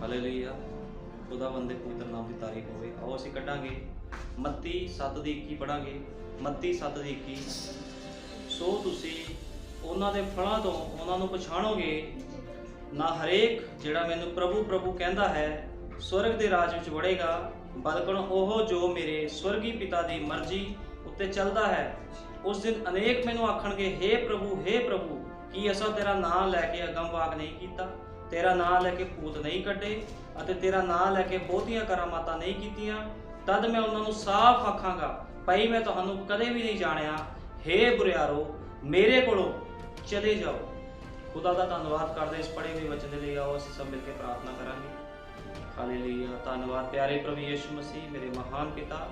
Hallelujah. ਖੁਦਾਵੰਦ ਦੇ ਪਵਿੱਤਰ ਨਾਮ ਦੀ ਤਾਰੀਫ ਹੋਵੇ। ਆਓ ਅਸੀਂ ਕੱਢਾਂਗੇ ਮੱਤੀ 7:21 ਪੜਾਂਗੇ। ਮੱਤੀ 7:21। ਸੋ ਤੁਸੀਂ ਉਹਨਾਂ ਦੇ ਫਲਾਂ ਤੋਂ ਉਹਨਾਂ ਨੂੰ ਪਛਾਣੋਗੇ। ਨਾ ਹਰੇਕ ਜਿਹੜਾ ਮੈਨੂੰ ਪ੍ਰਭੂ ਪ੍ਰਭੂ ਕਹਿੰਦਾ ਹੈ ਸਵਰਗ ਦੇ ਰਾਜ ਵਿੱਚ ਵੜੇਗਾ, ਬਲਕਿ ਉਹ ਜੋ ਮੇਰੇ ਸਵਰਗੀ ਪਿਤਾ ਦੀ ਮਰਜ਼ੀ ਉੱਤੇ ਚੱਲਦਾ ਹੈ। ਉਸ ਦਿਨ ਅਨੇਕ ਮੈਨੂੰ ਆਖਣਗੇ, ਹੇ ਪ੍ਰਭੂ, ਕੀ ਅਸਾਂ ਤੇਰਾ ਨਾਂ ਲੈ ਕੇ ਅਗੰਮਵਾਕ ਨਹੀਂ ਕੀਤਾ, ਤੇਰਾ ਨਾਂ ਲੈ ਕੇ ਭੂਤ ਨਹੀਂ ਕੱਢੇ ਅਤੇ ਤੇਰਾ ਨਾਂ ਲੈ ਕੇ ਬਹੁਤੀਆਂ ਕਰਾਮਾਤਾਂ ਨਹੀਂ ਕੀਤੀਆਂ? ਤਦ ਮੈਂ ਉਹਨਾਂ ਨੂੰ ਸਾਫ਼ ਆਖਾਂਗਾ, ਭਾਈ ਮੈਂ ਤੁਹਾਨੂੰ ਕਦੇ ਵੀ ਨਹੀਂ ਜਾਣਿਆ। ਹੇ ਬੁਰਿਆਰੋ, ਮੇਰੇ ਕੋਲੋਂ ਚਲੇ ਜਾਓ। ਖੁਦਾ ਦਾ ਧੰਨਵਾਦ ਕਰਦੇ ਇਸ ਪੜ੍ਹੇ ਹੋਏ ਵਚਨ ਦੇ ਲਈ। ਆਓ ਅਸੀਂ ਸਭ ਮਿਲ ਕੇ ਪ੍ਰਾਰਥਨਾ ਕਰਾਂਗੇ। ਹਾਲੇਲੂਇਆ। ਧੰਨਵਾਦ ਪਿਆਰੇ ਪ੍ਰਭੂ ਯਿਸੂ ਮਸੀਹ, ਮੇਰੇ ਮਹਾਨ ਪਿਤਾ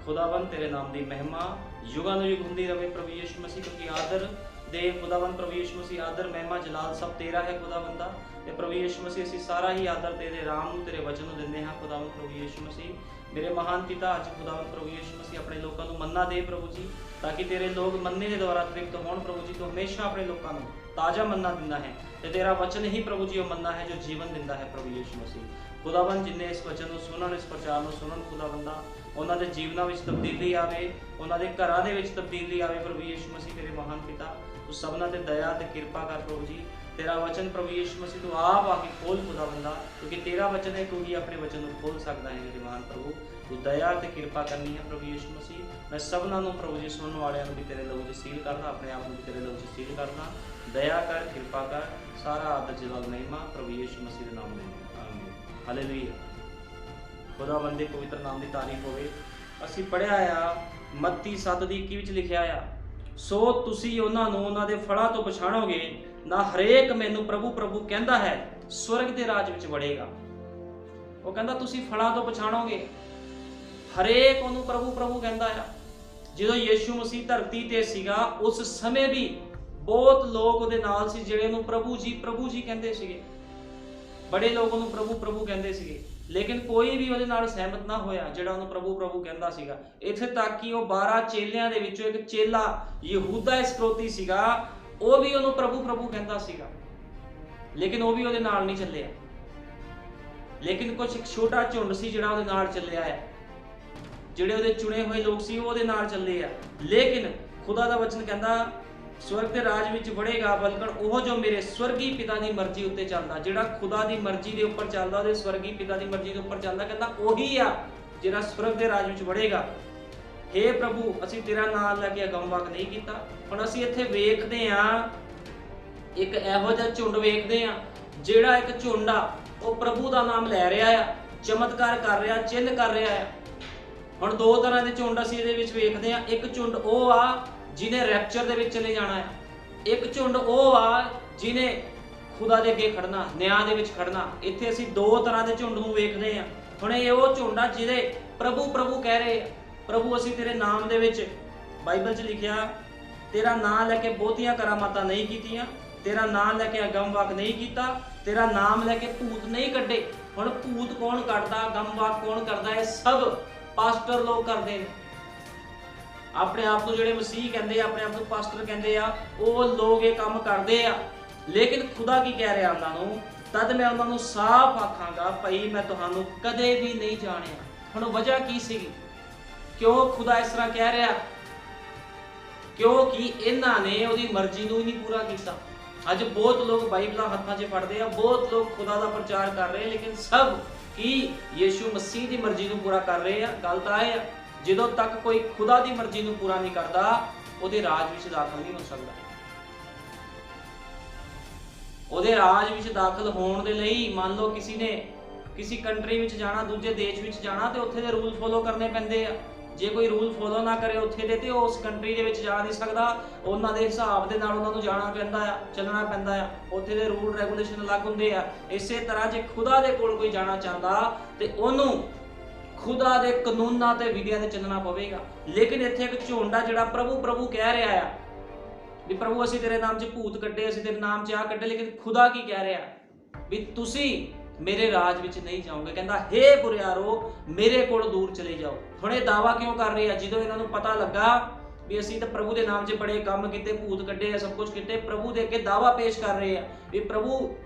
ਖੁਦਾਵੰਦ, ਤੇਰੇ ਨਾਮ ਦੀ ਮਹਿਮਾ ਯੁਗਾਂ ਨੂੰ ਯੁਗ ਹੁੰਦੀ ਰਹੇ ਪ੍ਰਭੂ ਯਿਸੂ ਮਸੀਹ, ਕਿਉਂਕਿ ਆਦਰ ਦੇ ਖੁਦਾਵੰਦ ਪ੍ਰਭੂ ਯਿਸੂ ਮਸੀਹ, ਆਦਰ ਮਹਿਮਾ ਜਲਾਲ ਸਭ ਤੇਰਾ ਹੈ ਖੁਦਾਵੰਦਾ। ਤੇ ਪ੍ਰਭੂ ਯਿਸੂ ਮਸੀਹ ਅਸੀਂ ਸਾਰਾ ਹੀ ਆਦਰ ਤੇਰੇ ਰਾਮ ਨੂੰ, ਤੇਰੇ ਵਚਨ ਨੂੰ ਦਿੰਦੇ ਹਾਂ ਖੁਦਾਵੰਦ ਪ੍ਰਭੂ ਯਿਸੂ ਮਸੀਹ। ਮੇਰੇ ਮਹਾਨ ਪਿਤਾ, ਅੱਜ ਖੁਦਾਵੰਦ ਪ੍ਰਭੂ ਯਿਸੂ ਮਸੀਹ ਆਪਣੇ ਲੋਕਾਂ ਨੂੰ ਮੰਨਾ ਦੇ ਪ੍ਰਭੂ ਜੀ, ਤਾਂ ਕਿ ਤੇਰੇ ਲੋਕ ਮੰਨੇ ਦੇ ਦੁਆਰਾ ਤ੍ਰਿਪਤ ਹੋਣ ਪ੍ਰਭੂ ਜੀ। ਤੂੰ ਹਮੇਸ਼ਾ ਆਪਣੇ ਲੋਕਾਂ ਨੂੰ ਤਾਜ਼ਾ ਮੰਨਾ ਦਿੰਦਾ ਹੈ ਤੇ ਤੇਰਾ ਵਚਨ ਹੀ ਪ੍ਰਭੂ ਜੀ ਉਹ ਮੰਨਾ ਹੈ ਜੋ ਜੀਵਨ ਦਿੰਦਾ ਹੈ ਪ੍ਰਭੂ ਯਿਸੂ ਮਸੀਹ। ਖੁਦਾਵੰਦ ਜਿੰਨੇ ਇਸ ਵਚਨ ਨੂੰ ਸੁਣਨ, ਇਸ ਪ੍ਰਚਾਰ ਨੂੰ ਸੁਣਨ ਖੁਦਾਵੰਦਾ, ਉਹਨਾਂ ਦੇ ਜੀਵਨਾਂ ਵਿੱਚ ਤਬਦੀਲੀ ਆਵੇ, ਉਹਨਾਂ ਦੇ ਘਰਾਂ ਦੇ ਵਿੱਚ ਤਬਦੀਲੀ ਆਵੇ ਪ੍ਰਭੂ ਯਿਸੂ ਮਸੀਹ। ਮੇਰੇ ਮਹਾਨ ਪਿਤਾ ਤੂੰ ਸਭਨਾਂ ਤੇ ਦਇਆ ਤੇ ਕਿਰਪਾ ਕਰ ਪ੍ਰਭੂ ਜੀ। ਤੇਰਾ ਵਚਨ ਪ੍ਰਭੂ ਯਿਸੂ ਮਸੀਹ ਤੂੰ ਆਪ ਆ ਕੇ ਖੋਲ ਖੁਦਾਵੰਦਾ, ਕਿਉਂਕਿ ਤੇਰਾ ਵਚਨ ਹੈ, ਤੂੰ ਹੀ ਆਪਣੇ ਵਚਨ ਨੂੰ ਖੋਲ ਸਕਦਾ ਹੈ। ਮੇਰੇ ਮਹਾਨ ਪ੍ਰਭੂ ਤੂੰ ਦਇਆ ਤੇ ਕਿਰਪਾ ਕਰਨੀ ਹੈ ਪ੍ਰਭੂ ਯਿਸੂ ਮਸੀਹ। ਮੈਂ ਸਭਨਾਂ ਨੂੰ ਪ੍ਰਭੂ ਜੀ ਸੁਣਨ ਵਾਲਿਆਂ ਨੂੰ ਵੀ ਤੇਰੇ ਲਹੂ 'ਚ ਸੀਲ ਕਰਦਾ, ਆਪਣੇ ਆਪ ਨੂੰ ਵੀ ਤੇਰੇ ਲਹੂ 'ਚ ਸੀਲ ਕਰਦਾ। ਦਇਆ ਕਰ, ਕਿਰਪਾ ਕਰ, ਸਾਰਾ ਆਦਰ ਜਲਾਲ ਮਹਿਮਾ ਪ੍ਰਭੂ ਯਿਸੂ ਮਸੀਹ ਦੇ ਨਾਮ ਵਿੱਚ। ਆਮੀਨ। ਹਾਲੇਲੂਇਆ। ਖੁਦਾਵੰਦ ਦੇ ਪਵਿੱਤਰ ਨਾਮ ਦੀ ਤਾਰੀਫ ਹੋਵੇ। ਅਸੀਂ ਪੜ੍ਹਿਆ ਆ ਮੱਤੀ 7:21 ਵਿੱਚ ਲਿਖਿਆ ਆ, ਸੋ ਤੁਸੀਂ ਉਹਨਾਂ ਨੂੰ ਉਹਨਾਂ ਦੇ ਫਲਾਂ ਤੋਂ ਪਛਾਣੋਗੇ। ਨਾ ਹਰੇਕ ਮੈਨੂੰ ਪ੍ਰਭੂ ਪ੍ਰਭੂ ਕਹਿੰਦਾ ਹੈ ਸਵਰਗ ਦੇ ਰਾਜ ਵਿੱਚ ਵੜੇਗਾ। ਉਹ ਕਹਿੰਦਾ ਤੁਸੀਂ ਫਲਾਂ ਤੋਂ ਪਛਾਣੋਗੇ। ਹਰੇਕ ਉਹਨੂੰ ਪ੍ਰਭੂ ਪ੍ਰਭੂ ਕਹਿੰਦਾ ਆ। ਜਦੋਂ ਯਿਸੂ ਮਸੀਹ ਧਰਤੀ ਤੇ ਸੀਗਾ ਉਸ ਸਮੇਂ ਵੀ ਬਹੁਤ ਲੋਕ ਉਹਦੇ ਨਾਲ ਸੀ ਜਿਹੜੇ ਉਹਨੂੰ ਪ੍ਰਭੂ ਜੀ ਕਹਿੰਦੇ ਸੀਗੇ। ਬੜੇ ਲੋਕ ਉਹਨੂੰ ਪ੍ਰਭੂ ਪ੍ਰਭੂ ਕਹਿੰਦੇ ਸੀਗੇ, ਲੇਕਿਨ ਕੋਈ ਵੀ ਉਹਦੇ ਨਾਲ ਸਹਿਮਤ ਨਾ ਹੋਇਆ ਜਿਹੜਾ ਉਹਨੂੰ ਪ੍ਰਭੂ ਪ੍ਰਭੂ ਕਹਿੰਦਾ ਸੀਗਾ। ਇੱਥੇ ਤੱਕ ਕਿ ਉਹ 12 ਚੇਲਿਆਂ ਦੇ ਵਿੱਚੋਂ ਇੱਕ ਚੇਲਾ ਯਹੂਦਾ ਇਸਕਰਿਓਤੀ ਸੀਗਾ, ਉਹ ਵੀ ਉਹਨੂੰ ਪ੍ਰਭੂ ਪ੍ਰਭੂ ਕਹਿੰਦਾ ਸੀਗਾ, ਲੇਕਿਨ ਉਹ ਵੀ ਉਹਦੇ ਨਾਲ ਨਹੀਂ ਚੱਲਿਆ। ਲੇਕਿਨ ਕੁਝ ਇੱਕ ਛੋਟਾ ਝੁੰਡ ਸੀ ਜਿਹੜਾ ਉਹਦੇ ਨਾਲ ਚੱਲਿਆ ਹੈ, ਜਿਹੜੇ ਉਹਦੇ ਚੁਣੇ ਹੋਏ ਲੋਕ ਸੀ ਉਹ ਉਹਦੇ ਨਾਲ ਚੱਲੇ ਆ। ਲੇਕਿਨ ਖੁਦਾ ਦਾ ਵਚਨ ਕਹਿੰਦਾ ਸਵਰਗ ਦੇ ਰਾਜ ਵਿੱਚ ਵੜੇਗਾ, ਬਲਕਿ ਉਹ ਜੋ ਮੇਰੇ ਸਵਰਗੀ ਪਿਤਾ ਦੀ ਮਰਜ਼ੀ ਉੱਤੇ ਚੱਲਦਾ। ਜਿਹੜਾ ਖੁਦਾ ਦੀ ਮਰਜ਼ੀ ਦੇ ਉੱਪਰ ਚੱਲਦਾ, ਉਹਦੇ ਸਵਰਗੀ ਪਿਤਾ ਦੀ ਮਰਜ਼ੀ ਦੇ ਉੱਪਰ ਚੱਲਦਾ, ਕਹਿੰਦਾ ਉਹੀ ਆ ਜਿਹੜਾ ਸਵਰਗ ਦੇ ਰਾਜ ਵਿੱਚ ਵੜੇਗਾ। ਹੇ ਪ੍ਰਭੂ, ਅਸੀਂ ਤੇਰਾ ਨਾਮ ਲੈ ਕੇ ਅਗੰਮਵਾਕ ਨਹੀਂ ਕੀਤਾ। ਹੁਣ ਅਸੀਂ ਇੱਥੇ ਵੇਖਦੇ ਆ ਇੱਕ ਇਹੋ ਜਿਹਾ ਝੁੰਡ ਵੇਖਦੇ ਆ, ਜਿਹੜਾ ਇੱਕ ਝੁੰਡ ਆ ਉਹ ਪ੍ਰਭੂ ਦਾ ਨਾਮ ਲੈ ਰਿਹਾ ਆ, ਚਮਤਕਾਰ ਕਰ ਰਿਹਾ, ਚਿੰਨ੍ਹ ਕਰ ਰਿਹਾ ਆ। ਹੁਣ ਦੋ ਤਰ੍ਹਾਂ ਦੇ ਝੁੰਡ ਅਸੀਂ ਇਹਦੇ ਵਿੱਚ ਵੇਖਦੇ ਆ। ਇੱਕ ਝੁੰਡ ਉਹ ਆ ਜਿਹਨੇ ਰੈਪਚਰ ਦੇ ਵਿੱਚ ਚਲੇ ਜਾਣਾ ਆ। ਇੱਕ ਝੁੰਡ ਉਹ ਆ ਜਿਹਨੇ ਖੁਦਾ ਦੇ ਅੱਗੇ ਖੜਨਾ, ਨਿਆਂ ਦੇ ਵਿੱਚ ਖੜਨਾ। ਇੱਥੇ ਅਸੀਂ ਦੋ ਤਰ੍ਹਾਂ ਦੇ ਝੁੰਡ ਨੂੰ ਵੇਖਦੇ ਆ। ਹੁਣ ਇਹ ਉਹ ਝੁੰਡ ਆ ਜਿਹਦੇ ਪ੍ਰਭੂ ਪ੍ਰਭੂ ਕਹਿ ਰਹੇ ਆ, ਪ੍ਰਭੂ ਅਸੀਂ ਤੇਰੇ ਨਾਮ ਦੇ ਵਿੱਚ, ਬਾਈਬਲ 'ਚ ਲਿਖਿਆ, ਤੇਰਾ ਨਾਮ ਲੈ ਕੇ ਬਹੁਤੀਆਂ ਕਰਾਮਾਤਾਂ ਨਹੀਂ ਕੀਤੀਆਂ, ਤੇਰਾ ਨਾਮ ਲੈ ਕੇ ਅਗੰਮਵਾਕ ਨਹੀਂ ਕੀਤਾ, ਤੇਰਾ ਨਾਮ ਲੈ ਕੇ ਭੂਤ ਨਹੀਂ ਕੱਢੇ। ਹੁਣ ਭੂਤ ਕੌਣ ਕੱਢਦਾ, ਅਗੰਮਵਾਕ ਕੌਣ ਕਰਦਾ? ਇਹ ਸਭ ਪਾਸਟਰ ਲੋਕ ਕਰਦੇ ਨੇ। ਆਪਣੇ ਆਪ ਨੂੰ ਜਿਹੜੇ ਮਸੀਹ ਕਹਿੰਦੇ ਆ, ਆਪਣੇ ਆਪ ਨੂੰ ਪਾਸਟਰ ਕਹਿੰਦੇ ਆ, ਉਹ ਲੋਕ ਇਹ ਕੰਮ ਕਰਦੇ ਆ। ਲੇਕਿਨ ਖੁਦਾ ਕੀ ਕਹਿ ਰਿਹਾ ਉਹਨਾਂ ਨੂੰ? ਤਦ ਮੈਂ ਉਹਨਾਂ ਨੂੰ ਸਾਫ਼ ਆਖਾਂਗਾ, ਭਾਈ ਮੈਂ ਤੁਹਾਨੂੰ ਕਦੇ ਵੀ ਨਹੀਂ ਜਾਣਿਆ। ਹੁਣ ਵਜ੍ਹਾ ਕੀ ਸੀਗੀ? ਕਿਉਂ ਖੁਦਾ ਇਸ ਤਰ੍ਹਾਂ ਕਹਿ ਰਿਹਾ? ਕਿਉਂਕਿ ਇਹਨਾਂ ਨੇ ਉਹਦੀ ਮਰਜ਼ੀ ਨੂੰ ਹੀ ਨਹੀਂ ਪੂਰਾ ਕੀਤਾ। ਅੱਜ ਬਹੁਤ ਲੋਕ ਬਾਈਬਲਾਂ ਹੱਥਾਂ 'ਚ ਫੜਦੇ ਆ, ਬਹੁਤ ਲੋਕ ਖੁਦਾ ਦਾ ਪ੍ਰਚਾਰ ਕਰ ਰਹੇ, ਲੇਕਿਨ ਸਭ ਕੀ ਯਿਸੂ ਮਸੀਹ ਦੀ ਮਰਜ਼ੀ ਨੂੰ ਪੂਰਾ ਕਰ ਰਹੇ ਆ? ਗੱਲ ਤਾਂ ਇਹ ਆ, ਜਦੋਂ ਤੱਕ ਕੋਈ ਖੁਦਾ ਦੀ ਮਰਜ਼ੀ ਨੂੰ ਪੂਰਾ ਨਹੀਂ ਕਰਦਾ, ਉਹਦੇ ਰਾਜ ਵਿੱਚ ਦਾਖਲ ਨਹੀਂ ਹੋ ਸਕਦਾ। ਉਹਦੇ ਰਾਜ ਵਿੱਚ ਦਾਖਲ ਹੋਣ ਦੇ ਲਈ ਮੰਨ ਲਓ ਕਿਸੇ ਨੇ ਕਿਸੇ ਕੰਟਰੀ ਵਿੱਚ ਜਾਣਾ, ਦੂਜੇ ਦੇਸ਼ ਵਿੱਚ ਜਾਣਾ, ਤੇ ਉੱਥੇ ਦੇ ਰੂਲ ਫੋਲੋ ਕਰਨੇ ਪੈਂਦੇ ਆ। ਜੇ ਕੋਈ ਰੂਲ ਫੋਲੋ ਨਾ ਕਰੇ ਉੱਥੇ ਦੇ, ਤੇ ਉਹ ਉਸ ਕੰਟਰੀ ਦੇ ਵਿੱਚ ਜਾ ਨਹੀਂ ਸਕਦਾ। ਉਹਨਾਂ ਦੇ ਹਿਸਾਬ ਦੇ ਨਾਲ ਉਹਨਾਂ ਨੂੰ ਜਾਣਾ ਪੈਂਦਾ ਆ, ਚੱਲਣਾ ਪੈਂਦਾ ਆ। ਉੱਥੇ ਦੇ ਰੂਲ ਰੈਗੂਲੇਸ਼ਨ ਅਲੱਗ ਹੁੰਦੇ ਆ। ਇਸੇ ਤਰ੍ਹਾਂ ਜੇ ਖੁਦਾ ਦੇ ਕੋਲ ਕੋਈ ਜਾਣਾ ਚਾਹੁੰਦਾ ਤੇ ਉਹਨੂੰ ਖੁਦਾ ਦੇ ਕਾਨੂੰਨਾਂ ਤੇ ਵਿਧੀਆਂ ਤੇ ਚੱਲਣਾ ਪਵੇਗਾ। ਲੇਕਿਨ ਇੱਥੇ ਇੱਕ ਝੁੰਡ ਆ ਜਿਹੜਾ ਪ੍ਰਭੂ ਪ੍ਰਭੂ ਕਹਿ ਰਿਹਾ ਆ ਵੀ ਪ੍ਰਭੂ ਅਸੀਂ ਤੇਰੇ ਨਾਮ 'ਚ ਭੂਤ ਕੱਢੇ, ਅਸੀਂ ਤੇਰੇ ਨਾਮ 'ਚ ਆ ਕੱਢੇ। ਲੇਕਿਨ ਖੁਦਾ ਕੀ ਕਹਿ ਰਿਹਾ ਵੀ ਤੁਸੀਂ ਮੇਰੇ ਰਾਜ ਵਿੱਚ ਨਹੀਂ ਜਾਓਗੇ। ਕਹਿੰਦਾ ਹੇ ਬੁਰਿਆਰੋ, ਮੇਰੇ ਕੋਲ ਦੂਰ ਚਲੇ ਜਾਓ। ਹੁਣ ਇਹ ਦਾਵਾ ਕਿਉਂ ਕਰ ਰਹੇ ਆ? ਜਦੋਂ ਇਹਨਾਂ ਨੂੰ ਪਤਾ ਲੱਗਾ ਵੀ ਅਸੀਂ ਤਾਂ ਪ੍ਰਭੂ ਦੇ ਨਾਮ 'ਚ ਬੜੇ ਕੰਮ ਕੀਤੇ, ਭੂਤ ਕੱਢੇ ਆ, ਸਭ ਕੁਝ ਕੀਤੇ, ਪ੍ਰਭੂ ਦੇ ਅੱਗੇ ਦਾਵਾ ਪੇਸ਼ ਕਰ ਰਹੇ ਆ ਵੀ ਪ੍ਰਭੂ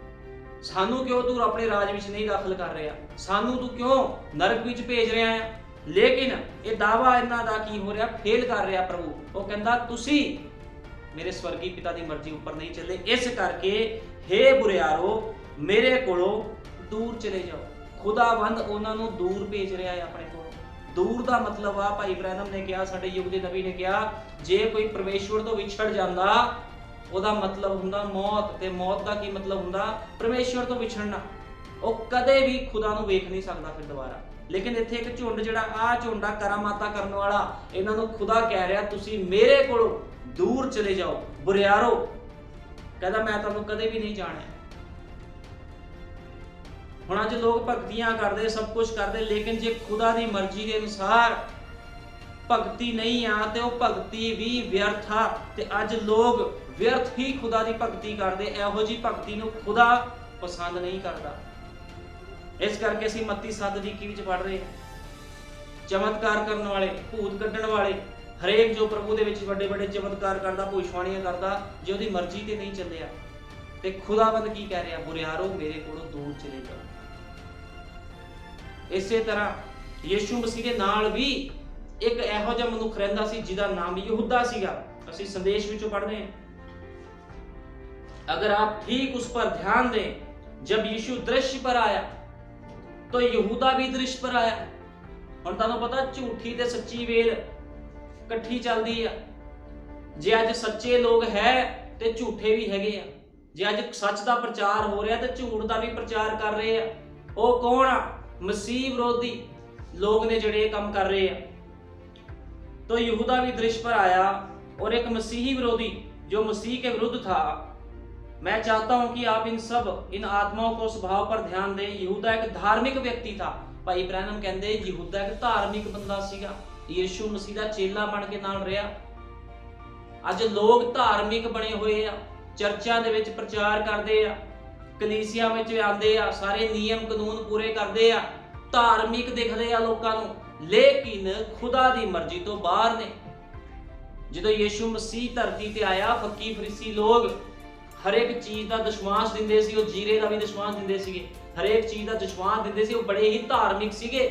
ਸਾਨੂੰ ਕਿਉਂ ਤੂੰ ਆਪਣੇ ਰਾਜ ਵਿੱਚ ਨਹੀਂ ਦਾਖਲ ਕਰ ਰਿਹਾ, ਸਾਨੂੰ ਤੂੰ ਕਿਉਂ ਨਰਕ ਵਿੱਚ ਭੇਜ ਰਿਹਾ ਹੈ। ਲੇਕਿਨ ਇਹ ਦਾਵਾ ਇਹਨਾਂ ਦਾ ਕੀ ਹੋ ਰਿਹਾ, ਫੇਲ ਕਰ ਰਿਹਾ ਪ੍ਰਭੂ। ਉਹ ਕਹਿੰਦਾ ਤੁਸੀਂ ਮੇਰੇ ਸਵਰਗੀ ਪਿਤਾ ਦੀ ਮਰਜ਼ੀ ਉੱਪਰ ਨਹੀਂ ਚੱਲੇ, ਇਸ ਕਰਕੇ ਹੇ ਬੁਰਿਆਰੋ ਮੇਰੇ ਕੋਲੋਂ ਦੂਰ ਚਲੇ ਜਾਓ। ਖੁਦਾਵੰਦ ਉਹਨਾਂ ਨੂੰ ਦੂਰ ਭੇਜ ਰਿਹਾ ਹੈ ਆਪਣੇ ਕੋਲੋਂ। ਦੂਰ ਦਾ ਮਤਲਬ ਆ, ਭਾਈ ਬ੍ਰੈਨਮ ਨੇ ਕਿਹਾ, ਸਾਡੇ ਯੁੱਗ ਦੇ ਨਬੀ ਨੇ ਕਿਹਾ, ਜੇ ਕੋਈ ਪਰਮੇਸ਼ਵਰ ਤੋਂ ਵਿਛੜ ਜਾਂਦਾ ਉਹਦਾ ਮਤਲਬ ਹੁੰਦਾ ਮੌਤ, ਤੇ ਮੌਤ ਦਾ ਕੀ ਮਤਲਬ ਹੁੰਦਾ, ਪਰਮੇਸ਼ਵਰ ਤੋਂ ਵਿਛੜਨਾ। ਉਹ ਕਦੇ ਵੀ ਖੁਦਾ ਨੂੰ ਵੇਖ ਨਹੀਂ ਸਕਦਾ ਫਿਰ ਦੁਬਾਰਾ। ਲੇਕਿਨ ਇੱਥੇ ਇੱਕ ਝੁੰਡ ਜਿਹੜਾ ਆ ਝੁੰਡਾ ਕਰਾਮਾਤਾ ਕਰਨ ਵਾਲਾ, ਇਹਨਾਂ ਨੂੰ ਖੁਦਾ ਕਹਿ ਰਿਹਾ ਤੁਸੀਂ ਮੇਰੇ ਕੋਲੋਂ ਦੂਰ ਚਲੇ ਜਾਓ। ਬੁਰਿਆਰੋ ਕਹਿੰਦਾ ਮੈਂ ਤੁਹਾਨੂੰ ਕਦੇ ਵੀ ਨਹੀਂ ਜਾਣਿਆ। ਹੁਣ ਅੱਜ ਲੋਕ ਭਗਤੀਆਂ ਕਰਦੇ, ਸਭ ਕੁਝ ਕਰਦੇ, ਲੇਕਿਨ ਜੇ ਖੁਦਾ ਦੀ ਮਰਜ਼ੀ ਦੇ ਅਨੁਸਾਰ ਭਗਤੀ ਨਹੀਂ ਆ ਤੇ ਉਹ ਭਗਤੀ ਵੀ ਵਿਅਰਥ ਆ। ਤੇ ਅੱਜ ਲੋਕ ਵਿਅਰਥ ਹੀ ਖੁਦਾ ਦੀ ਭਗਤੀ ਕਰਦੇ। ਇਹੋ ਜੀ ਭਗਤੀ ਨੂੰ ਖੁਦਾ ਪਸੰਦ ਨਹੀਂ ਕਰਦਾ। ਇਸ ਕਰਕੇ ਅਸੀਂ ਮੱਤੀ 7 ਦੀ 21 ਵਿੱਚ ਪੜ੍ਹ ਰਹੇ ਹਾਂ, ਚਮਤਕਾਰ ਕਰਨ ਵਾਲੇ, ਭੂਤ ਕੱਢਣ ਵਾਲੇ, ਹਰੇਕ ਜੋ ਪ੍ਰਭੂ ਦੇ ਵਿੱਚ ਵੱਡੇ ਵੱਡੇ ਚਮਤਕਾਰ ਕਰਦਾ, ਭੁੱਖਬਾਣੀਆਂ ਕਰਦਾ, ਜੇ ਉਹਦੀ ਮਰਜ਼ੀ ਤੇ ਨਹੀਂ ਚੱਲਿਆ। ਤੇ ਖੁਦਾਵੰਦ ਕੀ ਕਹਿ ਰਿਹਾ, ਬੁਰਿਆਰੋ ਮੇਰੇ ਕੋਲੋਂ ਦੂਰ ਚਲੇ ਜਾਓ। ਇਸੇ ਤਰ੍ਹਾਂ ਯਿਸੂ ਮਸੀਹ ਦੇ ਨਾਲ ਵੀ ਇੱਕ ਇਹੋ ਜਿਹਾ ਮਨੁੱਖ ਰਹਿੰਦਾ ਸੀ ਜਿਹਦਾ ਨਾਮ ਯਹੂਦਾ ਸੀਗਾ। ਅਸੀਂ ਸੰਦੇਸ਼ ਵਿੱਚੋਂ ਪੜ੍ਹਦੇ ਹਾਂ, अगर आप ठीक उस पर ध्यान दें, जब यीशु दृश्य पर आया तो यहूदा भी दृश्य पर आया। ਹੁਣ ਤੁਹਾਨੂੰ ਪਤਾ ਝੂਠੀ ਤੇ ਸੱਚੀ ਵੇਲ ਇਕੱਠੀ ਚੱਲਦੀ ਆ। ਜੇ ਅੱਜ ਸੱਚੇ ਲੋਕ ਹੈ ਤੇ ਝੂਠੇ ਵੀ ਹੈਗੇ ਆ। ਜੇ ਅੱਜ ਸੱਚ ਦਾ ਪ੍ਰਚਾਰ ਹੋ ਰਿਹਾ ਤੇ ਝੂਠ ਦਾ ਵੀ ਪ੍ਰਚਾਰ ਕਰ ਰਹੇ ਆ। ਉਹ ਕੌਣ ਆ? ਮਸੀਹ ਵਿਰੋਧੀ ਲੋਕ ਨੇ ਜਿਹੜੇ ਇਹ ਕੰਮ ਕਰ ਰਹੇ ਆ। तो यहूदा भी दृश्य पर आया और एक मसीही विरोधी जो मसीह के विरुद्ध था। मैं चाहता हूं कि आप इन आत्माओं को स्वभाव पर ध्यान दें। यहूदा एक धार्मिक व्यक्ति था। भाई ब्रैनम कहते यहूदा एक धार्मिक बंदा सीगा, यीशु मसीह दा चेला बन के नाल रहा। अज लोग धार्मिक बने हुए आ, चर्चां दे विच प्रचार करदे आ, कलीसिया विच आंदे आ, सारे नियम कानून पूरे करदे आ, धार्मिक दिखदे आ लोकां नूं, लेकिन खुदा दी मर्जी तो बाहर ने। ਜਦੋਂ ਯीशु मसीह धरती ते आया, फक्की फरीसी लोग हर एक चीज का दशवांश दिंदे सी, ਉਹ ਜੀਰੇ ਦਾ ਵੀ ਦਸ਼ਵਾਂਸ਼ ਦਿੰਦੇ ਸੀਗੇ, ਹਰੇਕ ਚੀਜ਼ ਦਾ ਦਸ਼ਵਾਂਸ਼ ਦਿੰਦੇ ਸੀ। ਉਹ ਬੜੇ ਹੀ ਧਾਰਮਿਕ ਸੀਗੇ।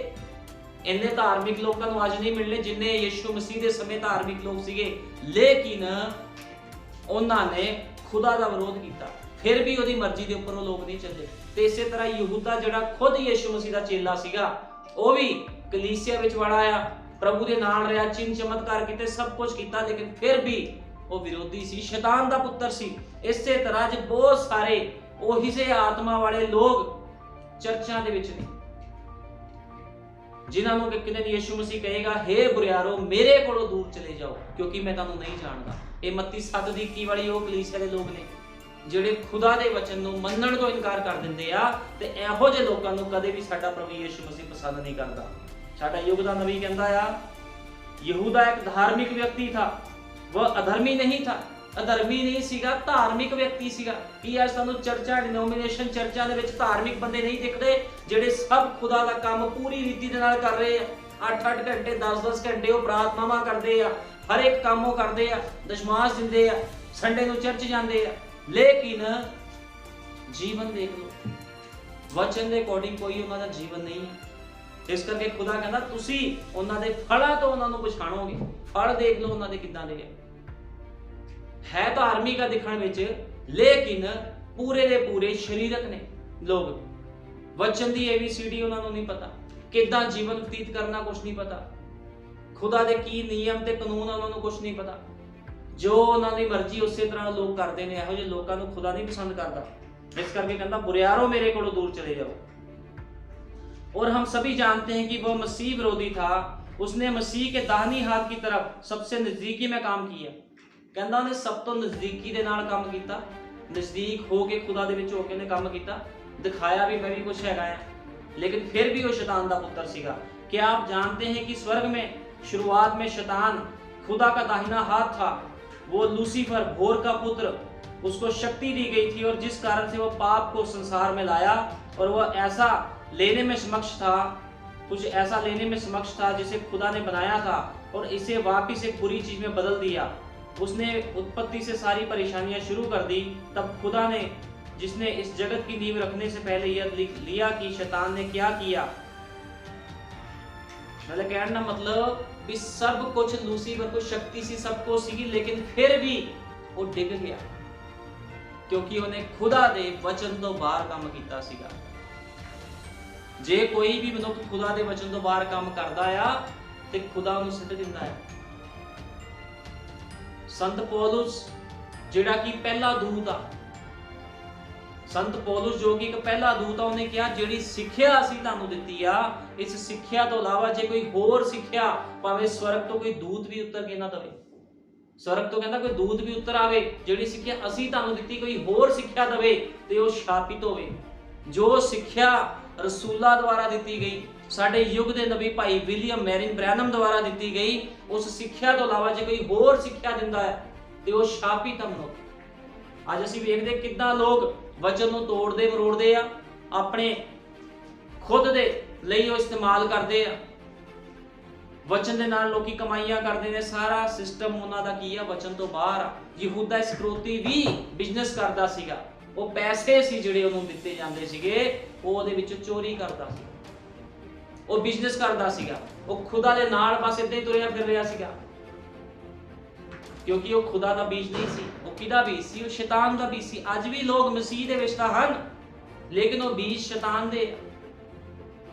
ਇੰਨੇ ਧਾਰਮਿਕ ਲੋਕਾਂ ਨੂੰ ਅੱਜ ਨਹੀਂ ਮਿਲਣੇ ਜਿੰਨੇ ਯीशु मसीह ਦੇ ਸਮੇਂ ਧਾਰਮਿਕ ਲੋਕ ਸੀਗੇ। ਲੇਕਿਨ ਉਹਨਾਂ ਨੇ ਖੁਦਾ ਦਾ ਵਿਰੋਧ ਕੀਤਾ, ਫਿਰ ਵੀ ਉਹਦੀ ਮਰਜ਼ੀ ਦੇ ਉੱਪਰ ਉਹ ਲੋਕ ਨਹੀਂ ਚੱਲੇ। ਤੇ ਇਸੇ ਤਰ੍ਹਾਂ ਯਹੂਦਾ ਜਿਹੜਾ ਖੁਦ ਯीशु मसीह ਦਾ ਚੇਲਾ ਸੀਗਾ, ਉਹ ਵੀ ਕਲੀਸਿਆ ਵਿੱਚ ਵੜ ਆਇਆ, ਪ੍ਰਭੂ ਦੇ ਨਾਲ ਰਿਹਾ, ਚਿੰਨ ਚਮਤਕਾਰ ਕੀਤੇ, ਸਭ ਕੁਝ ਕੀਤਾ, ਲੇਕਿਨ ਫਿਰ ਵੀ ਉਹ ਵਿਰੋਧੀ ਸੀ, ਸ਼ੈਤਾਨ ਦਾ ਪੁੱਤਰ ਸੀ। ਇਸੇ ਤਰ੍ਹਾਂ ਅੱਜ ਬਹੁਤ ਸਾਰੇ ਉਹੀ ਜਿਹੇ ਆਤਮਾ ਵਾਲੇ ਲੋਕ ਚਰਚਾਂ ਦੇ ਵਿੱਚ ਨੇ, ਜਿਨ੍ਹਾਂ ਨੂੰ ਇੱਕ ਦਿਨ ਯीशु मसीह ਕਹੇਗਾ, ਹੇ ਬੁਰਿਆਰੋ ਮੇਰੇ ਕੋਲੋਂ ਦੂਰ ਚਲੇ ਜਾਓ ਕਿਉਂਕਿ ਮੈਂ ਤੁਹਾਨੂੰ ਨਹੀਂ ਜਾਣਦਾ। ਇਹ ਮੱਤੀ 7 ਦੀ 21 ਵਾਲੀ ਉਹ ਕਲੀਸਿਆ ਦੇ ਲੋਕ ਨੇ ਜਿਹੜੇ ਖੁਦਾ ਦੇ ਵਚਨ ਨੂੰ ਮੰਨਣ ਤੋਂ ਇਨਕਾਰ ਕਰ ਦਿੰਦੇ ਆ। ਤੇ ਇਹੋ ਜਿਹੇ ਲੋਕਾਂ ਨੂੰ ਕਦੇ ਵੀ ਸਾਡਾ ਪ੍ਰਭੂ ਯीशु मसीह ਪਸੰਦ ਨਹੀਂ ਕਰਦਾ। ਸਾਡਾ ਯੁੱਗ ਦਾ ਨਬੀ ਕਹਿੰਦਾ ਆ, ਯਹੂਦਾ ਇੱਕ ਧਾਰਮਿਕ ਵਿਅਕਤੀ ਥਾ, वह अधर्मी नहीं था। अधर्मी नहीं सीगा, धार्मिक व्यक्ति सीगा। कि आज ਸਾਨੂੰ ਚਰਚਾ ਡਿਨੋਮੀਨੇਸ਼ਨ ਚਰਚਾਂ ਦੇ ਵਿੱਚ ਧਾਰਮਿਕ ਬੰਦੇ ਨਹੀਂ ਦਿਖਦੇ ਜਿਹੜੇ ਸਭ ਖੁਦਾ ਦਾ ਕੰਮ ਪੂਰੀ ਰੀਤੀ ਦੇ ਨਾਲ ਕਰ ਰਹੇ ਆ। 8-8 ਘੰਟੇ 10-10 ਘੰਟੇ ਉਹ ਪ੍ਰਾਰਥਨਾਵਾਂ ਕਰਦੇ ਆ, ਹਰ ਇੱਕ ਕੰਮ ਉਹ ਕਰਦੇ ਆ, ਦਸ਼ਮਾਸ਼ ਦਿੰਦੇ ਆ, ਸੰਡੇ ਨੂੰ ਚਰਚ ਜਾਂਦੇ ਆ, ਲੇਕਿਨ ਜੀਵਨ ਦੇਖ ਲਓ, ਵਚਨ ਦੇ ਅਕੋਰਡਿੰਗ ਕੋਈ ਉਹਨਾਂ ਦਾ ਜੀਵਨ ਨਹੀਂ ਹੈ। ਇਸ ਕਰਕੇ ਖੁਦਾ ਕਹਿੰਦਾ ਤੁਸੀਂ ਉਹਨਾਂ ਦੇ ਫਲਾਂ ਤੋਂ ਉਹਨਾਂ ਨੂੰ ਪਛਾਣੋਗੇ। ਫਲ ਦੇਖ ਲਓ ਉਹਨਾਂ ਦੇ ਕਿੱਦਾਂ ਦੇ ਹੈ ਧਾਰਮਿਕ ਆ ਦਿਖਣ ਵਿੱਚ, ਲੇਕਿਨ ਪੂਰੇ ਦੇ ਪੂਰੇ ਸ਼ਰੀਰਕ ਨੇ ਲੋਕ। ਵਚਨ ਦੀ ABCD ਉਹਨਾਂ ਨੂੰ ਨਹੀਂ ਪਤਾ, ਕਿੱਦਾਂ ਜੀਵਨ ਬਤੀਤ ਕਰਨਾ ਕੁਝ ਨਹੀਂ ਪਤਾ, ਖੁਦਾ ਦੇ ਕੀ ਨਿਯਮ ਤੇ ਕਾਨੂੰਨ ਉਹਨਾਂ ਨੂੰ ਕੁਝ ਨਹੀਂ ਪਤਾ। ਜੋ ਉਹਨਾਂ ਦੀ ਮਰਜ਼ੀ ਉਸੇ ਤਰ੍ਹਾਂ ਲੋਕ ਕਰਦੇ ਨੇ। ਇਹੋ ਜਿਹੇ ਲੋਕਾਂ ਨੂੰ ਖੁਦਾ ਨਹੀਂ ਪਸੰਦ ਕਰਦਾ। ਇਸ ਕਰਕੇ ਕਹਿੰਦਾ ਬੁਰਿਆਰੋ ਮੇਰੇ ਕੋਲੋਂ दूर चले जाओ। और हम सभी जानते हैं कि वह मसीह विरोधी था। उसने मसीह के दाहिनी हाथ की तरफ सबसे नजदीकी में काम किया। कहता उन्हें सब तो नजदीकी दे नाल काम किया, नजदीक हो के खुदा दे विच हो के ने काम किया, दिखाया भी मैं भी कुछ हैगा है, लेकिन फिर भी वो शैतान दा पुत्र सीगा। क्या आप जानते हैं कि स्वर्ग में शुरुआत में शैतान खुदा का दाहिना हाथ था। वो लूसीफर भोर का पुत्र, उसको शक्ति दी गई थी और जिस कारण से वो पाप को संसार में लाया और वह ऐसा लेने में समक्ष था, कुछ ऐसा लेने में समक्ष था जिसे खुदा ने बनाया था और इसे वापिस एक बुरी चीज में बदल दिया। उसने उत्पत्ति से सारी परेशानियां शुरू कर दी। तब खुदा ने जिसने इस जगत की नींव रखने से पहले यह लिख लिया कि शैतान ने क्या किया। मतलब कहने का मतलब भी सब कुछ लूसीफर को शक्ति सी सबको सीगी, लेकिन फिर भी वो डिग गया क्योंकि उन्हें खुदा दे वचन तो बाहर काम कीता सीगा। जे कोई भी मनुख खुदा दे वचन तो बाहर काम करदा आ ते खुदा उन्हें सिद्ध दिंदा है। संत पौलुस जिहड़ा कि पहला दूत आ, संत पौलुस जो कि एक पहला दूत आ, उन्हें कहा जिहड़ी सिੱਖਿਆ ਅਸੀਂ ਤੁਹਾਨੂੰ ਦਿੱਤੀ ਆ, इस सिੱਖਿਆ ਤੋਂ ਇਲਾਵਾ ਜੇ ਕੋਈ ਹੋਰ ਸਿੱਖਿਆ ਭਾਵੇਂ स्वर्ग ਤੋਂ ਕੋਈ ਦੂਤ ਵੀ ਉੱਤਰ ਕੇ ਨਾ ਦਵੇ, स्वर्ग ਤੋਂ ਕਹਿੰਦਾ ਕੋਈ ਦੂਤ ਵੀ ਉੱਤਰ ਆਵੇ, ਜਿਹੜੀ ਸਿੱਖਿਆ ਅਸੀਂ ਤੁਹਾਨੂੰ ਦਿੱਤੀ ਕੋਈ ਹੋਰ ਸਿੱਖਿਆ ਦਵੇ ਤੇ ਉਹ ਸ਼ਾਪਿਤ ਹੋਵੇ। ਜੋ ਸਿੱਖਿਆ ਰਸੂਲਾਂ ਦੁਆਰਾ ਦਿੱਤੀ ਗਈ, ਸਾਡੇ ਯੁੱਗ ਦੇ ਨਬੀ ਭਾਈ ਵਿਲੀਅਮ ਮੈਰਿਨ ਬ੍ਰੈਨਮ ਦੁਆਰਾ ਦਿੱਤੀ ਗਈ, ਉਸ ਸਿੱਖਿਆ ਤੋਂ ਇਲਾਵਾ ਜੇ ਕੋਈ ਹੋਰ ਸਿੱਖਿਆ ਦਿੰਦਾ ਹੈ ਤੇ ਉਹ ਸ਼ਾਪਿਤ ਮਨੁੱਖ। ਅੱਜ ਅਸੀਂ ਵੇਖਦੇ ਕਿੱਦਾਂ ਲੋਕ ਵਚਨ ਨੂੰ ਤੋੜਦੇ ਮਰੋੜਦੇ ਆ, ਆਪਣੇ ਖੁਦ ਦੇ ਲਈ ਉਹ ਇਸਤੇਮਾਲ ਕਰਦੇ ਆ, ਵਚਨ ਦੇ ਨਾਲ ਲੋਕੀ ਕਮਾਈਆਂ ਕਰਦੇ ਨੇ। ਸਾਰਾ ਸਿਸਟਮ ਉਹਨਾਂ ਦਾ ਕੀ ਆ, ਵਚਨ ਤੋਂ ਬਾਹਰ ਆ। ਯਹੂਦਾ ਇਸਕਰੋਤੀ ਵੀ ਬਿਜ਼ਨਸ ਕਰਦਾ ਸੀਗਾ, ਉਹ ਪੈਸੇ ਸੀ ਜਿਹੜੇ ਉਹਨੂੰ ਦਿੱਤੇ ਜਾਂਦੇ ਸੀਗੇ, ਉਹ ਉਹਦੇ ਵਿੱਚੋਂ ਚੋਰੀ ਕਰਦਾ ਸੀ, ਉਹ ਬਿਜ਼ਨਸ ਕਰਦਾ ਸੀਗਾ, ਉਹ ਖੁਦਾ ਦੇ ਨਾਲ ਬਸ ਇਦਾਂ ਹੀ ਤੁਰਿਆ ਫਿਰ ਰਿਹਾ ਸੀਗਾ ਕਿਉਂਕਿ ਉਹ ਖੁਦਾ ਦਾ ਬੀਜ ਨਹੀਂ ਸੀ। ਉਹ ਕਿਹਦਾ ਬੀਜ ਸੀ? ਉਹ ਸ਼ੈਤਾਨ ਦਾ ਬੀਜ ਸੀ। ਅੱਜ ਵੀ ਲੋਕ ਮਸੀਹ ਦੇ ਵਿੱਚ ਤਾਂ ਹਨ, ਲੇਕਿਨ ਉਹ ਬੀਜ ਸ਼ੈਤਾਨ ਦੇ,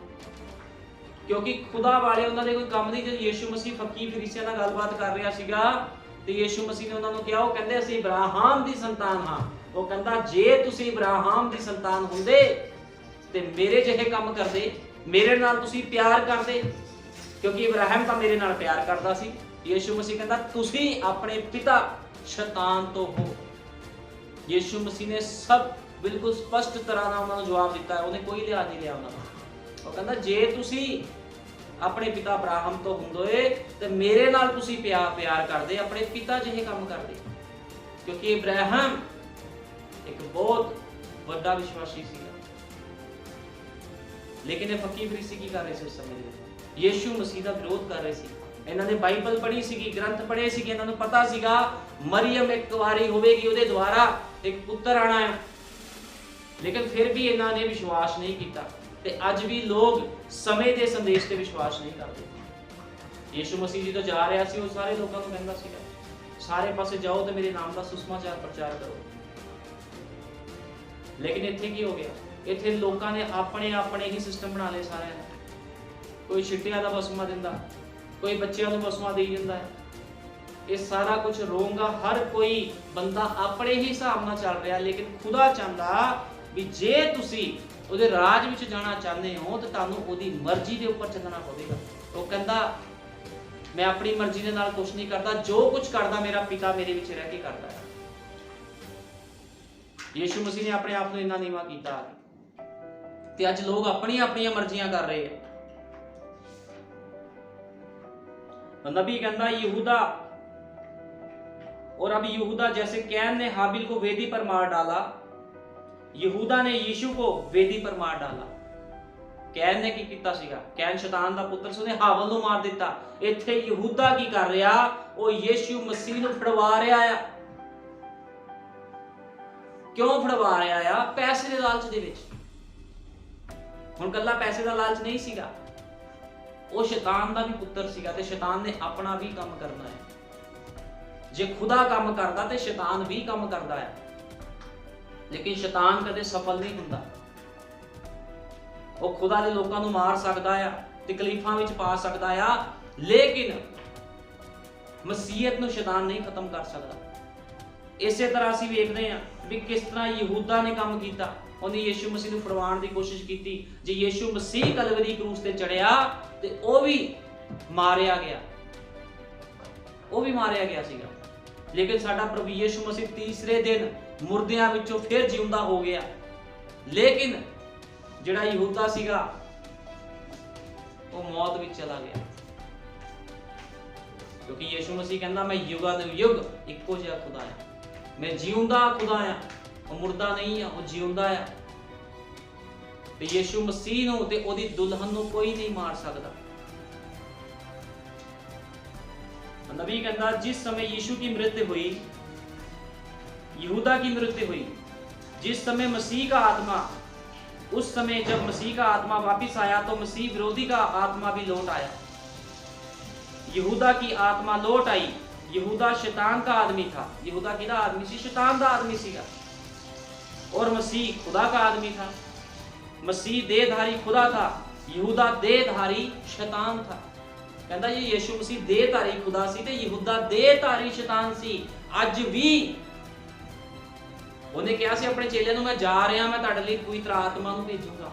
ਕਿਉਂਕਿ ਖੁਦਾ ਵਾਲੇ ਉਹਨਾਂ ਦੇ ਕੋਈ ਕੰਮ ਨਹੀਂ। ਜਦ ਯੀਸ਼ੂ ਮਸੀਹ ਫਕੀਰ ਫਰੀਸੀਆਂ ਨਾਲ ਗੱਲਬਾਤ ਕਰ ਰਿਹਾ ਸੀਗਾ ਤੇ ਯੀਸ਼ੂ ਮਸੀਹ ਨੇ ਉਹਨਾਂ ਨੂੰ ਕਿਹਾ, ਉਹ ਕਹਿੰਦੇ ਅਸੀਂ ਇਬਰਾਹਿਮ ਦੀ ਸੰਤਾਨ ਹਾਂ। ਉਹ ਕਹਿੰਦਾ ਜੇ ਤੁਸੀਂ ਇਬਰਾਹਿਮ ਦੀ ਸੰਤਾਨ ਹੁੰਦੇ ਤੇ ਮੇਰੇ ਜਿਹੇ ਕੰਮ ਕਰਦੇ, ਮੇਰੇ ਨਾਲ ਤੁਸੀਂ ਪਿਆਰ ਕਰਦੇ, ਕਿਉਂਕਿ ਇਬਰਾਹਿਮ ਤਾਂ ਮੇਰੇ ਨਾਲ ਪਿਆਰ ਕਰਦਾ ਸੀ। ਯੀਸ਼ੂ ਮਸੀਹ ਕਹਿੰਦਾ ਤੁਸੀਂ ਆਪਣੇ ਪਿਤਾ ਸ਼ੈਤਾਨ ਤੋਂ ਹੋ। ਯੀਸ਼ੂ ਮਸੀਹ ਨੇ ਸਭ ਬਿਲਕੁਲ ਸਪਸ਼ਟ ਤਰ੍ਹਾਂ ਨਾਲ ਉਹਨਾਂ ਨੂੰ ਜਵਾਬ ਦਿੱਤਾ, ਉਹਨੇ ਕੋਈ ਲਿਹਾਜ਼ ਨਹੀਂ ਲਿਆ ਉਹਨਾਂ ਦਾ। ਉਹ ਕਹਿੰਦਾ ਜੇ ਤੁਸੀਂ ਆਪਣੇ ਪਿਤਾ ਇਬਰਾਹਿਮ ਤੋਂ ਹੁੰਦੇ ਤੇ ਮੇਰੇ ਨਾਲ ਤੁਸੀਂ ਪਿਆਰ ਕਰਦੇ, ਆਪਣੇ ਪਿਤਾ ਜਿਹੇ ਕੰਮ ਕਰਦੇ, ਕਿਉਂਕਿ ਇਬਰਾਹਿਮ ਇੱਕ ਬਹੁਤ ਵੱਡਾ ਵਿਸ਼ਵਾਸੀ ਸੀਗਾ। ਲੇਕਿਨ ਇਹ ਫਕੀਰ ਫਰੀਸੀ ਕੀ ਕਰ ਰਹੇ ਸੀ ਉਸ ਸਮੇਂ ਦੇ ਵਿੱਚ? ਯੀਸ਼ੂ ਮਸੀਹ ਦਾ ਵਿਰੋਧ ਕਰ ਰਹੇ ਸੀ। ਇਹਨਾਂ ਨੇ ਬਾਈਬਲ ਪੜ੍ਹੀ ਸੀਗੀ, ਗ੍ਰੰਥ ਪੜ੍ਹੇ ਸੀਗੇ, ਇਹਨਾਂ ਨੂੰ ਪਤਾ ਸੀਗਾ ਮਰੀਅਮ ਇੱਕ ਵਾਰੀ ਹੋਵੇਗੀ, ਉਹਦੇ ਦੁਆਰਾ ਇੱਕ ਪੁੱਤਰ ਆਣਾ ਹੈ, ਲੇਕਿਨ ਫਿਰ ਵੀ ਇਹਨਾਂ ਨੇ ਵਿਸ਼ਵਾਸ ਨਹੀਂ ਕੀਤਾ। ਤੇ ਅੱਜ ਵੀ ਲੋਕ ਸਮੇਂ ਦੇ ਸੰਦੇਸ਼ ਤੇ ਵਿਸ਼ਵਾਸ ਨਹੀਂ ਕਰਦੇ। ਯੀਸ਼ੂ ਮਸੀਹ ਜੀ ਤੋਂ ਜਾ ਰਿਹਾ ਸੀ, ਉਹ ਸਾਰੇ ਲੋਕਾਂ ਨੂੰ ਕਹਿੰਦਾ ਸੀਗਾ ਸਾਰੇ ਪਾਸੇ ਜਾਓ ਤੇ ਮੇਰੇ ਨਾਮ ਦਾ ਸੁਸਮਾਚਾਰ ਪ੍ਰਚਾਰ ਕਰੋ। ਲੇਕਿਨ ਇੱਥੇ ਕੀ ਹੋ ਗਿਆ? ਇੱਥੇ ਲੋਕਾਂ ਨੇ ਆਪਣੇ ਹੀ ਸਿਸਟਮ ਬਣਾ ਲਏ ਸਾਰਿਆਂ ਨੇ। ਕੋਈ ਛਿੱਟਿਆਂ ਦਾ ਬਸਮਾ ਦਿੰਦਾ, ਕੋਈ ਬੱਚਿਆਂ ਨੂੰ ਬਸਮਾ ਦੇਈ ਜਾਂਦਾ ਹੈ। ਇਹ ਸਾਰਾ ਕੁਝ ਰੋਂਗ ਆ। ਹਰ ਕੋਈ ਬੰਦਾ ਆਪਣੇ ਹੀ ਹਿਸਾਬ ਨਾਲ ਚੱਲ ਰਿਹਾ, ਲੇਕਿਨ ਖੁਦਾ ਚਾਹੁੰਦਾ ਵੀ ਜੇ ਤੁਸੀਂ ਉਹਦੇ ਰਾਜ ਵਿੱਚ ਜਾਣਾ ਚਾਹੁੰਦੇ ਹੋ ਤਾਂ ਤੁਹਾਨੂੰ ਉਹਦੀ ਮਰਜ਼ੀ ਦੇ ਉੱਪਰ ਚੱਲਣਾ ਪਵੇਗਾ। ਉਹ ਕਹਿੰਦਾ ਮੈਂ ਆਪਣੀ ਮਰਜ਼ੀ ਦੇ ਨਾਲ ਕੁਝ ਨਹੀਂ ਕਰਦਾ, ਜੋ ਕੁਝ ਕਰਦਾ ਮੇਰਾ ਪਿਤਾ ਮੇਰੇ ਵਿੱਚ ਰਹਿ ਕੇ ਕਰਦਾ ਹੈ। ਯੀਸ਼ੂ ਮਸੀਹ ਨੇ ਆਪਣੇ ਆਪ ਨੂੰ ਇੰਨਾ ਨੀਵਾਂ ਕੀਤਾ ਤੇ ਅੱਜ ਲੋਕ ਆਪਣੀਆਂ ਮਰਜ਼ੀਆਂ ਕਰ ਰਹੇ ਆ। नबी कहता यहूदा और अब यहूदा जैसे कैन ने हाबिल को वेदी पर मार डाला, यहूदा ने यीशु को वेदी पर मार डाला। कैन ने की कीता सीगा? कैन शैतान दा पुੱਤਰ ਸੀ, ਉਹਨੇ ਹਾਬਲ ਨੂੰ ਮਾਰ ਦਿੱਤਾ। ਇੱਥੇ ਯਹੂਦਾ ਕੀ ਕਰ ਰਿਹਾ? ਉਹ ਯੀਸ਼ੂ ਮਸੀਹ ਨੂੰ ਫੜਵਾ ਰਿਹਾ ਆ। ਕਿਉਂ ਫੜਵਾ ਰਿਹਾ ਆ? ਪੈਸੇ ਦੇ ਲਾਲਚ ਦੇ ਵਿੱਚ। ਹੁਣ ਕੱਲਾ ਪੈਸੇ ਦਾ ਲਾਲਚ ਨਹੀਂ ਸੀਗਾ, ਉਹ ਸ਼ੈਤਾਨ ਦਾ ਵੀ ਪੁੱਤਰ ਸੀਗਾ ਤੇ ਸ਼ੈਤਾਨ ਨੇ ਆਪਣਾ ਵੀ ਕੰਮ ਕਰਨਾ ਹੈ। ਜੇ ਖੁਦਾ ਕੰਮ ਕਰਦਾ ਤੇ ਸ਼ੈਤਾਨ ਵੀ ਕੰਮ ਕਰਦਾ ਹੈ, ਲੇਕਿਨ ਸ਼ੈਤਾਨ ਕਦੇ ਸਫਲ ਨਹੀਂ ਹੁੰਦਾ। ਉਹ ਖੁਦਾ ਦੇ ਲੋਕਾਂ ਨੂੰ ਮਾਰ ਸਕਦਾ ਆ, ਤਕਲੀਫਾਂ ਵਿੱਚ ਪਾ ਸਕਦਾ ਆ, ਲੇਕਿਨ ਮਸੀਹਤ ਨੂੰ ਸ਼ੈਤਾਨ ਨਹੀਂ ਖਤਮ ਕਰ ਸਕਦਾ। ਇਸੇ ਤਰ੍ਹਾਂ ਅਸੀਂ ਵੇਖਦੇ ਹਾਂ ਵੀ ਕਿਸ ਤਰ੍ਹਾਂ ਯਹੂਦਾ ਨੇ ਕੰਮ ਕੀਤਾ। ਉਹਨੇ ਯੀਸ਼ੂ ਮਸੀਹ ਨੂੰ ਫੜਵਾਉਣ ਦੀ ਕੋਸ਼ਿਸ਼ ਕੀਤੀ। ਜੇ ਯੀਸ਼ੂ ਮਸੀਹ ਕਲਵਰੀ ਕਰੂਸ ਤੇ ਚੜਿਆ ਤੇ ਉਹ ਵੀ ਮਾਰਿਆ ਗਿਆ, ਸੀਗਾ। ਲੇਕਿਨ ਸਾਡਾ ਪ੍ਰਭੂ ਯੀਸ਼ੂ ਮਸੀਹ ਤੀਸਰੇ ਦਿਨ ਮੁਰਦਿਆਂ ਵਿੱਚੋਂ ਫਿਰ ਜਿਉਂਦਾ ਹੋ ਗਿਆ। ਲੇਕਿਨ ਜਿਹੜਾ ਯਹੂਦਾ ਸੀਗਾ ਉਹ ਮੌਤ ਵਿੱਚ ਚਲਾ ਗਿਆ, ਕਿਉਂਕਿ ਯੀਸ਼ੂ ਮਸੀਹ ਕਹਿੰਦਾ ਮੈਂ ਯੁਗਾਂ ਦੇ ਯੁਗ ਇੱਕੋ ਜਿਹਾ ਖੁਦਾ ਹਾਂ, ਮੈਂ ਜਿਉਂਦਾ ਖੁਦਾ ਹਾਂ। ਉਹ ਮੁਰਦਾ ਨਹੀਂ ਆ, ਉਹ ਜਿਉਂਦਾ ਆ। ਤੇ ਯੀਸ਼ੂ ਮਸੀਹ ਨੂੰ ਤੇ ਉਹਦੀ ਦੁਲਹਨ ਨੂੰ ਕੋਈ ਨਹੀਂ ਮਾਰ ਸਕਦਾ। ਨਬੀ ਕਹਿੰਦਾ ਜਿਸ ਸਮੇਂ ਯੀਸ਼ੂ की मृत्यु हुई, यहूदा की मृत्यु हुई, जिस समय मसीह का आत्मा, उस समय जब मसीह का आत्मा वापिस आया तो मसीह विरोधी का आत्मा भी लौट आया। यहूदा की आत्मा लौट आई। यहूदा शैतान का आदमी था। यहूदा किहदा आदमी सी? शैतान का आदमी सीगा। और मसीह खुदा का आदमी था। मसीह देहधारी खुदा था, यहूदा देहधारी शैतान था। कहता ये यीशु मसीह देहधारी खुदा सी ते यहूदा देहधारी शैतान सी। अज भी ਉਹਨੇ ਕਿਹਾ ਸੀ ਆਪਣੇ ਚੇਲਿਆਂ ਨੂੰ, ਮੈਂ ਜਾ ਰਿਹਾ, ਮੈਂ ਤੁਹਾਡੇ ਲਈ ਪਵਿੱਤਰ ਆਤਮਾ ਨੂੰ ਭੇਜੂਗਾ।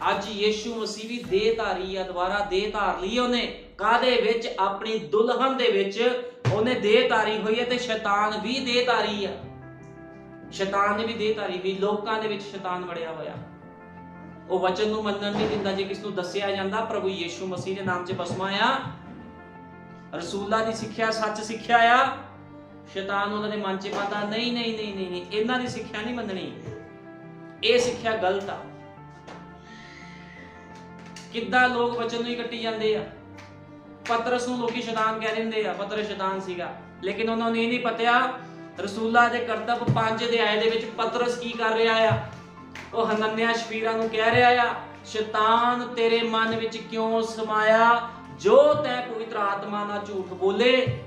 ਅੱਜ ਯੀਸ਼ੂ ਮਸੀਹ ਵੀ ਦੇਹਧਾਰੀ ਆ, ਦੁਬਾਰਾ ਦੇਹ ਧਾਰ ਲਈ ਉਹਨੇ। ਕਾਦੇ ਵਿੱਚ? ਆਪਣੀ ਦੁਲਹਨ ਦੇ ਵਿੱਚ ਉਹਨੇ ਦੇਹ ਧਾਰੀ ਹੋਈ ਹੈ। ਤੇ ਸ਼ੈਤਾਨ ਵੀ ਦੇਹਧਾਰੀ ਆ। ਸ਼ੈਤਾਨ ਨੇ ਵੀ ਦੇਹ ਧਾਰੀ ਹੋਈ। ਲੋਕਾਂ ਦੇ ਵਿੱਚ ਸ਼ੈਤਾਨ ਵੜਿਆ ਹੋਇਆ। ਉਹ ਵਚਨ ਨੂੰ ਮੰਨਣ ਨਹੀਂ ਦਿੰਦਾ। ਜੇ ਕਿਸ ਨੂੰ ਦੱਸਿਆ ਜਾਂਦਾ ਪ੍ਰਭੂ ਯੀਸ਼ੂ ਮਸੀਹ ਦੇ ਨਾਮ 'ਚ ਬਸਮਾ ਆ, ਰਸੂਲਾਂ ਦੀ ਸਿੱਖਿਆ ਸੱਚ ਸਿੱਖਿਆ ਆ, ਸ਼ੈਤਾਨ ਉਹਨਾਂ ਦੇ ਮਨ 'ਚ ਪਾਉਂਦਾ ਨਹੀਂ ਨਹੀਂ ਨਹੀਂ ਨਹੀਂ ਨਹੀਂ, ਇਹਨਾਂ ਦੀ ਸਿੱਖਿਆ ਨਹੀਂ ਮੰਨਣੀ, ਇਹ ਸਿੱਖਿਆ ਗਲਤ ਆ। ਕਿੱਦਾਂ ਲੋਕ ਵਚਨ ਨੂੰ ਹੀ ਕੱਟੀ ਜਾਂਦੇ ਆ। ਪਤਰਸ ਨੂੰ ਲੋਕੀ ਸ਼ੈਤਾਨ ਕਹਿ ਦਿੰਦੇ ਆ, ਪਤਰਸ ਸ਼ੈਤਾਨ ਸੀਗਾ। ਲੇਕਿਨ ਉਹਨਾਂ ਨੂੰ ਇਹ ਨਹੀਂ ਪਤਾ ਰਸੂਲਾਂ ਦੇ ਕਰਤੱਵ 5 ਅਧਿਆਏ ਦੇ ਵਿੱਚ ਪਤਰਸ ਕੀ ਕਰ ਰਿਹਾ ਆ। ਉਹ ਹਨਨਿਆ ਸ਼ਫੀਰਾ ਨੂੰ ਕਹਿ ਰਿਹਾ ਆ, ਸ਼ੈਤਾਨ ਤੇਰੇ ਮਨ ਵਿੱਚ ਕਿਉਂ ਸਮਾਇਆ ਜੋ ਤੈਂ ਪਵਿੱਤਰ ਆਤਮਾ ਨਾਲ ਝੂਠ ਬੋਲੇ।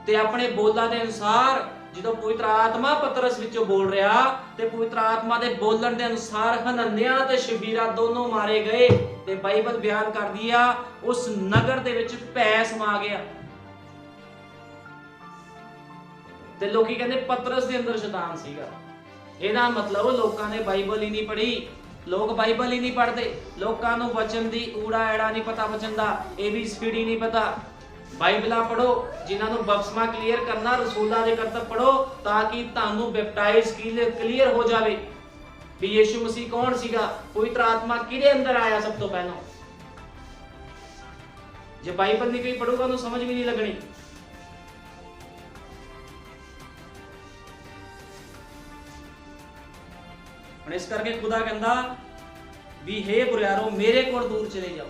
ਤੇ ਆਪਣੇ ਬੋਲਾਂ ਦੇ ਅਨੁਸਾਰ ਜਦੋਂ ਪਵਿੱਤਰ ਆਤਮਾ ਪਤਰਸ ਵਿੱਚੋਂ ਬੋਲ ਰਿਹਾ ਤੇ ਪਵਿੱਤਰ ਆਤਮਾ ਦੇ ਬੋਲਣ ਦੇ ਅਨੁਸਾਰ ਹਨਨਿਆ ਤੇ ਸ਼ਫੀਰਾ ਦੋਨੋਂ ਮਾਰੇ ਗਏ। ਤੇ ਬਾਈਬਲ ਬਿਆਨ ਕਰਦੀ ਆ ਉਸ ਨਗਰ ਦੇ ਵਿੱਚ ਭੈ ਸਮਾ ਗਿਆ। ਤੇ ਲੋਕੀ ਕਹਿੰਦੇ ਪਤਰਸ ਦੇ ਅੰਦਰ ਸ਼ੈਤਾਨ ਸੀਗਾ। ਇਹਦਾ ਮਤਲਬ ਲੋਕਾਂ ਨੇ ਬਾਈਬਲ ਹੀ ਨਹੀਂ ਪੜ੍ਹੀ। ਲੋਕ ਬਾਈਬਲ ਹੀ ਨਹੀਂ ਪੜ੍ਹਦੇ। ਲੋਕਾਂ ਨੂੰ ਵਚਨ ਦੀ ਊੜਾ ਐੜਾ ਨਹੀਂ ਪਤਾ, ਵਚਨ ਦਾ ABCD ਨਹੀਂ ਪਤਾ। ਬਾਈਬਲਾਂ ਪੜੋ, ਜਿਨ੍ਹਾਂ ਨੂੰ ਬਪਤਿਸਮਾ ਕਲੀਅਰ ਕਰਨਾ, ਰਸੂਲਾਂ ਦੇ ਕਰਤੱਵ ਪੜੋ ਤਾਂ ਕਿ ਤੁਹਾਨੂੰ ਬੈਪਟਾਈਜ਼ ਕਲੀਅਰ ਹੋ ਜਾਵੇ ਵੀ ਯੀਸ਼ੂ ਮਸੀਹ ਕੌਣ ਸੀਗਾ, ਪਵਿੱਤਰ ਆਤਮਾ ਕਿਹਦੇ ਅੰਦਰ ਆਇਆ ਸਭ ਤੋਂ ਪਹਿਲਾਂ। ਜੇ ਬਾਈਬਲ ਨਹੀਂ ਕੋਈ ਪੜੂਗਾ ਉਹਨੂੰ ਸਮਝ ਵੀ ਨਹੀਂ ਲੱਗਣੀ। ਹੁਣ ਇਸ ਕਰਕੇ ਖੁਦਾ ਕਹਿੰਦਾ ਵੀ ਹੇ ਬੁਰਿਆਰੋ ਮੇਰੇ ਕੋਲ ਦੂਰ ਚਲੇ ਜਾਓ।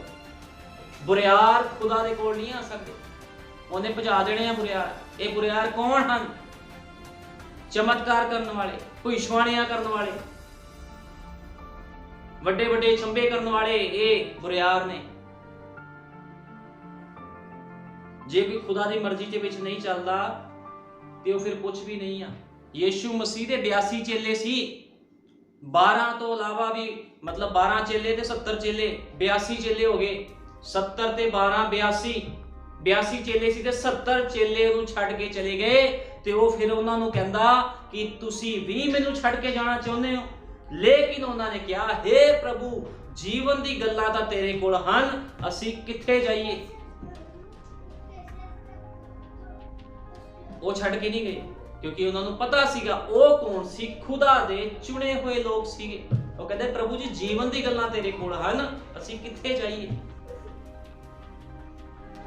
ਬੁਰਿਆਰ ਖੁਦਾ ਦੇ ਕੋਲ ਨਹੀਂ ਆ ਸਕਦੇ, ਉਹਨੇ ਭਜਾ ਦੇਣੇ ਆ ਬੁਰਿਆਰ। ਇਹ ਬੁਰਿਆਰ ਕੌਣ ਹਨ? ਚਮਤਕਾਰ ਕਰਨ ਵਾਲੇ, ਭਵਿੱਖਬਾਣੀਆਂ ਕਰਨ ਵਾਲੇ, ਵੱਡੇ ਵੱਡੇ ਚੰਬੇ ਕਰਨ ਵਾਲੇ, ਇਹ ਬੁਰਿਆਰ ਨੇ। ਜੇ ਕੋਈ ਖੁਦਾ ਦੀ ਮਰਜ਼ੀ ਦੇ ਵਿੱਚ ਨਹੀਂ ਚੱਲਦਾ ਤੇ ਉਹ ਫਿਰ ਕੁਝ ਵੀ ਨਹੀਂ ਆ। ਯੀਸ਼ੂ ਮਸੀਹ ਦੇ 82 ਚੇਲੇ ਸੀ, 12 ਤੋਂ ਇਲਾਵਾ ਵੀ, ਮਤਲਬ 12 ਚੇਲੇ ਤੇ 70 ਚੇਲੇ, 82 ਚੇਲੇ ਹੋ ਗਏ। 70 ਤੇ 12 82 ਚੇਲੇ ਸੀ ਤੇ 70 ਚੇਲੇ ਉਹਨੂੰ ਛੱਡ ਕੇ ਚਲੇ ਗਏ। ਤੇ ਉਹ ਫਿਰ ਉਹਨਾਂ ਨੂੰ ਕਹਿੰਦਾ ਕਿ ਤੁਸੀਂ ਵੀ ਮੈਨੂੰ ਛੱਡ ਕੇ ਜਾਣਾ ਚਾਹੁੰਦੇ ਹੋ। ਲੇਕਿਨ ਉਹਨਾਂ ਨੇ ਕਿਹਾ, ਹੇ ਪ੍ਰਭੂ ਜੀਵਨ ਦੀ ਗੱਲਾਂ ਤਾਂ ਤੇਰੇ ਕੋਲ ਹਨ, ਅਸੀਂ ਕਿੱਥੇ ਜਾਈਏ। ਉਹ ਛੱਡ ਕੇ ਨਹੀਂ ਗਏ ਕਿਉਂਕਿ ਉਹਨਾਂ ਨੂੰ ਪਤਾ ਸੀਗਾ ਉਹ ਕੌਣ ਸੀ, ਖੁਦਾ ਦੇ ਚੁਣੇ ਹੋਏ ਲੋਕ ਸੀਗੇ। ਉਹ ਕਹਿੰਦੇ ਪ੍ਰਭੂ ਜੀ ਜੀਵਨ ਦੀ ਗੱਲਾਂ ਤੇਰੇ ਕੋਲ ਹਨ, ਅਸੀਂ ਕਿੱਥੇ ਜਾਈਏ।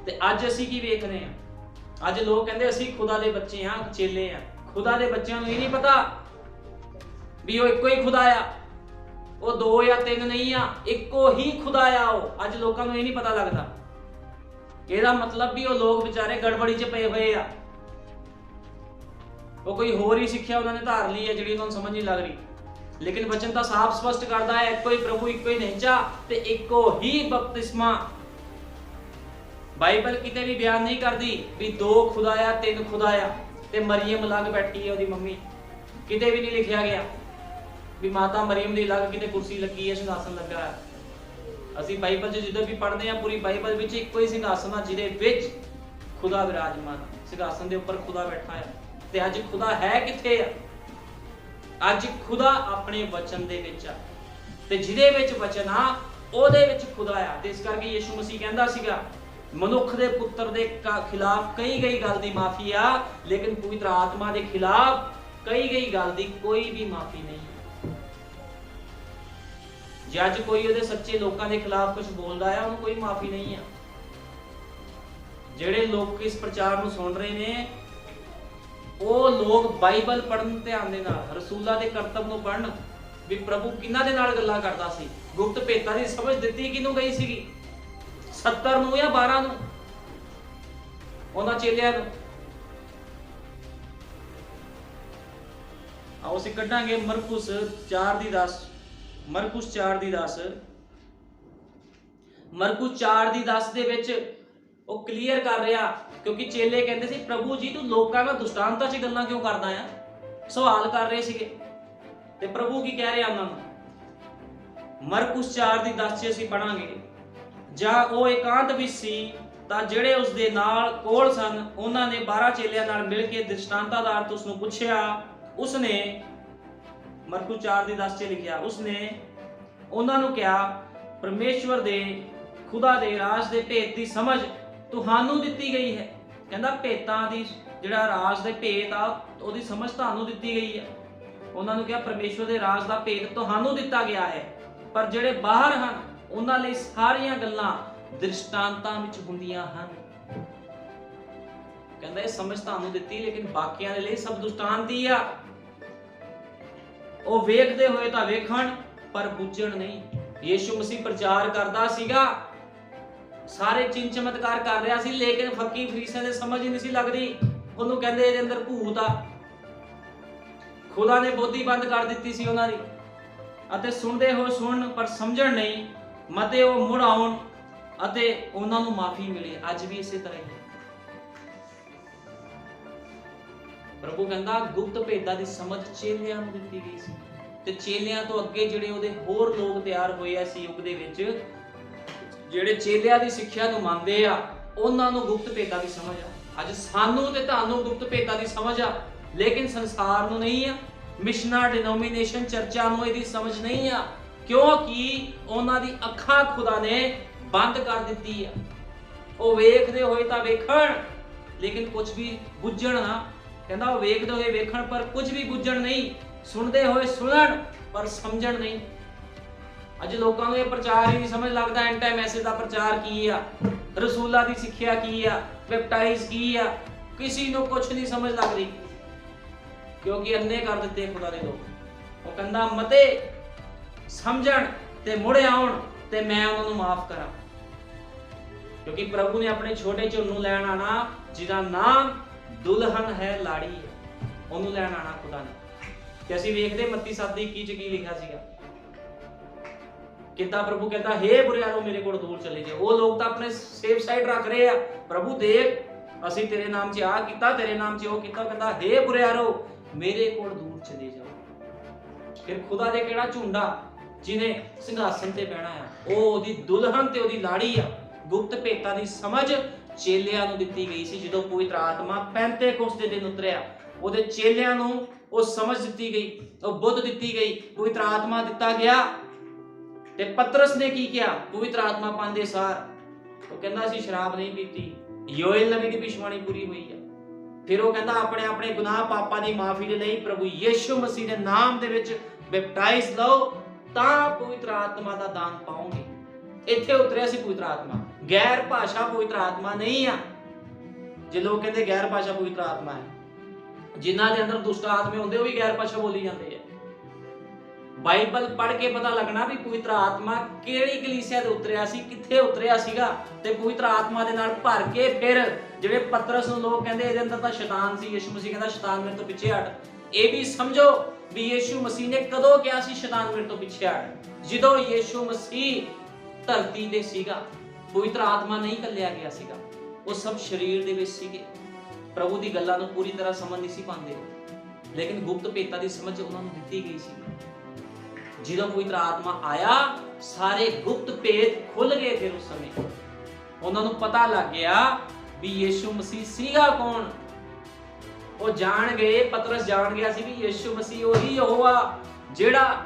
ਤੇ ਅੱਜ ਅਸੀਂ ਕੀ ਵੇਖ ਰਹੇ ਹਾਂ? ਅੱਜ ਲੋਕ ਕਹਿੰਦੇ ਅਸੀਂ ਖੁਦਾ ਦੇ ਬੱਚੇ ਆ, ਚੇਲੇ ਆ। ਖੁਦਾ ਦੇ ਬੱਚਿਆਂ ਨੂੰ ਇਹ ਨਹੀਂ ਪਤਾ ਵੀ ਉਹ ਇੱਕੋ ਹੀ ਖੁਦਾ ਆ, ਉਹ 2 ਜਾਂ 3 ਨਹੀਂ ਆ, ਇੱਕੋ ਹੀ ਖੁਦਾ ਆ ਉਹ। ਅੱਜ ਲੋਕਾਂ ਨੂੰ ਇਹ ਨਹੀਂ ਪਤਾ ਲੱਗਦਾ। ਇਹਦਾ ਮਤਲਬ ਵੀ ਉਹ ਲੋਕ ਵਿਚਾਰੇ ਗੜਬੜੀ 'ਚ ਪਏ ਹੋਏ ਆ। ਉਹ ਕੋਈ ਹੋਰ ਹੀ ਸਿੱਖਿਆ ਉਹਨਾਂ ਨੇ ਧਾਰ ਲਈ ਹੈ ਜਿਹੜੀ ਉਹਨਾਂ ਨੂੰ ਸਮਝ ਨਹੀਂ ਲੱਗ ਰਹੀ। ਲੇਕਿਨ ਵਚਨ ਤਾਂ ਸਾਫ਼ ਸਪਸ਼ਟ ਕਰਦਾ ਹੈ ਇੱਕੋ ਹੀ ਪ੍ਰਭੂ, ਇੱਕੋ ਹੀ ਨਿਹਚਾ ਤੇ ਇੱਕੋ ਹੀ ਬਪਤਿਸਮਾ। ਬਾਈਬਲ ਕਿਤੇ ਵੀ ਬਿਆਨ ਨਹੀਂ ਕਰਦੀ ਵੀ 2 ਖੁਦਾ ਆ, 3 ਖੁਦਾ ਆ ਤੇ ਮਰੀਮ ਅਲੱਗ ਬੈਠੀ ਹੈ ਉਹਦੀ ਮੰਮੀ। ਕਿਤੇ ਵੀ ਨਹੀਂ ਲਿਖਿਆ ਗਿਆ ਵੀ ਮਾਤਾ ਮਰੀਮ ਦੀ ਅਲੱਗ ਕਿਤੇ ਕੁਰਸੀ ਲੱਗੀ ਹੈ, ਸਿੰਘਾਸਨ ਲੱਗਾ ਹੈ। ਅਸੀਂ ਬਾਈਬਲ 'ਚ ਜਦੋਂ ਵੀ ਪੜ੍ਹਦੇ ਹਾਂ ਪੂਰੀ ਬਾਈਬਲ ਵਿੱਚ ਇੱਕੋ ਹੀ ਸਿੰਘਾਸਨ ਆ ਜਿਹਦੇ ਵਿੱਚ ਖੁਦਾ ਵਿਰਾਜਮਾਨ, ਸਿੰਘਾਸਨ ਦੇ ਉੱਪਰ ਖੁਦਾ ਬੈਠਾ ਹੈ। ਤੇ ਅੱਜ ਖੁਦਾ ਹੈ ਕਿੱਥੇ ਆ? ਅੱਜ ਖੁਦਾ ਆਪਣੇ ਵਚਨ ਦੇ ਵਿੱਚ ਆ ਤੇ ਜਿਹਦੇ ਵਿੱਚ ਵਚਨ ਆ ਉਹਦੇ ਵਿੱਚ ਖੁਦਾ ਆ। ਤੇ ਇਸ ਕਰਕੇ ਯੀਸ਼ੂ ਮਸੀਹ ਕਹਿੰਦਾ ਸੀਗਾ ਮਨੁੱਖ ਦੇ ਪੁੱਤਰ ਦੇ ਖਿਲਾਫ ਕਈ ਗੱਲ ਦੀ ਮਾਫੀ ਆ, ਲੇਕਿਨ ਪਵਿੱਤਰ ਆਤਮਾ ਦੇ ਖਿਲਾਫ ਕਈ ਗੱਲ ਦੀ ਕੋਈ ਵੀ ਮਾਫੀ ਨਹੀਂ। ਜੇ ਅੱਜ ਕੋਈ ਉਹਦੇ ਸੱਚੇ ਲੋਕਾਂ ਦੇ ਖਿਲਾਫ ਕੁਝ ਬੋਲਦਾ ਆ ਉਹਨੂੰ ਕੋਈ ਮਾਫੀ ਨਹੀਂ ਆ। ਜਿਹੜੇ ਲੋਕ ਇਸ ਪ੍ਰਚਾਰ ਨੂੰ ਸੁਣ ਰਹੇ ਨੇ ਉਹ ਲੋਕ ਬਾਈਬਲ ਪੜ੍ਹਨ ਧਿਆਨ ਦੇ ਨਾਲ, ਰਸੂਲਾਂ ਦੇ ਕਰਤੱਵ ਨੂੰ ਪੜ੍ਹਨ ਵੀ ਪ੍ਰਭੂ ਕਿਹਨਾਂ ਦੇ ਨਾਲ ਗੱਲਾਂ ਕਰਦਾ ਸੀ। ਗੁਪਤ ਭੇਤਾਂ ਦੀ ਸਮਝ ਦਿੱਤੀ ਕਿਹਨੂੰ ਗਈ ਸੀਗੀ? 70 ਨੂੰ ਜਾਂ 12 ਨੂੰ? ਉਹਨਾਂ ਚੇਲਿਆਂ ਨੂੰ। आओ ਅਸੀਂ ਕੱਢਾਂਗੇ ਮਰਕੁਸ 4 ਦੀ 10। ਮਰਕੁਸ 4 ਦੀ 10, ਮਰਕੁਸ 4 ਦੀ 10 ਦੇ ਵਿੱਚ ਉਹ ਕਲੀਅਰ ਕਰ ਰਿਹਾ, ਕਿਉਂਕਿ ਚੇਲੇ ਕਹਿੰਦੇ ਸੀ ਪ੍ਰਭੂ ਜੀ ਤੂੰ ਲੋਕਾਂ ਨਾਲ ਦੁਸ਼ਟਾਂਤਾਂ 'ਚ ਗੱਲਾਂ ਕਿਉਂ ਕਰਦਾ ਆ, ਸਵਾਲ ਕਰ ਰਹੇ ਸੀਗੇ। ਤੇ ਪ੍ਰਭੂ ਕੀ ਕਹਿ ਰਿਹਾ ਉਹਨਾਂ ਨੂੰ। ਮਰਕੁਸ 4 ਦੀ 10 'ਚ ਅਸੀਂ ਪੜਾਂਗੇ, ਜਾਂ ਉਹ ਇਕਾਂਤ ਵਿੱਚ ਸੀ ਤਾਂ ਜਿਹੜੇ ਉਸ ਦੇ ਨਾਲ ਕੋਲ ਸਨ ਉਹਨਾਂ ਨੇ 12 ਚੇਲਿਆਂ ਨਾਲ ਮਿਲ ਕੇ ਦ੍ਰਿਸ਼ਟਾਂਤਾਂ ਦਾ ਅਰਥ ਉਸ ਨੂੰ ਪੁੱਛਿਆ। ਉਸਨੇ ਮਰਕੁਸ 4 ਦੀ 10 'ਚ ਲਿਖਿਆ, ਉਸਨੇ ਉਹਨਾਂ ਨੂੰ ਕਿਹਾ ਪਰਮੇਸ਼ਵਰ ਦੇ ਖੁਦਾ ਦੇ ਰਾਜ ਦੇ ਭੇਤ ਦੀ ਸਮਝ ਤੁਹਾਨੂੰ ਦਿੱਤੀ ਗਈ ਹੈ। ਕਹਿੰਦਾ ਭੇਤਾਂ ਦੀ ਜਿਹੜਾ ਰਾਜ ਦੇ ਭੇਤ ਆ ਉਹਦੀ ਸਮਝ ਤੁਹਾਨੂੰ ਦਿੱਤੀ ਗਈ ਹੈ। ਉਹਨਾਂ ਨੂੰ ਕਿਹਾ ਪਰਮੇਸ਼ਵਰ ਦੇ ਰਾਜ ਦਾ ਭੇਤ ਤੁਹਾਨੂੰ ਦਿੱਤਾ ਗਿਆ ਹੈ, ਪਰ ਜਿਹੜੇ ਬਾਹਰ ਹਨ ਉਹਨਾਂ ਲਈ ਸਾਰੀਆਂ ਗੱਲਾਂ ਦ੍ਰਿਸ਼ਟਾਂਤਾਂ ਵਿੱਚ ਹੁੰਦੀਆਂ ਹਨ। ਕਹਿੰਦਾ ਇਹ ਸਮਝ ਤੁਹਾਨੂੰ ਦਿੱਤੀ, ਲੇਕਿਨ ਬਾਕੀਆਂ ਦੇ ਲਈ ਸਭ ਦ੍ਰਿਸ਼ਟਾਂਤ ਹੀ ਆ। ਉਹ ਵੇਖਦੇ ਹੋਏ ਤਾਂ ਵੇਖਣ ਪਰ ਬੁੱਝਣ ਨਹੀਂ। ਯੀਸ਼ੂ ਮਸੀਹ ਪ੍ਰਚਾਰ ਕਰਦਾ ਸੀਗਾ, ਸਾਰੇ ਚਿੰਨ ਚਮਤਕਾਰ ਕਰ ਰਿਹਾ ਸੀ, ਲੇਕਿਨ ਫੱਕੀ ਫਰੀਸਿਆਂ ਦੇ ਸਮਝ ਹੀ ਨਹੀਂ ਸੀ ਲੱਗਦੀ। ਉਹਨੂੰ ਕਹਿੰਦੇ ਇਹਦੇ ਅੰਦਰ ਭੂਤ ਆ। ਖੁਦਾ ਨੇ ਬੋਧੀ ਬੰਦ ਕਰ ਦਿੱਤੀ ਸੀ ਉਹਨਾਂ ਦੀ, ਅਤੇ ਸੁਣਦੇ ਹੋਏ ਸੁਣਨ ਪਰ ਸਮਝਣ ਨਹੀਂ। ਮਤੇ ਉਹ ਮੁੜ ਆਉਣ ਅਤੇ ਉਹਨਾਂ ਨੂੰ ਮਾਫੀ ਮਿਲੇ। ਅੱਜ ਵੀ ਇਸੇ ਤਰ੍ਹਾਂ ਹੀ ਪ੍ਰਭੂ ਕਹਿੰਦਾ ਗੁਪਤ ਭੇਦਾਂ ਦੀ ਸਮਝ ਚੇਲਿਆਂ ਨੂੰ ਦਿੱਤੀ ਗਈ ਸੀ, ਤੇ ਚੇਲਿਆਂ ਤੋਂ ਅੱਗੇ ਜਿਹੜੇ ਉਹਦੇ ਹੋਰ ਲੋਕ ਤਿਆਰ ਹੋਏ ਆ ਸੀ ਯੁੱਗ ਦੇ ਵਿੱਚ, ਜਿਹੜੇ ਚੇਲਿਆਂ ਦੀ ਸਿੱਖਿਆ ਨੂੰ ਮੰਨਦੇ ਆ, ਉਹਨਾਂ ਨੂੰ ਗੁਪਤ ਭੇਦਾਂ ਦੀ ਸਮਝ ਆ। ਅੱਜ ਸਾਨੂੰ ਤੇ ਤੁਹਾਨੂੰ ਗੁਪਤ ਭੇਦਾਂ ਦੀ ਸਮਝ ਆ, ਲੇਕਿਨ ਸੰਸਾਰ ਨੂੰ ਨਹੀਂ ਆ। ਮਿਸ਼ਨਾਂ, ਡਿਨੋਮੀਨੇਸ਼ਨ, ਚਰਚਾ ਨੂੰ ਇਹਦੀ ਸਮਝ ਨਹੀਂ ਆ, ਕਿਉਂਕਿ ਉਹਨਾਂ ਦੀ ਅੱਖਾਂ ਖੁਦਾ ਨੇ ਬੰਦ ਕਰ ਦਿੱਤੀ ਆ। ਉਹ ਵੇਖਦੇ ਹੋਏ ਤਾਂ ਵੇਖਣ, ਲੇਕਿਨ ਕੁਝ ਵੀ ਬੁੱਝਣ ਨਾ। ਕਹਿੰਦਾ ਉਹ ਵੇਖਦੇ ਹੋਏ ਵੇਖਣ ਪਰ ਕੁਝ ਵੀ ਬੁੱਝਣ ਨਹੀਂ, ਸੁਣਦੇ ਹੋਏ ਸੁਣਨ ਪਰ ਸਮਝਣ ਨਹੀਂ। ਅੱਜ ਲੋਕਾਂ ਨੂੰ ਇਹ ਪ੍ਰਚਾਰ ਹੀ ਨਹੀਂ ਸਮਝ ਲੱਗਦਾ। ਐਂਡ ਟਾਈਮ ਮੈਸੇਜ ਦਾ ਪ੍ਰਚਾਰ ਕੀ ਆ, ਰਸੂਲਾਂ ਦੀ ਸਿੱਖਿਆ ਕੀ ਆ, ਬੈਪਟਾਈਜ਼ ਕੀ ਆ, ਕਿਸੇ ਨੂੰ ਕੁਝ ਨਹੀਂ ਸਮਝ ਲੱਗਦੀ, ਕਿਉਂਕਿ ਅੰਨੇ ਕਰ ਦਿੱਤੇ ਖੁਦਾ ਦੇ ਲੋਕ। ਉਹ ਕਹਿੰਦਾ ਮਤੇ ਸਮਝਣ ਤੇ ਮੁੜ ਆਉਣ ਤੇ ਮੈਂ ਉਹਨਾਂ ਨੂੰ ਮਾਫ ਕਰਾਂ, ਕਿਉਂਕਿ ਪ੍ਰਭੂ ਨੇ ਆਪਣੇ ਛੋਟੇ ਝੁੰਡ ਨੂੰ ਲੈਣ ਆਣਾ, ਜਿਹਦਾ ਨਾਮ ਦੁਲਹਨ ਹੈ, ਲਾੜੀ ਹੈ, ਉਹਨੂੰ ਲੈਣ ਆਣਾ ਖੁਦਾ ਨੇ। ਤੇ ਅਸੀਂ ਵੇਖਦੇ ਮੱਤੀ 7:21 ਚ ਕੀ ਲਿਖਿਆ ਸੀਗਾ, ਕਿੱਦਾਂ ਪ੍ਰਭੂ ਕਹਿੰਦਾ ਹੇ ਬੁਰਿਆਰੋ ਮੇਰੇ ਕੋਲ ਦੂਰ ਚਲੇ ਜਾਓ। ਉਹ ਲੋਕ ਤਾਂ ਆਪਣੇ ਸੇਫ ਸਾਈਡ ਰੱਖ ਰਹੇ ਆ, ਪ੍ਰਭੂ ਦੇਖ ਅਸੀਂ ਤੇਰੇ ਨਾਮ 'ਚ ਆ ਕੀਤਾ, ਤੇਰੇ ਨਾਮ 'ਚ ਉਹ ਕੀਤਾ। ਕਹਿੰਦਾ ਹੇ ਬੁਰਿਆਰੋ ਮੇਰੇ ਕੋਲ ਦੂਰ ਚਲੇ ਜਾਓ। ਫਿਰ ਖੁਦਾ ਦੇ ਕਿਹੜਾ ਝੁੰਡਾ ਜਿਹਨੇ ਸਿੰਘਾਸਨ ਤੇ ਬਹਿਣਾ ਆ, ਉਹ ਉਹਦੀ ਦੁਲਹਨ ਤੇ ਉਹਦੀ ਲਾੜੀ ਆ। ਗੁਪਤ ਭੇਤਾਂ ਦੀ ਸਮਝ ਚੇਲਿਆਂ ਨੂੰ ਦਿੱਤੀ ਗਈ ਸੀ। ਜਦੋਂ ਪਵਿੱਤਰ ਆਤਮਾ ਪੈਂਤੇਕੋਸਤ ਦੇ ਦਿਨ ਉਤਰਿਆ, ਉਹਦੇ ਚੇਲਿਆਂ ਨੂੰ ਉਹ ਸਮਝ ਦਿੱਤੀ ਗਈ, ਉਹ ਬੁੱਧ ਦਿੱਤੀ ਗਈ, ਪਵਿੱਤਰ ਆਤਮਾ ਦਿੱਤਾ ਗਿਆ। ਤੇ ਪਤਰਸ ਨੇ ਕੀ ਕਿਹਾ ਪਵਿੱਤਰ ਆਤਮਾ ਪਾਉਂਦੇ ਸਾਰ? ਉਹ ਕਹਿੰਦਾ ਅਸੀਂ ਸ਼ਰਾਬ ਨਹੀਂ ਪੀਤੀ। ਯੋਏਲ ਨਬੀ ਦੀ ਭਿਸ਼ਵਾਣੀ ਪੂਰੀ ਹੋਈ ਆ। ਫਿਰ ਉਹ ਕਹਿੰਦਾ ਆਪਣੇ ਆਪਣੇ ਗੁਨਾਹ ਪਾਪਾਂ ਦੀ ਮਾਫੀ ਦੇ ਲਈ ਪ੍ਰਭੂ ਯੀਸ਼ੂ ਮਸੀਹ ਦੇ ਨਾਮ ਦੇ ਵਿੱਚ ਬੈਪਟਾਈਜ਼ ਲਓ, ਤਾਂ ਪਵਿੱਤਰ ਆਤਮਾ ਦਾ ਦਾਨ ਪਾਓਗੇ। ਇੱਥੇ ਉਤਰਿਆ ਸੀ ਪਵਿੱਤਰ ਆਤਮਾ। ਗੈਰ ਭਾਸ਼ਾ ਪਵਿੱਤਰ ਆਤਮਾ ਨਹੀਂ ਆ। ਜੇ ਲੋਕ ਕਹਿੰਦੇ ਗੈਰ ਭਾਸ਼ਾ ਪਵਿੱਤਰ ਆਤਮਾ ਹੈ, ਜਿਨ੍ਹਾਂ ਦੇ ਅੰਦਰ ਦੁਸ਼ਟ ਆਤਮੇ ਹੁੰਦੇ ਉਹ ਵੀ ਗੈਰ ਭਾਸ਼ਾ ਬੋਲੀ ਜਾਂਦੇ ਆ। ਬਾਈਬਲ ਪੜ੍ਹ ਕੇ ਪਤਾ ਲੱਗਣਾ ਵੀ ਪਵਿੱਤਰ ਆਤਮਾ ਕਿਹੜੀ ਕਲੀਸਿਆ ਤੇ ਉਤਰਿਆ ਸੀ, ਕਿੱਥੇ ਉਤਰਿਆ ਸੀਗਾ, ਤੇ ਪਵਿੱਤਰ ਆਤਮਾ ਦੇ ਨਾਲ ਭਰ ਕੇ ਫਿਰ ਜਿਹੜੇ ਪਤਰਸ ਨੂੰ ਲੋਕ ਕਹਿੰਦੇ ਇਹਦੇ ਅੰਦਰ ਤਾਂ ਸ਼ੈਤਾਨ ਸੀ, ਯਿਸੂ ਮਸੀਹ ਕਹਿੰਦਾ ਸ਼ੈਤਾਨ ਮੇਰੇ ਤੋਂ ਪਿੱਛੇ ਹਟ। ਇਹ ਵੀ ਸਮਝੋ ਵੀ ਯਿਸੂ ਮਸੀਹ ਨੇ ਕਦੋਂ ਕਿਹਾ ਸੀ ਸ਼ੈਤਾਨ ਮੇਰੇ ਤੋਂ ਪਿੱਛੇ ਹਟ? ਜਦੋਂ ਯਿਸੂ ਮਸੀਹ ਧਰਤੀ ਤੇ ਸੀਗਾ, ਪਵਿੱਤਰ ਆਤਮਾ ਨਹੀਂ ਘੱਲਿਆ ਗਿਆ ਸੀਗਾ। ਉਹ ਸਭ ਸਰੀਰ ਦੇ ਵਿੱਚ ਸੀਗੇ, ਪ੍ਰਭੂ ਦੀ ਗੱਲਾਂ ਨੂੰ ਪੂਰੀ ਤਰ੍ਹਾਂ ਸਮਝ ਨਹੀਂ ਸੀ ਪਾਉਂਦੇ, ਲੇਕਿਨ ਗੁਪਤ ਭੇਤਾਂ ਦੀ ਸਮਝ ਉਹਨਾਂ ਨੂੰ ਦਿੱਤੀ ਗਈ ਸੀ। ਜਦੋਂ ਪਵਿੱਤਰ ਆਤਮਾ ਆਇਆ, ਸਾਰੇ ਗੁਪਤ ਭੇਦ ਖੁੱਲ ਗਏ। ਫਿਰ ਉਸ ਸਮੇਂ ਉਹਨਾਂ ਨੂੰ ਪਤਾ ਲੱਗ ਗਿਆ ਵੀ ਯਿਸੂ ਮਸੀਹ ਸੀਗਾ ਕੌਣ। ਉਹ ਜਾਣ ਗਏ, ਪਤਰਸ ਜਾਣ ਗਿਆ ਸੀ ਵੀ ਯਿਸੂ ਮਸੀਹ ਉਹੀ ਯਹੋਵਾ ਜਿਹੜਾ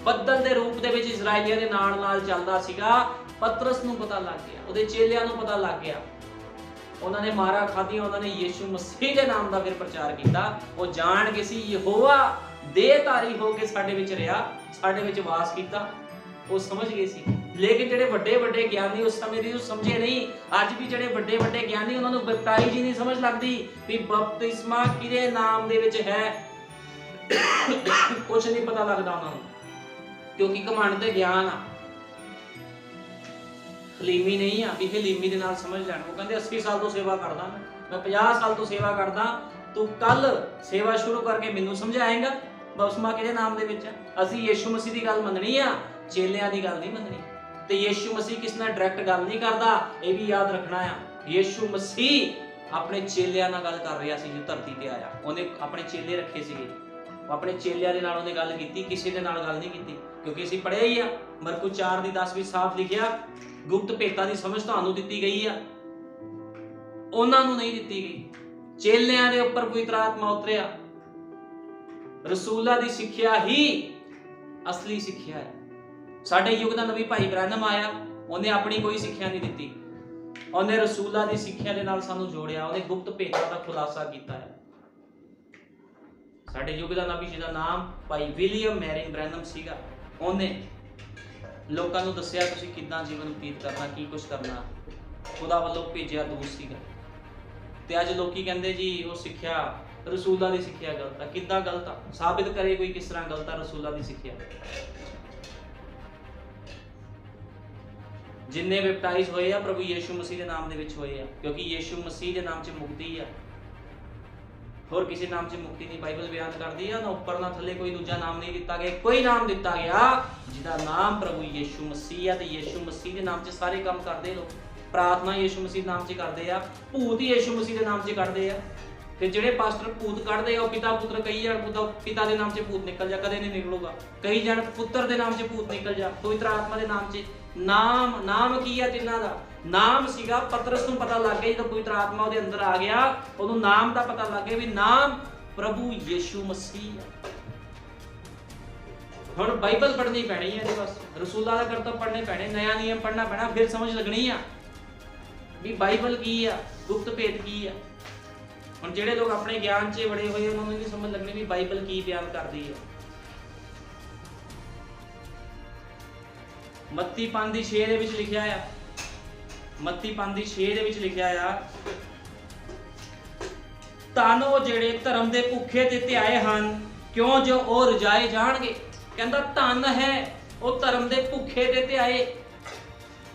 ਬੱਦਲ ਦੇ ਰੂਪ ਦੇ ਵਿੱਚ ਇਜ਼ਰਾਈਲੀਆਂ ਦੇ ਨਾਲ ਨਾਲ ਚੱਲਦਾ ਸੀਗਾ। ਪਤਰਸ ਨੂੰ ਪਤਾ ਲੱਗ ਗਿਆ, ਉਹਦੇ ਚੇਲਿਆਂ ਨੂੰ ਪਤਾ ਲੱਗ ਗਿਆ। ਉਹਨਾਂ ਨੇ ਮਾਰਾ ਖਾਧੀਆਂ, ਉਹਨਾਂ ਨੇ ਯਿਸੂ ਮਸੀਹ ਦੇ ਨਾਮ ਦਾ ਫਿਰ ਪ੍ਰਚਾਰ ਕੀਤਾ। ਉਹ ਜਾਣ ਗਏ ਸੀ ਯਹੋਵਾ ਦੇਹਧਾਰੀ ਹੋ ਕੇ ਸਾਡੇ ਵਿੱਚ ਰਿਹਾ, ਸਾਡੇ ਵਿੱਚ ਵਾਸ ਕੀਤਾ। ਉਹ ਸਮਝ ਗਏ ਸੀ। ਲੇਕਿਨ ਜਿਹੜੇ ਵੱਡੇ ਵੱਡੇ ਗਿਆਨੀ ਉਸ ਸਮੇਂ ਦੀ ਸਮਝੇ ਨਹੀਂ। ਅੱਜ ਵੀ ਜਿਹੜੇ ਵੱਡੇ ਵੱਡੇ ਗਿਆਨੀ ਉਹਨਾਂ ਨੂੰ ਬਪਟਾਈਜ਼ ਹੀ ਨਹੀਂ ਸਮਝ ਲੱਗਦੀ ਵੀ ਬਪਤਿਸਮਾ ਕਿਹਦੇ ਨਾਮ ਦੇ ਵਿੱਚ ਹੈ। ਕੁਝ ਨਹੀਂ ਪਤਾ ਲੱਗਦਾ ਉਹਨਾਂ ਨੂੰ, ਕਿਉਂਕਿ ਘਮੰਡ ਤੇ ਗਿਆਨ ਆ, ਹਲੀਮੀ ਨਹੀਂ ਆ ਵੀ ਹਲੀਮੀ ਦੇ ਨਾਲ ਸਮਝ ਲੈਣ। ਉਹ ਕਹਿੰਦੇ 80 ਸਾਲ ਤੋਂ ਸੇਵਾ ਕਰਦਾ ਮੈਂ 50 ਸਾਲ ਤੋਂ ਸੇਵਾ ਕਰਦਾ, ਤੂੰ ਕੱਲ ਸੇਵਾ ਸ਼ੁਰੂ ਕਰਕੇ ਮੈਨੂੰ ਸਮਝਾਏਂਗਾ? ਬਪਤਿਸਮਾ ਕਿਹਦੇ ਨਾਮ ਦੇ ਵਿੱਚ ਆ? ਅਸੀਂ ਯੀਸ਼ੂ ਮਸੀਹ ਦੀ ਗੱਲ ਮੰਨਣੀ ਆ, ਚੇਲਿਆਂ ਦੀ ਗੱਲ ਨਹੀਂ ਮੰਨਣੀ। ਤੇ ਯੀਸ਼ੂ ਮਸੀਹ ਕਿਸ ਨਾਲ ਡਾਇਰੈਕਟ ਗੱਲ ਨਹੀਂ ਕਰਦਾ, ਇਹ ਵੀ ਯਾਦ ਰੱਖਣਾ ਆ। ਯੀਸ਼ੂ ਮਸੀਹ ਆਪਣੇ ਚੇਲਿਆਂ ਨਾਲ ਗੱਲ ਕਰ ਰਿਹਾ ਸੀ ਜੋ ਧਰਤੀ ਤੇ ਆਇਆ। ਉਹਨੇ ਆਪਣੇ ਚੇਲੇ ਰੱਖੇ ਸੀਗੇ, ਆਪਣੇ ਚੇਲਿਆਂ ਦੇ ਨਾਲ ਉਹਨੇ ਗੱਲ ਕੀਤੀ, ਕਿਸੇ ਦੇ ਨਾਲ ਗੱਲ ਨਹੀਂ ਕੀਤੀ। ਕਿਉਂਕਿ ਅਸੀਂ ਪੜ੍ਹਿਆ ਹੀ ਆ ਮਰਕੋ 4 ਦੀ 10 ਵਿੱਚ ਸਾਫ਼ ਲਿਖਿਆ, ਗੁਪਤ ਭੇਤਾਂ ਦੀ ਸਮਝ ਤੁਹਾਨੂੰ ਦਿੱਤੀ ਗਈ ਆ, ਉਹਨਾਂ ਨੂੰ ਨਹੀਂ ਦਿੱਤੀ ਗਈ। ਚੇਲਿਆਂ ਦੇ ਉੱਪਰ ਪਵਿੱਤਰ ਆਤਮਾ ਉਤਰਿਆ। ਰਸੂਲਾਂ ਦੀ ਸਿੱਖਿਆ ਹੀ ਅਸਲੀ ਸਿੱਖਿਆ ਹੈ। ਸਾਡੇ ਯੁੱਗ ਦਾ ਨਬੀ ਭਾਈ ਬ੍ਰੈਨਮ ਆਇਆ, ਉਹਨੇ ਆਪਣੀ ਕੋਈ ਸਿੱਖਿਆ ਨਹੀਂ ਦਿੱਤੀ, ਉਹਨੇ ਰਸੂਲਾਂ ਦੀ ਸਿੱਖਿਆ ਦੇ ਨਾਲ ਸਾਨੂੰ ਜੋੜਿਆ, ਉਹਨੇ ਗੁਪਤ ਭੇਤਾਂ ਦਾ ਖੁਲਾਸਾ ਕੀਤਾ ਹੈ। ਸਾਡੇ ਯੁੱਗ ਦਾ ਨਬੀ ਜਿਹਦਾ ਨਾਮ ਭਾਈ ਵਿਲੀਅਮ ਮੈਰਿਨ ਬ੍ਰੈਨਮ ਸੀਗਾ, ਉਹਨੇ ਲੋਕਾਂ ਨੂੰ ਦੱਸਿਆ ਤੁਸੀਂ ਕਿੱਦਾਂ ਜੀਵਨ ਬਤੀਤ ਕਰਨਾ, ਕੀ ਕੁਝ ਕਰਨਾ। ਖੁਦਾ ਵੱਲੋਂ ਭੇਜਿਆ ਦੋਸਤ ਸੀਗਾ। ਤੇ ਅੱਜ ਲੋਕੀ ਕਹਿੰਦੇ ਜੀ ਉਹ ਸਿੱਖਿਆ ਰਸੂਲਾਂ ਦੀ ਸਿੱਖਿਆ ਗਲਤ ਆ। ਕਿੱਦਾਂ ਗਲਤ ਆ? ਸਾਬਿਤ ਕਰੇ ਕੋਈ ਕਿਸ ਤਰ੍ਹਾਂ ਗਲਤ ਆ ਰਸੂਲਾਂ ਦੀ ਸਿੱਖਿਆ। ਜਿੰਨੇ ਬੈਪਟਾਈਜ਼ ਹੋਏ ਆ ਪ੍ਰਭੂ ਯੀਸ਼ੂ ਮਸੀਹ ਦੇ ਨਾਮ ਦੇ ਵਿੱਚ ਹੋਏ ਆ, ਕਿਉਂਕਿ ਯੀਸ਼ੂ ਮਸੀਹ ਦੇ ਨਾਮ 'ਚ ਮੁਕਤੀ ਆ, ਹੋਰ ਕਿਸੇ ਨਾਮ 'ਚ ਮੁਕਤੀ ਨਹੀਂ। ਬਾਈਬਲ ਬਿਆਨ ਕਰਦੀ ਆ ਨਾ ਉੱਪਰ ਨਾ ਥੱਲੇ ਕੋਈ ਦੂਜਾ ਨਾਮ ਨਹੀਂ ਦਿੱਤਾ ਗਿਆ, ਕੋਈ ਨਾਮ ਦਿੱਤਾ ਗਿਆ ਜਿਹਦਾ ਨਾਮ ਪ੍ਰਭੂ ਯੀਸ਼ੂ ਮਸੀਹ ਆ। ਤੇ ਯੀਸ਼ੂ ਮਸੀਹ ਦੇ ਨਾਮ 'ਚ ਸਾਰੇ ਕੰਮ ਕਰਦੇ ਲੋਕ। ਪ੍ਰਾਰਥਨਾ ਯੀਸ਼ੂ ਮਸੀਹ ਦੇ ਨਾਮ 'ਚ ਕਰਦੇ ਆ, ਭੂਤ ਯੀਸ਼ੂ ਮਸੀਹ ਦੇ ਨਾਮ 'ਚ ਕੱਢਦੇ ਆ। ਤੇ ਜਿਹੜੇ ਪਾਸਟਰ ਭੂਤ ਕੱਢਦੇ ਆ ਉਹ ਪਿਤਾ ਪੁੱਤਰ ਕਹੀ ਜਾਣ, ਪਿਤਾ ਦੇ ਨਾਮ 'ਚ ਭੂਤ ਨਿਕਲ ਜਾ, ਕਦੇ ਨਹੀਂ ਨਿਕਲੂਗਾ। ਕਹੀ ਜਾਣ ਪੁੱਤਰ ਦੇ ਨਾਮ 'ਚ ਭੂਤ ਨਿਕਲ ਜਾ, ਪਵਿੱਤਰ ਆਤਮਾ ਦੇ ਨਾਮ 'ਚ। ਨਾਮ ਕੀ ਆ ਤਿੰਨਾਂ ਦਾ? ਨਾਮ ਸੀਗਾ ਪਤਰਸ ਨੂੰ ਪਤਾ ਲੱਗ ਗਿਆ ਜਦੋਂ ਪਵਿੱਤਰ ਆਤਮਾ ਉਹਦੇ ਅੰਦਰ ਆ ਗਿਆ, ਉਹਨੂੰ ਨਾਮ ਦਾ ਪਤਾ ਲੱਗ ਗਿਆ ਵੀ ਨਾਮ ਪ੍ਰਭੂ ਯੀਸ਼ੂ ਮਸੀਹ ਆ। ਹੁਣ ਬਾਈਬਲ ਪੜ੍ਹਨੀ ਪੈਣੀ ਹੈ, ਬਸ ਰਸੂਲਾਂ ਦਾ ਕਰਤੱਵ ਪੜ੍ਹਨੇ ਪੈਣੇ, ਨया ਨਿਯਮ ਪੜ੍ਹਨਾ ਪੈਣਾ, ਫਿਰ ਸਮਝ ਲੱਗਣੀ ਆ ਵੀ ਬਾਈਬਲ ਕੀ ਆ, ਗੁਪਤ ਭੇਦ ਕੀ ਆ। ਹੁਣ ਜਿਹੜੇ ਲੋਕ ਆਪਣੇ ਗਿਆਨ 'ਚ ਵੜੇ ਹੋਏ ਉਹਨਾਂ ਨੂੰ ਨਹੀਂ ਸਮਝ ਲੱਗਣੀ ਵੀ ਬਾਈਬਲ ਕੀ ਬਿਆਨ ਕਰਦੀ ਹੈ। ਮੱਤੀ 5:6 ਦੇ ਵਿੱਚ ਲਿਖਿਆ ਆ, ਮੱਤੀ 5:6 ਦੇ ਵਿੱਚ ਲਿਖਿਆ ਆ, ਧੰਨ ਉਹ ਜਿਹੜੇ ਧਰਮ ਦੇ ਭੁੱਖੇ ਤੇ ਧਿਆਏ ਹਨ, ਕਿਉਂ ਜੋ ਉਹ ਰਜਾਏ ਜਾਣਗੇ। ਕਹਿੰਦਾ ਧੰਨ ਹੈ ਉਹ ਧਰਮ ਦੇ ਭੁੱਖੇ ਤੇ ਧਿਆਏ।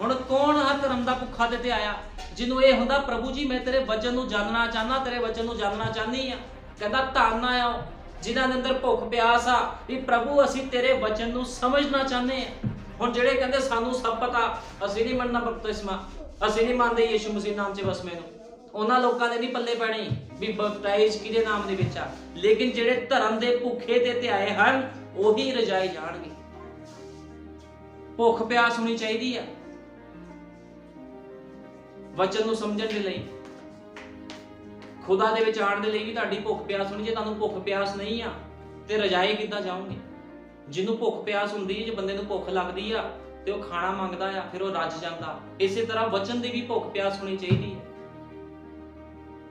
ਹੁਣ ਕੌਣ ਆ ਧਰਮ ਦਾ ਭੁੱਖਾ ਤੇ ਧਿਆਇਆ? ਜਿਹਨੂੰ ਇਹ ਹੁੰਦਾ ਪ੍ਰਭੂ ਜੀ ਮੈਂ ਤੇਰੇ ਵਚਨ ਨੂੰ ਜਾਣਨਾ ਚਾਹਨਾ, ਤੇਰੇ ਵਚਨ ਨੂੰ ਜਾਣਨਾ ਚਾਹਨੀ ਆ। ਕਹਿੰਦਾ ਧੰਨ ਆ ਉਹ ਜਿਨ੍ਹਾਂ ਦੇ ਅੰਦਰ ਭੁੱਖ ਪਿਆਸ ਆ ਵੀ ਪ੍ਰਭੂ ਅਸੀਂ ਤੇਰੇ ਵਚਨ ਨੂੰ ਸਮਝਣਾ ਚਾਹੁੰਦੇ ਆ। ਹੁਣ ਜਿਹੜੇ ਕਹਿੰਦੇ ਸਾਨੂੰ ਸਭ ਪਤਾ, ਅਸੀਂ ਨਹੀਂ ਮੰਨਣਾ ਬਪਤਿਸਮਾ, ਅਸੀਂ ਨਹੀਂ ਮੰਨਦੇ ਯੀਸ਼ੂ ਮਸੀਹ ਨਾਮ 'ਚ ਵਸਮੇ ਨੂੰ, ਉਹਨਾਂ ਲੋਕਾਂ ਦੇ ਨਹੀਂ ਪੱਲੇ ਪੈਣੀ ਵੀ ਬਪਟਾਈਜ਼ ਕਿਹਦੇ ਨਾਮ ਦੇ ਵਿੱਚ ਆ। ਲੇਕਿਨ ਜਿਹੜੇ ਧਰਮ ਦੇ ਭੁੱਖੇ ਤੇ ਧਿਆਏ ਹਨ ਉਹੀ ਰਜਾਏ ਜਾਣਗੇ। ਭੁੱਖ ਪਿਆਸ ਹੋਣੀ ਚਾਹੀਦੀ ਆ ਵਚਨ ਨੂੰ ਸਮਝਣ ਦੇ ਲਈ, ਖੁਦਾ ਦੇ ਵਿੱਚ ਆਉਣ ਦੇ ਲਈ ਵੀ ਤੁਹਾਡੀ ਭੁੱਖ ਪਿਆਸ ਹੋਣੀ। ਜੇ ਤੁਹਾਨੂੰ ਭੁੱਖ ਪਿਆਸ ਨਹੀਂ ਆ ਤੇ ਰਜਾਏ ਕਿੱਦਾਂ ਜਾਓਗੇ? ਜਿਹਨੂੰ ਭੁੱਖ ਪਿਆਸ ਹੁੰਦੀ ਹੈ, ਜੇ ਬੰਦੇ ਨੂੰ ਭੁੱਖ ਲੱਗਦੀ ਆ ਤੇ ਉਹ ਖਾਣਾ ਮੰਗਦਾ ਆ, ਫਿਰ ਉਹ ਰੱਜ ਜਾਂਦਾ। ਇਸੇ ਤਰ੍ਹਾਂ ਵਚਨ ਦੀ ਵੀ ਭੁੱਖ ਪਿਆਸ ਹੋਣੀ ਚਾਹੀਦੀ ਹੈ।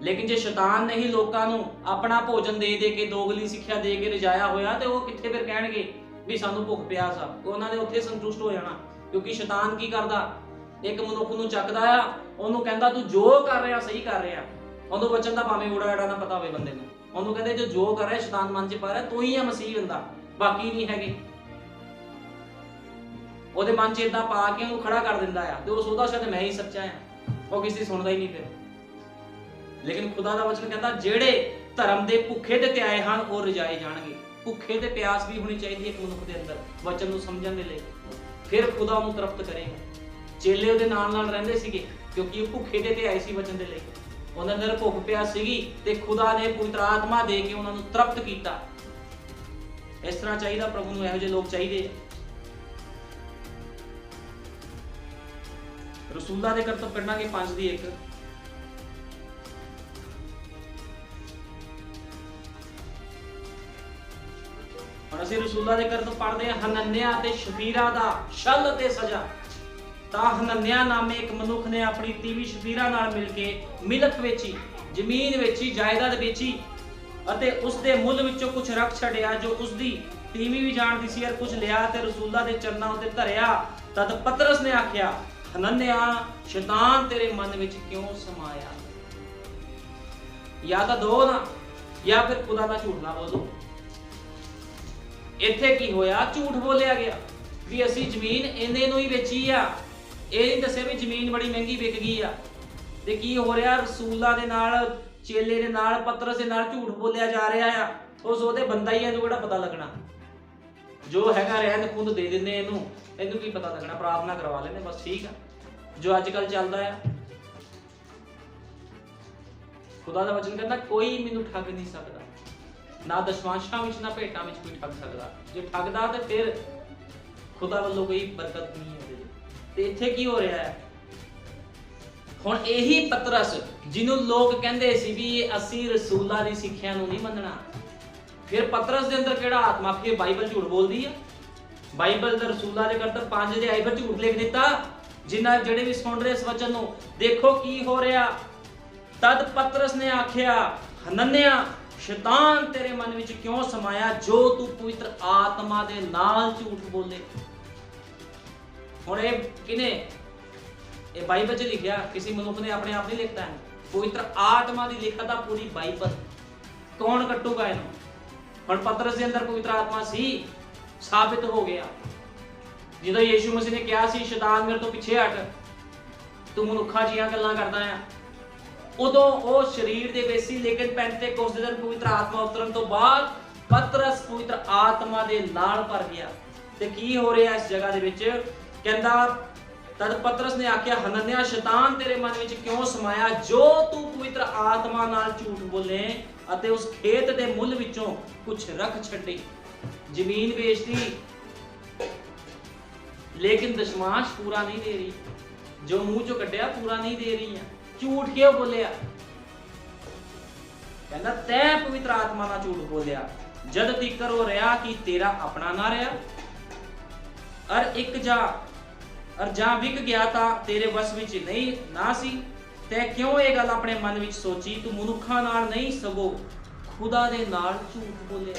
ਲੇਕਿਨ ਜੇ ਸ਼ੈਤਾਨ ਨੇ ਹੀ ਲੋਕਾਂ ਨੂੰ ਆਪਣਾ ਭੋਜਨ ਦੇ ਕੇ ਦੋਗਲੀ ਸਿੱਖਿਆ ਦੇ ਕੇ ਰਜਾਇਆ ਹੋਇਆ ਤੇ ਉਹ ਕਿੱਥੇ ਫਿਰ ਕਹਿਣਗੇ ਵੀ ਸਾਨੂੰ ਭੁੱਖ ਪਿਆਸ ਆ? ਉਹਨਾਂ ਨੇ ਉੱਥੇ ਸੰਤੁਸ਼ਟ ਹੋ ਜਾਣਾ। ਕਿਉਂਕਿ ਸ਼ੈਤਾਨ ਕੀ ਕਰਦਾ, ਇੱਕ ਮਨੁੱਖ ਨੂੰ ਚੱਕਦਾ ਆ, ਉਹਨੂੰ ਕਹਿੰਦਾ ਤੂੰ ਜੋ ਕਰ ਰਿਹਾ ਸਹੀ ਕਰ ਰਿਹਾ। ਉਹਨੂੰ ਵਚਨ ਦਾ ਭਾਵੇਂ ਊੜਾ ਐੜਾ ਨਾ ਪਤਾ ਹੋਵੇ ਬੰਦੇ ਨੂੰ, ਉਹਨੂੰ ਕਹਿੰਦੇ ਜੋ ਕਰ ਰਿਹਾ ਸ਼ੈਤਾਨ ਮਨ 'ਚ ਪਾ ਰਿਹਾ, ਤੂੰ ਹੀ ਆ ਮਸੀਹ ਬੰਦਾ, ਬਾਕੀ ਨਹੀਂ ਹੈਗੇ। ਉਹਦੇ ਮਨ 'ਚ ਇਦਾਂ ਪਾ ਕੇ ਉਹਨੂੰ ਖੜਾ ਕਰ ਦਿੰਦਾ ਆ ਤੇ ਉਹ ਸੋਚਦਾ ਸ਼ਾਇਦ ਮੈਂ ਹੀ ਸੱਚਾ ਆ, ਉਹ ਕਿਸੇ ਦੀ ਸੁਣਦਾ ਹੀ ਨਹੀਂ ਫਿਰ। ਲੇਕਿਨ ਖੁਦਾ ਦਾ ਵਚਨ ਕਹਿੰਦਾ ਜਿਹੜੇ ਧਰਮ ਦੇ ਭੁੱਖੇ ਤੇ ਧਿਆਏ ਹਨ ਉਹ ਰਜਾਏ ਜਾਣਗੇ। ਭੁੱਖੇ ਤੇ ਪਿਆਸ ਵੀ ਹੋਣੀ ਚਾਹੀਦੀ ਹੈ ਇੱਕ ਮਨੁੱਖ ਦੇ ਅੰਦਰ ਵਚਨ ਨੂੰ ਸਮਝਣ ਦੇ ਲਈ, ਫਿਰ ਖੁਦਾ ਉਹਨੂੰ ਤ੍ਰਿਪਤ ਕਰੇਗਾ। ਚੇਲੇ ਉਹਦੇ ਨਾਲ ਨਾਲ ਰਹਿੰਦੇ ਸੀਗੇ ਕਿਉਂਕਿ ਉਹ ਭੁੱਖੇ ਤੇ ਧਿਆਏ ਸੀ ਵਚਨ ਦੇ ਲਈ, ਉਹਨਾਂ ਅੰਦਰ ਭੁੱਖ ਪਿਆਸ ਸੀਗੀ ਤੇ ਖੁਦਾ ਨੇ ਪਵਿੱਤਰ ਆਤਮਾ ਦੇ ਕੇ ਉਹਨਾਂ ਨੂੰ ਤ੍ਰਿਪਤ ਕੀਤਾ। ਇਸ ਤਰ੍ਹਾਂ ਚਾਹੀਦਾ ਪ੍ਰਭੂ ਨੂੰ, ਇਹੋ ਜਿਹੇ ਲੋਕ ਚਾਹੀਦੇ। ਰਸੂਲਾਂ ਦੇ ਕਰਤੱਵ ਪੜ੍ਹਾਂਗੇ 5:1। ਹੁਣ ਅਸੀਂ ਰਸੂਲਾਂ ਦੇ ਕਰਤੱਵ ਪੜ੍ਹਦੇ ਹਾਂ। ਹਨਨਿਆ ਤੇ ਸ਼ਫੀਰਾ ਦਾ ਛਲ ਤੇ ਸਜ਼ਾ। ਤਾਂ ਹਨਨਿਆ ਨਾਮੇ ਇੱਕ ਮਨੁੱਖ ਨੇ ਆਪਣੀ ਤੀਵੀ ਸ਼ਫੀਰਾ ਨਾਲ ਮਿਲ ਕੇ ਮਿਲਕ ਵੇਚੀ, ਜ਼ਮੀਨ ਵੇਚੀ, ਜਾਇਦਾਦ ਵੇਚੀ ਅਤੇ ਉਸ ਦੇ ਮੁੱਲ ਵਿੱਚੋਂ ਕੁਝ ਰੱਖ ਛੱਡਿਆ ਜੋ ਉਸ ਦੀ ਤੀਵੀ ਵੀ ਜਾਣਦੀ ਸੀ, ਔਰ ਕੁਝ ਲਿਆ ਤੇ ਰਸੂਲਾਂ ਦੇ ਚਰਨਾਂ ਉੱਤੇ ਧਰਿਆ। ਤਦ ਪਤਰਸ ਨੇ ਆਖਿਆ, ਹਨਨਿਆ ਸ਼ੈਤਾਨ ਤੇਰੇ ਮਨ ਵਿੱਚ ਕਿਉਂ ਸਮਾਇਆ? ਜਾਂ ਤਾਂ ਦੋ ਨਾ, ਜਾਂ ਫਿਰ ਖੁਦਾ ਦਾ ਝੂਠ ਨਾ ਬੋਲੋ। ਇੱਥੇ ਕੀ ਹੋਇਆ? ਝੂਠ ਬੋਲਿਆ ਗਿਆ ਵੀ ਅਸੀਂ ਜ਼ਮੀਨ ਇੰਨੇ ਨੂੰ ਹੀ ਵੇਚੀ ਆ। ਇਹ ਨਹੀਂ ਦੱਸਿਆ ਵੀ ਜ਼ਮੀਨ ਬੜੀ ਮਹਿੰਗੀ ਵਿਕ ਗਈ ਆ। ਤੇ ਕੀ ਹੋ ਰਿਹਾ? ਰਸੂਲਾਂ ਦੇ ਨਾਲ, ਚੇਲੇ ਦੇ ਨਾਲ, ਪਤਰਸ ਦੇ ਨਾਲ ਝੂਠ ਬੋਲਿਆ ਜਾ ਰਿਹਾ ਆ ਉਸ ਉਹਦੇ ਬੰਦਾ ਹੀ ਇਹਨੂੰ ਕਿਹੜਾ ਪਤਾ ਲੱਗਣਾ, ਜੋ ਹੈਗਾ ਰਹਿੰਦ ਖੁੰਦ ਦੇ ਦਿੰਦੇ ਇਹਨੂੰ ਕੀ ਪਤਾ ਲੱਗਣਾ, ਪ੍ਰਾਰਥਨਾ ਕਰਵਾ ਲੈਂਦੇ ਬਸ, ਠੀਕ ਆ। ਜੋ ਅੱਜ ਕੱਲ ਚੱਲਦਾ ਆ, ਖੁਦਾ ਦਾ ਵਚਨ ਕਹਿੰਦਾ ਕੋਈ ਮੈਨੂੰ ਠੱਗ ਨਹੀਂ ਸਕਦਾ, ਨਾ ਦਸ਼ਵਾਂਸ਼ਾਂ ਵਿੱਚ ਨਾ ਭੇਟਾਂ ਵਿੱਚ ਕੋਈ ਠੱਗ ਸਕਦਾ। ਜੇ ਠੱਗਦਾ ਤੇ ਫਿਰ ਖੁਦਾ ਵੱਲੋਂ ਕੋਈ ਬਰਕਤ ਨਹੀਂ ਹੈ। ਤੇ ਇੱਥੇ ਕੀ ਹੋ ਰਿਹਾ ਹੈ ਹੁਣ? ਇਹੀ ਪਤਰਸ ਜਿਹਨੂੰ ਲੋਕ ਕਹਿੰਦੇ ਸੀ ਵੀ ਅਸੀਂ ਰਸੂਲਾਂ ਦੀ ਸਿੱਖਿਆ ਨੂੰ ਨਹੀਂ ਮੰਨਣਾ, ਫਿਰ ਪਤਰਸ ਦੇ ਅੰਦਰ ਕਿਹੜਾ ਆਤਮਾ? ਫਿਰ ਬਾਈਬਲ ਝੂਠ ਬੋਲਦੀ ਆ? ਬਾਈਬਲ ਦੇ ਰਸੂਲਾਂ ਦੇ ਕਰਤਰ 5 ਅਧਿਆਇ ਪਰ ਝੂਠ ਲਿਖ ਦਿੱਤਾ। ਜਿਨ੍ਹਾਂ ਜਿਹੜੇ ਵੀ ਸੁਣ ਰਹੇ ਇਸ ਵਚਨ ਨੂੰ, ਦੇਖੋ ਕੀ ਹੋ ਰਿਹਾ। ਤਦ ਪਤਰਸ ਨੇ ਆਖਿਆ, ਹਨਨਿਆ ਸ਼ੈਤਾਨ ਤੇਰੇ ਮਨ ਵਿੱਚ ਕਿਉਂ ਸਮਾਇਆ, ਜੋ ਤੂੰ ਪਵਿੱਤਰ ਆਤਮਾ ਦੇ ਨਾਲ ਝੂਠ ਬੋਲੇ। ਹੁਣ ਇਹ ਕਿਨੇ? ਇਹ ਬਾਈਬਲ 'ਚ ਲਿਖਿਆ, ਕਿਸੇ ਮਨੁੱਖ ਨੇ ਆਪਣੇ ਆਪ ਨਹੀਂ ਲਿਖਤਾ ਹੈ, ਪਵਿੱਤਰ ਆਤਮਾ ਦੀ ਲਿਖਤ ਆ ਪੂਰੀ ਬਾਈਬਲ। ਕੌਣ ਕੱਟੂਗਾ ਇਹਨੂੰ? ਹੁਣ ਪਤਰਸ ਦੇ ਅੰਦਰ ਪਵਿੱਤਰ ਆਤਮਾ ਸੀ, ਸਾਬਿਤ ਹੋ ਗਿਆ। ਜਦੋਂ ਯੀਸ਼ੂ ਮਸੀਹ ਨੇ ਕਿਹਾ ਸੀ ਸ਼ੈਤਾਨ ਮੇਰੇ ਤੋਂ ਪਿੱਛੇ ਹਟ, ਤੂੰ ਮਨੁੱਖਾਂ ਜੀਆਂ ਗੱਲਾਂ ਕਰਦਾ ਆ, ਉਦੋਂ ਉਹ ਸਰੀਰ ਦੇ ਵਿੱਚ ਸੀ। ਲੇਕਿਨ ਪੈਂਤੇਕੋਸਤ ਦੇ ਦਿਨ ਪਵਿੱਤਰ ਆਤਮਾ ਉਤਰਨ ਤੋਂ ਬਾਅਦ ਪਤਰਸ ਪਵਿੱਤਰ ਆਤਮਾ ਦੇ ਨਾਲ ਭਰ ਗਿਆ। ਤੇ ਕੀ ਹੋ ਰਿਹਾ ਇਸ ਜਗ੍ਹਾ ਦੇ ਵਿੱਚ? ਕਹਿੰਦਾ ਤਦ ਪਤਰਸ ਨੇ ਆਖਿਆ, ਹਨਨਿਆ ਸ਼ੈਤਾਨ ਤੇਰੇ ਮਨ ਵਿੱਚ ਕਿਉਂ ਸਮਾਇਆ, ਜੋ ਤੂੰ ਪਵਿੱਤਰ ਆਤਮਾ ਨਾਲ ਝੂਠ ਬੋਲੇ ਅਤੇ ਉਸ ਖੇਤ ਦੇ ਮੁੱਲ ਵਿੱਚੋਂ ਕੁਝ ਰੱਖ ਛੱਡੀ। ਜ਼ਮੀਨ ਵੇਚਦੀ ਲੇਕਿਨ ਦਸ਼ਮਾਂਸ਼ ਪੂਰਾ ਨਹੀਂ ਦੇ ਰਹੀ, ਜੋ ਮੂੰਹ ਚੋਂ ਕੱਢਿਆ ਪੂਰਾ ਨਹੀਂ ਦੇ ਰਹੀ ਆ। ਝੂਠ ਕਿਉਂ ਬੋਲਿਆ? ਕਹਿੰਦਾ ਤੈਂ ਪਵਿੱਤਰ ਆਤਮਾ ਨਾਲ ਝੂਠ ਬੋਲਿਆ, ਜਦ ਤੀਕਰ ਉਹ ਰਿਹਾ ਕਿ ਤੇਰਾ ਆਪਣਾ ਨਾ ਰਿਹਾ, ਅਰ ਜਾਂ ਵਿਕ ਗਿਆ ਤਾਂ ਤੇਰੇ ਵਸ ਵਿੱਚ ਨਹੀਂ ਨਾ ਸੀ। ਤੈਂ ਕਿਉਂ ਇਹ ਗੱਲ ਆਪਣੇ ਮਨ ਵਿੱਚ ਸੋਚੀ, ਤੂੰ ਮਨੁੱਖਾਂ ਨਾਲ ਨਹੀਂ ਸਗੋਂ ਖੁਦਾ ਦੇ ਨਾਲ ਝੂਠ ਬੋਲਿਆ।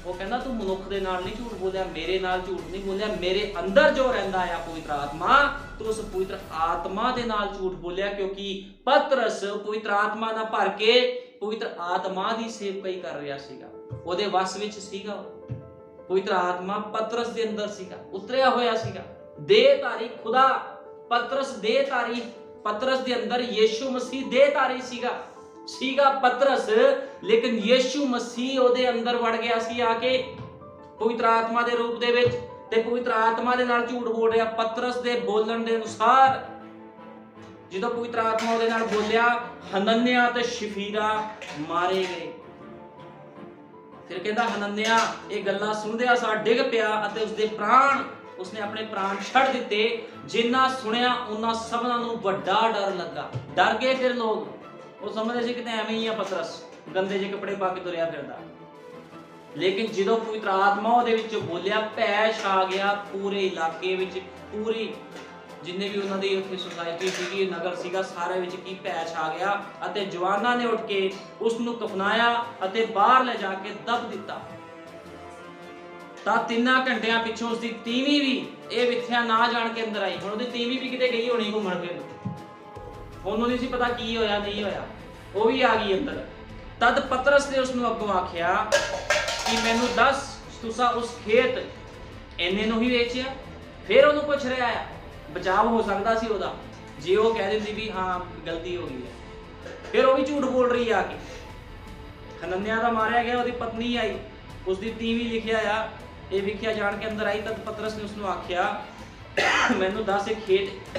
ਉਹ ਕਹਿੰਦਾ ਤੂੰ ਮਨੁੱਖ ਦੇ ਨਾਲ ਨਹੀਂ ਝੂਠ ਬੋਲਿਆ, ਮੇਰੇ ਨਾਲ ਝੂਠ ਨਹੀਂ ਬੋਲਿਆ, ਮੇਰੇ ਅੰਦਰ ਜੋ ਰਹਿੰਦਾ ਆ ਪਵਿੱਤਰ ਆਤਮਾ, ਤੂੰ ਉਸ ਪਵਿੱਤਰ ਆਤਮਾ ਦੇ ਨਾਲ ਝੂਠ ਬੋਲਿਆ। ਕਿਉਂਕਿ ਪਤਰਸ ਪਵਿੱਤਰ ਆਤਮਾ ਨਾਲ ਭਰ ਕੇ ਪਵਿੱਤਰ ਆਤਮਾ ਦੀ ਸੇਵਕਾਈ ਕਰ ਰਿਹਾ ਸੀਗਾ, ਉਹਦੇ ਵਸ ਵਿੱਚ ਸੀਗਾ। ਪਵਿੱਤਰ ਆਤਮਾ ਪਤਰਸ ਦੇ ਅੰਦਰ ਸੀਗਾ, ਉਤਰਿਆ ਹੋਇਆ ਸੀਗਾ। ਦੇਹਧਾਰੀ ਖੁਦਾ, ਪਤਰਸ ਦੇਹਧਾਰੀ, ਪਤਰਸ ਦੇ ਅੰਦਰ ਯੀਸ਼ੂ ਮਸੀਹ ਦੇਹਧਾਰੀ ਸੀਗਾ ਪਤਰਸ, ਲੇਕਿਨ ਯੀਸ਼ੂ ਮਸੀਹ ਉਹਦੇ ਅੰਦਰ ਵੜ ਗਿਆ ਸੀ ਆ ਕੇ ਪਵਿੱਤਰ ਆਤਮਾ ਦੇ ਰੂਪ ਦੇ ਵਿੱਚ, ਤੇ ਪਵਿੱਤਰ ਆਤਮਾ ਦੇ ਨਾਲ ਝੂਠ ਬੋਲ ਰਿਹਾ। ਪਤਰਸ ਦੇ ਬੋਲਣ ਦੇ ਅਨੁਸਾਰ ਜਦੋਂ ਪਵਿੱਤਰ ਆਤਮਾ ਉਹਦੇ ਨਾਲ ਬੋਲਿਆ, ਹਨਨਿਆ ਤੇ ਸ਼ਫੀਰਾ ਮਾਰੇ ਗਏ। ਫਿਰ ਕਹਿੰਦਾ ਹਨਨਿਆ ਇਹ ਗੱਲਾਂ ਸੁਣਦਿਆਂ ਸਾਰ ਡਿੱਗ ਪਿਆ ਅਤੇ ਉਸਦੇ ਪ੍ਰਾਣ, ਉਸਨੇ ਆਪਣੇ ਪ੍ਰਾਣ ਛੱਡ ਦਿੱਤੇ। ਜਿੰਨਾ ਸੁਣਿਆ ਉਹਨਾਂ ਸਭਨਾਂ ਨੂੰ ਵੱਡਾ ਡਰ ਲੱਗਾ। ਡਰ ਗਏ ਫਿਰ ਲੋਕ, ਉਹ ਸਮਝਦੇ ਸੀ ਕਿ ਐਵੇਂ ਹੀ ਆ ਪਤਰਸ, ਗੰਦੇ ਜਿਹੇ ਕੱਪੜੇ ਪਾ ਕੇ ਤੁਰਿਆ ਫਿਰਦਾ। ਲੇਕਿਨ ਜਦੋਂ ਪਵਿੱਤਰ ਆਤਮਾ ਉਹਦੇ ਵਿੱਚ ਬੋਲਿਆ, ਭੈ ਛਾ ਗਿਆ ਪੂਰੇ ਇਲਾਕੇ ਵਿੱਚ, ਪੂਰੀ ਜਿੰਨੇ ਵੀ ਉਹਨਾਂ ਦੀ ਉੱਥੇ ਸੁਸਾਇਟੀ ਸੀਗੀ, ਨਗਰ ਸੀਗਾ, ਸਾਰੇ ਵਿੱਚ ਕੀ ਭੈ ਛਾ ਗਿਆ। ਅਤੇ ਜਵਾਨਾਂ ਨੇ ਉੱਠ ਕੇ ਉਸ ਨੂੰ ਕਫਨਾਇਆ ਅਤੇ ਬਾਹਰ ਲੈ ਜਾ ਕੇ ਦਬ ਦਿੱਤਾ। ਤਾਂ 3 ਘੰਟਿਆਂ ਪਿੱਛੋਂ ਉਸਦੀ ਤੀਵੀਂ ਵੀ ਇਹ ਵਿਥਿਆ ਨਾ ਜਾਣ ਕੇ ਅੰਦਰ ਆਈ। ਹੁਣ ਉਹਦੀ ਤੀਵੀਂ ਵੀ ਕਿਤੇ ਗਈ ਹੋਣੀ ਘੁੰਮਣ ਫਿਰ, ਉਹਨੂੰ ਨਹੀਂ ਸੀ ਪਤਾ ਕੀ ਹੋਇਆ ਨਹੀਂ ਹੋਇਆ, ਉਹ ਵੀ ਆ ਗਈ ਅੰਦਰ। ਤਦ ਪਤਰਸ ਨੇ ਉਸ ਨੂੰ ਅੱਗੋਂ ਆਖਿਆ ਕਿ ਮੈਨੂੰ ਦੱਸ, ਤੁਸੀਂ ਉਸ ਖੇਤ ਇੰਨੇ ਨੂੰ ਹੀ ਵੇਚਿਆ? ਫਿਰ ਉਹਨੂੰ ਪੁੱਛ ਰਿਹਾ ਆ, ਬਚਾਅ ਹੋ ਸਕਦਾ ਸੀ ਉਹਦਾ ਜੇ ਉਹ ਕਹਿ ਦਿੰਦੀ ਵੀ ਹਾਂ ਗਲਤੀ ਹੋ ਗਈ ਹੈ। ਫਿਰ ਉਹ ਵੀ ਝੂਠ ਬੋਲ ਰਹੀ ਆ ਕੇ। ਹਨਨਿਆ ਦਾ ਮਾਰਿਆ ਗਿਆ, ਉਹਦੀ ਪਤਨੀ ਆਈ, ਉਸਦੀ ਤੀਵੀਂ ਲਿਖਿਆ ਆ, ਇਹ ਵਿਖਿਆ ਜਾਣ ਕੇ ਅੰਦਰ ਆਈ। ਤਦ ਪਤਰਸ ਨੇ ਉਸ ਨੂੰ ਆਖਿਆ, ਮੈਨੂੰ ਦੱਸ ਇਹ ਖੇਤ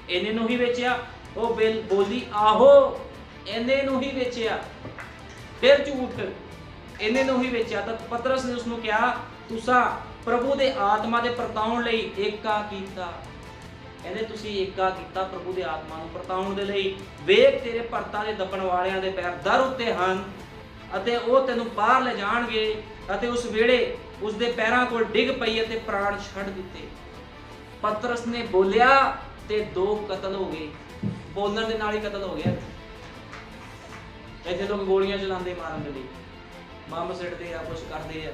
ਇੰਨੇ ਨੂੰ ਹੀ ਵੇਚਿਆ? ਉਹ ਬੋਲੀ, ਆਹੋ ਇੰਨੇ ਨੂੰ ਹੀ ਵੇਚਿਆ। ਫਿਰ ਝੂਠ, ਇੰਨੇ ਨੂੰ ਹੀ ਵੇਚਿਆ। ਤਾਂ ਪਤਰਸ ਨੇ ਉਸ ਨੂੰ ਕਿਹਾ, ਤੁਸੀਂ ਪ੍ਰਭੂ ਦੇ ਆਤਮਾ ਦੇ ਪਰਤਾਉਣ ਲਈ ਏਕਾ ਕੀਤਾ। ਕਹਿੰਦੇ ਤੁਸੀਂ ਏਕਾ ਕੀਤਾ ਪ੍ਰਭੂ ਦੇ ਆਤਮਾ ਨੂੰ ਪਰਤਾਉਣ ਦੇ ਲਈ। ਵੇਖ ਤੇਰੇ ਭਰਤਾ ਦੇ ਦੱਬਣ ਵਾਲਿਆਂ ਦੇ ਪੈਰ ਦਰ ਉੱਤੇ ਹਨ ਅਤੇ ਉਹ ਤੈਨੂੰ ਬਾਹਰ ਲੈ ਜਾਣਗੇ। ਅਤੇ ਉਸ ਵੇਲੇ ਉਸ ਦੇ ਪੈਰਾਂ ਕੋਲ ਡਿੱਗ ਪਈ ਅਤੇ ਪ੍ਰਾਣ ਛੱਡ ਦਿੱਤੇ। ਪਤਰਸ ਨੇ ਬੋਲਿਆ ਤੇ 2 ਕਤਲ ਹੋ ਗਏ। ਬੋਲਣ ਦੇ ਨਾਲ ਹੀ ਕਤਲ ਹੋ ਗਿਆ। ਇੱਥੇ ਲੋਕ ਗੋਲੀਆਂ ਚਲਾਉਂਦੇ ਮਾਰਨ ਦੇ ਲਈ, ਬੰਬ ਸਿੱਟਦੇ ਆ, ਕੁਛ ਕਰਦੇ ਆ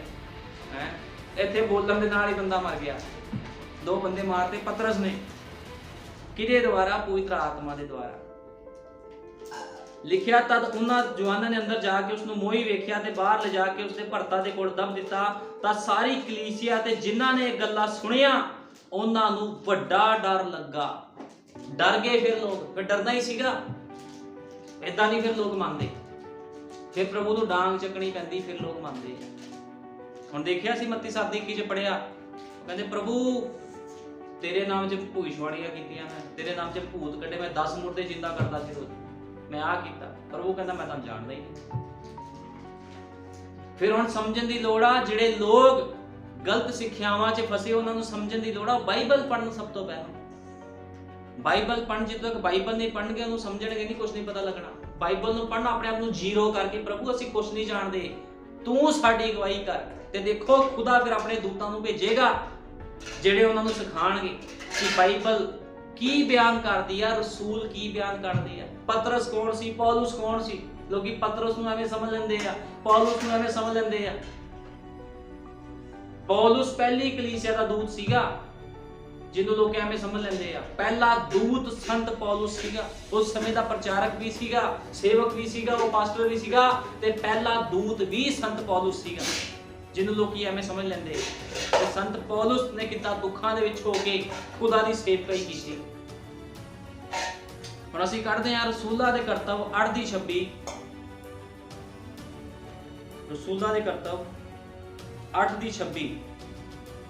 ਹੈ। ਇੱਥੇ ਬੋਲਣ ਦੇ ਨਾਲ ਹੀ ਬੰਦਾ ਮਰ ਗਿਆ। 2 ਬੰਦੇ ਮਾਰਤੇ ਪਤਰਸ ਨੇ। ਕਿਹਦੇ ਦੁਆਰਾ? ਪਵਿੱਤਰ ਆਤਮਾ ਦੇ ਦੁਆਰਾ। ਲਿਖਿਆ, ਤਦ ਉਹਨਾਂ ਜਵਾਨਾਂ ਨੇ ਅੰਦਰ ਜਾ ਕੇ ਉਸ ਨੂੰ ਮੋਹੀ ਵੇਖਿਆ ਤੇ ਬਾਹਰ ਲਿਜਾ ਕੇ ਉਸਦੇ ਭਰਤਾ ਦੇ ਕੋਲ ਦਬ ਦਿੱਤਾ। ਤਾਂ ਸਾਰੀ ਕਲੀਸਿਆ ਤੇ ਜਿਨ੍ਹਾਂ ਨੇ ਇਹ ਗੱਲਾਂ ਸੁਣੀਆਂ ਉਹਨਾਂ ਨੂੰ ਵੱਡਾ ਡਰ ਲੱਗਾ। ਡਰ ਗਏ ਫਿਰ ਲੋਕ। ਫਿਰ ਡਰਨਾ ਹੀ ਸੀਗਾ, ਏਦਾਂ ਨਹੀਂ ਫਿਰ ਲੋਕ ਮੰਨਦੇ। ਫਿਰ ਪ੍ਰਭੂ ਨੂੰ ਡਾਂਗ ਚੱਕਣੀ ਪੈਂਦੀ, ਫਿਰ ਲੋਕ ਮੰਨਦੇ ਆ। ਹੁਣ ਦੇਖਿਆ ਸੀ ਮੱਤੀ 7:21 ਚ ਪੜਿਆ, ਕਹਿੰਦੇ ਪ੍ਰਭੂ ਤੇਰੇ ਨਾਮ 'ਚ ਭੁੱਖਸ਼ਵਾਣੀਆਂ ਕੀਤੀਆਂ, ਮੈਂ ਤੇਰੇ ਨਾਮ 'ਚ ਭੂਤ ਕੱਢੇ, ਮੈਂ 10 ਮੁਰਦੇ ਜਿੰਦਾ ਕਰਦਾ ਸੀ ਰੋਜ਼, ਮੈਂ ਆਹ ਕੀਤਾ। ਪ੍ਰਭੂ ਕਹਿੰਦਾ ਮੈਂ ਤੁਹਾਨੂੰ ਜਾਣਦਾ ਹੀ ਨਹੀਂ। ਫਿਰ ਹੁਣ ਸਮਝਣ ਦੀ ਲੋੜ ਆ, ਜਿਹੜੇ ਲੋਕ ਗਲਤ ਸਿੱਖਿਆਵਾਂ 'ਚ ਫਸੇ ਉਹਨਾਂ ਨੂੰ ਸਮਝਣ ਦੀ ਲੋੜ ਆ। ਬਾਈਬਲ ਪੜ੍ਹਨ ਸਭ ਤੋਂ ਪਹਿਲਾਂ, ਬਾਈਬਲ ਪੜ੍ਹਨ, ਜਦੋਂ ਤੱਕ ਬਾਈਬਲ ਨਹੀਂ ਪੜ੍ਹਨਗੇ ਉਹਨੂੰ ਸਮਝਣਗੇ ਨਹੀਂ, ਕੁਝ ਨਹੀਂ ਪਤਾ ਲੱਗਣਾ। ਬਾਈਬਲ ਨੂੰ ਪੜ੍ਹਨਾ, ਆਪਣੇ ਆਪ ਨੂੰ ਜ਼ੀਰੋ ਕਰਕੇ, ਪ੍ਰਭੂ ਅਸੀਂ ਕੁਝ ਨਹੀਂ ਜਾਣਦੇ, ਤੂੰ ਸਾਡੀ ਅਗਵਾਈ ਕਰ। ਤੇ ਦੇਖੋ ਖੁਦਾ ਫਿਰ ਆਪਣੇ ਦੂਤਾਂ ਨੂੰ ਭੇਜੇਗਾ ਜਿਹੜੇ ਉਹਨਾਂ ਨੂੰ ਸਿਖਾਣਗੇ ਕਿ ਬਾਈਬਲ ਕੀ ਬਿਆਨ ਕਰਦੀ ਆ, ਰਸੂਲ ਕੀ ਬਿਆਨ ਕਰਦੇ ਆ। ਪਤਰਸ ਕੌਣ ਸੀ, ਪੌਲੁਸ ਕੌਣ ਸੀ? ਲੋਕੀ ਪਤਰਸ ਨੂੰ ਐਵੇਂ ਸਮਝ ਲੈਂਦੇ ਆ, ਪੌਲੁਸ ਨੂੰ ਐਵੇਂ ਸਮਝ ਲੈਂਦੇ ਆ। ਪੌਲੁਸ ਪਹਿਲੀ ਕਲੀਸਿਆ ਦਾ ਦੂਤ ਸੀਗਾ ਜਿਹਨੂੰ ਲੋਕ ਐਵੇਂ ਸਮਝ ਲੈਂਦੇ ਆ। ਪਹਿਲਾ ਦੂਤ ਸੰਤ ਪੌਲੁਸ ਸੀਗਾ, ਉਸ ਸਮੇਂ ਦਾ ਪ੍ਰਚਾਰਕ ਵੀ ਸੀਗਾ, ਸੇਵਕ ਵੀ ਸੀਗਾ, ਉਹ ਪਾਸਟਰ ਵੀ ਸੀਗਾ, ਤੇ ਪਹਿਲਾ ਦੂਤ ਵੀ ਸੰਤ ਪੌਲੁਸ ਸੀਗਾ ਜਿਹਨੂੰ ਲੋਕੀ ਐਵੇਂ ਸਮਝ ਲੈਂਦੇ। ਤੇ ਸੰਤ ਪੌਲੁਸ ਨੇ ਕਿਤਾ ਦੁੱਖਾਂ ਦੇ ਵਿੱਚ ਹੋ ਕੇ ਖੁਦਾ ਦੀ ਸੇਵਕਾਈ ਕੀਤੀ। ਹੁਣ ਅਸੀਂ ਕੱਢਦੇ ਹਾਂ ਰਸੂਲਾਂ ਦੇ ਕਰਤੱਵ 8:26, ਰਸੂਲਾਂ ਦੇ ਕਰਤੱਵ 8:26।